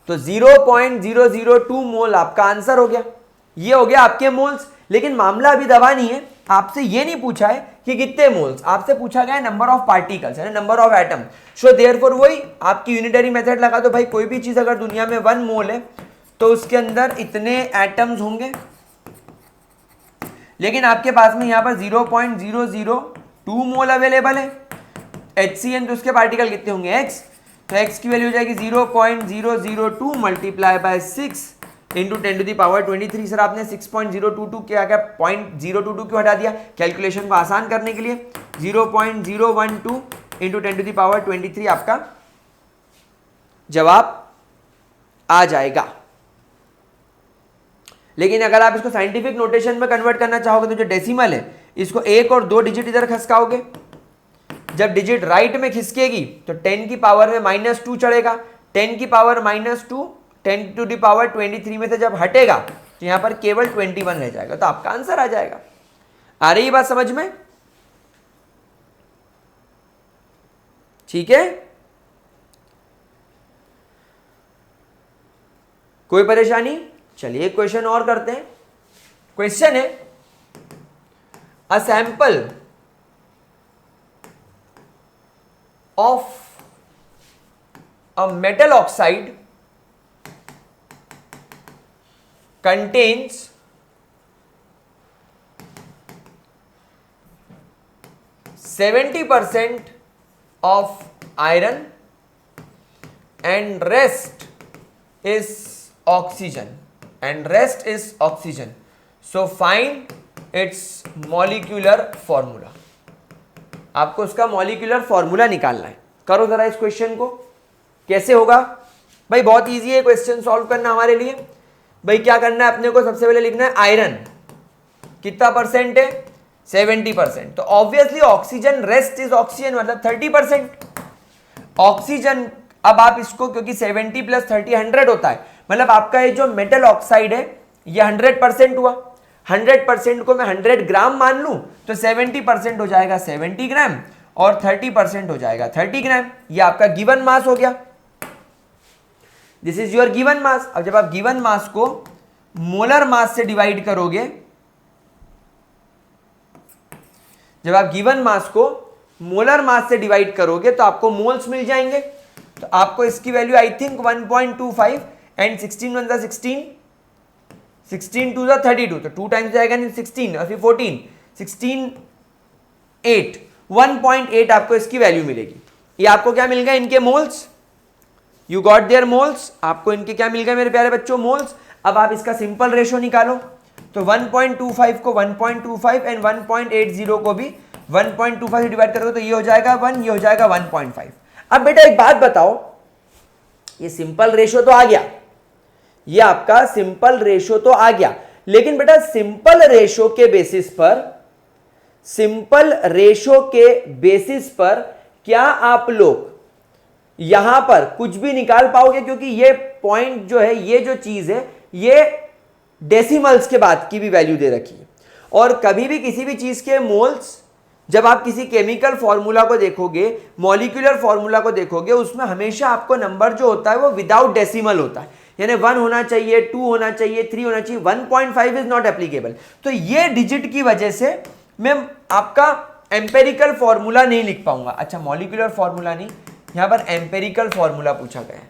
तो 0.002 मोल आपका आंसर हो गया। ये हो गया आपके मोल्स। लेकिन मामला अभी दबा नहीं है, आपसे ये नहीं पूछा है कि कितने मोल्स, आपसे पूछा गया है नंबर ऑफ पार्टिकल्स, है number of atom. So therefore वही आपकी यूनिटरी मेथड लगा दो। भाई कोई भी चीज अगर दुनिया में 1 मोल है तो उसके अंदर इतने एटम्स होंगे, लेकिन आपके पास में यहां पर 0.002 मोल अवेलेबल है। HCN तो उसके पार्टिकल कितने होंगे, x, तो x की वैल्यू हो जाएगी 0.002 मल्टीप्लाई बाय 6 इंटू 10⁻23। सर आपने 6.022 क्या क्या 0.022 क्यों हटा दिया? कैलकुलेशन को आसान करने के लिए 0.012 इंटू 10⁻23 आपका जवाब आ जाएगा। लेकिन अगर आप इसको साइंटिफिक नोटेशन में कन्वर्ट करना चाहोगे तो जो डेसिमल है इसको 1 और 2 डिजिट इधर खसकाओगे। जब डिजिट राइट में खिसकेगी तो 10 की पावर में -2 चढ़ेगा, 10 की पावर -2 10⁻23 में से जब हटेगा तो यहां पर केवल 21 रह जाएगा, तो आपका आंसर आ जाएगा। आ रही बात समझ में? ठीक है, कोई परेशानी? चलिए एक क्वेश्चन और करते हैं। क्वेश्चन है a sample of a metal oxide contains 70% of iron and rest is oxygen so find its molecular formula। आपको उसका मॉलिक्यूलर फॉर्मूला निकालना है। करो जरा इस क्वेश्चन को, कैसे होगा भाई? बहुत इजी है क्वेश्चन सॉल्व करना हमारे लिए। भाई क्या करना है अपने को? सबसे पहले लिखना है आयरन कितना परसेंट है? 70%। तो obviously oxygen rest is oxygen मतलब 30%। ऑक्सीजन अब आप इसको, क्योंकि 70 + 30 100 होता है, मतलब आपका ये जो मेटल ऑक्साइड है ये 100% हुआ। 100% को मैं 100 ग्राम मान लूं तो 70% हो जाएगा 70 ग्राम और 30% हो जाएगा 30 ग्राम। ये आपका गिवन मास हो गया। This is your given mass. अब जब आप गिवन मास को मोलर मास से डिवाइड करोगे, जब आप गिवन मास को मोलर मास से डिवाइड करोगे तो आपको मोल्स मिल जाएंगे। तो आपको इसकी वैल्यू आई थिंक 1.25 एंड 16 1 = 16, 16 2 = 32, तो 2 टाइम्स जाएगा नहीं 16 और फिर 14, 16 8, 1.8 आपको इसकी वैल्यू मिलेगी। ये आपको क्या मिल गया? इनके moles. You got their moles. आपको इनके क्या मिल गए मेरे प्यारे बच्चों? मोल्स। अब आप इसका सिंपल रेशो निकालो। तो 1.25 को 1.25 एंड 1.80 को भी 1.25 से डिवाइड करोगे तो ये हो जाएगा 1, ये हो जाएगा 1.5। अब बेटा एक बात बताओ, ये सिंपल रेशो तो आ गया, ये आपका सिंपल रेशो तो आ गया, लेकिन बेटा सिंपल रेशो के बेसिस पर क्या आप लोग यहां पर कुछ भी निकाल पाओगे? क्योंकि ये पॉइंट जो है, ये जो चीज है, ये डेसिमल्स के बाद की भी वैल्यू दे रखी है। और कभी भी किसी भी चीज के मोल्स, जब आप किसी केमिकल फॉर्मूला को देखोगे, मॉलिक्यूलर फॉर्मूला को देखोगे, उसमें हमेशा आपको नंबर जो होता है वो विदाउट डेसिमल होता है, यानी 1 होना चाहिए, 2 होना चाहिए, 3 होना चाहिए। 1.5 इज नॉट एप्लीकेबल। तो ये डिजिट की वजह से मैं आपका एम्पेरिकल फॉर्मूला नहीं लिख पाऊंगा। अच्छा, मॉलिक्यूलर फॉर्मूला नहीं, यहां पर एम्पेरिकल फॉर्मूला पूछा गया है,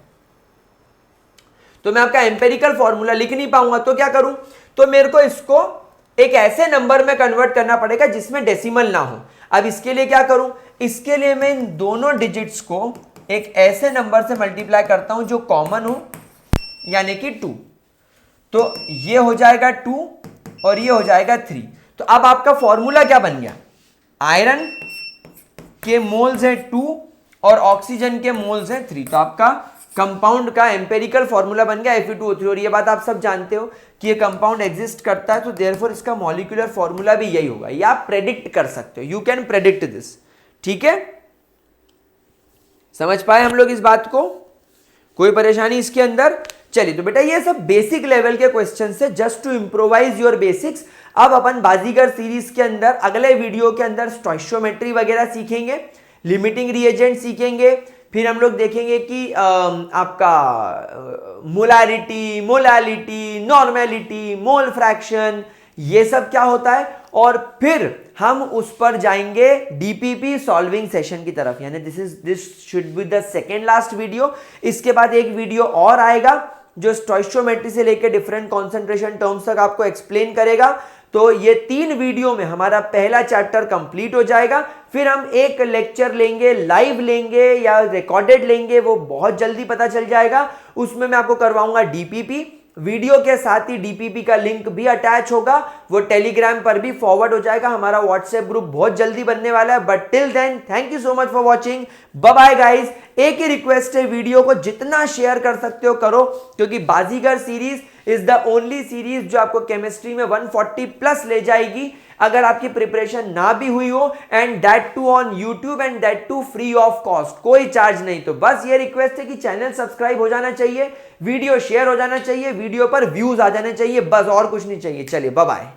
तो मैं आपका एम्पेरिकल फॉर्मूला लिख नहीं पाऊंगा। तो क्या करूं? तो मेरे को इसको एक ऐसे नंबर में कन्वर्ट करना पड़ेगा जिसमें डेसिमल ना हो। अब इसके लिए क्या करूं? इसके लिए मैं इन दोनों डिजिट्स को एक ऐसे नंबर से मल्टीप्लाई करता हूं जो कॉमन हो, यानी कि 2। तो ये हो जाएगा 2 और ये हो जाएगा 3। तो अब आपका फॉर्मूला क्या बन गया? आयरन के मोल्स है 2 और ऑक्सीजन के मोल्स हैं 3। तो आपका कंपाउंड का एम्पेरिकल फॉर्मूला बन गया Fe2O3। और ये बात आप सब जानते हो कि ये कंपाउंड एग्जिस्ट करता है, तो देयरफॉर इसका मॉलिक्यूलर फॉर्मूला भी यही होगा। ये आप प्रेडिक्ट कर सकते हो, यू कैन प्रेडिक्ट दिस। ठीक है, समझ पाए हम लोग इस बात को? कोई परेशानी इसके अंदर? चलिए, तो बेटा ये सब बेसिक लेवल के क्वेश्चन है, just to improvise your basics. अब अपन बाजीगर सीरीज के अंदर अगले वीडियो के अंदर स्टोइशियोमेट्री वगैरह सीखेंगे, लिमिटिंग रिएजेंट सीखेंगे, फिर हम लोग देखेंगे कि आपका मोलारिटी, मोलालिटी, नॉर्मेलिटी, मोल फ्रैक्शन, ये सब क्या होता है, और फिर हम उस पर जाएंगे डीपीपी सॉल्विंग सेशन की तरफ। यानी this should be the second last video. इसके बाद एक वीडियो और आएगा जो स्टोइशियोमेट्री से लेकर डिफरेंट कॉन्सेंट्रेशन टर्म्स तक आपको एक्सप्लेन करेगा। तो ये 3 वीडियो में हमारा पहला चैप्टर कंप्लीट हो जाएगा। फिर हम एक लेक्चर लेंगे, लाइव लेंगे या रिकॉर्डेड लेंगे, वो बहुत जल्दी पता चल जाएगा। उसमें मैं आपको करवाऊंगा डीपीपी वीडियो के साथ ही डीपीपी का लिंक भी अटैच होगा, वो टेलीग्राम पर भी फॉरवर्ड हो जाएगा। हमारा व्हाट्सएप ग्रुप बहुत जल्दी बनने वाला है। But till then thank you so much for watching, bye bye guys. एक ही रिक्वेस्ट है, वीडियो को जितना शेयर कर सकते हो करो, क्योंकि Baazigar series is the only series जो आपको केमिस्ट्री में 140 प्लस ले जाएगी अगर आपकी प्रिपरेशन ना भी हुई हो, and that too on YouTube, and that too free of cost, कोई चार्ज नहीं। तो बस ये रिक्वेस्ट है कि चैनल सब्सक्राइब हो जाना चाहिए, वीडियो शेयर हो जाना चाहिए, वीडियो पर व्यूज आ जाने चाहिए, बस और कुछ नहीं चाहिए। चलिए बाय बाय।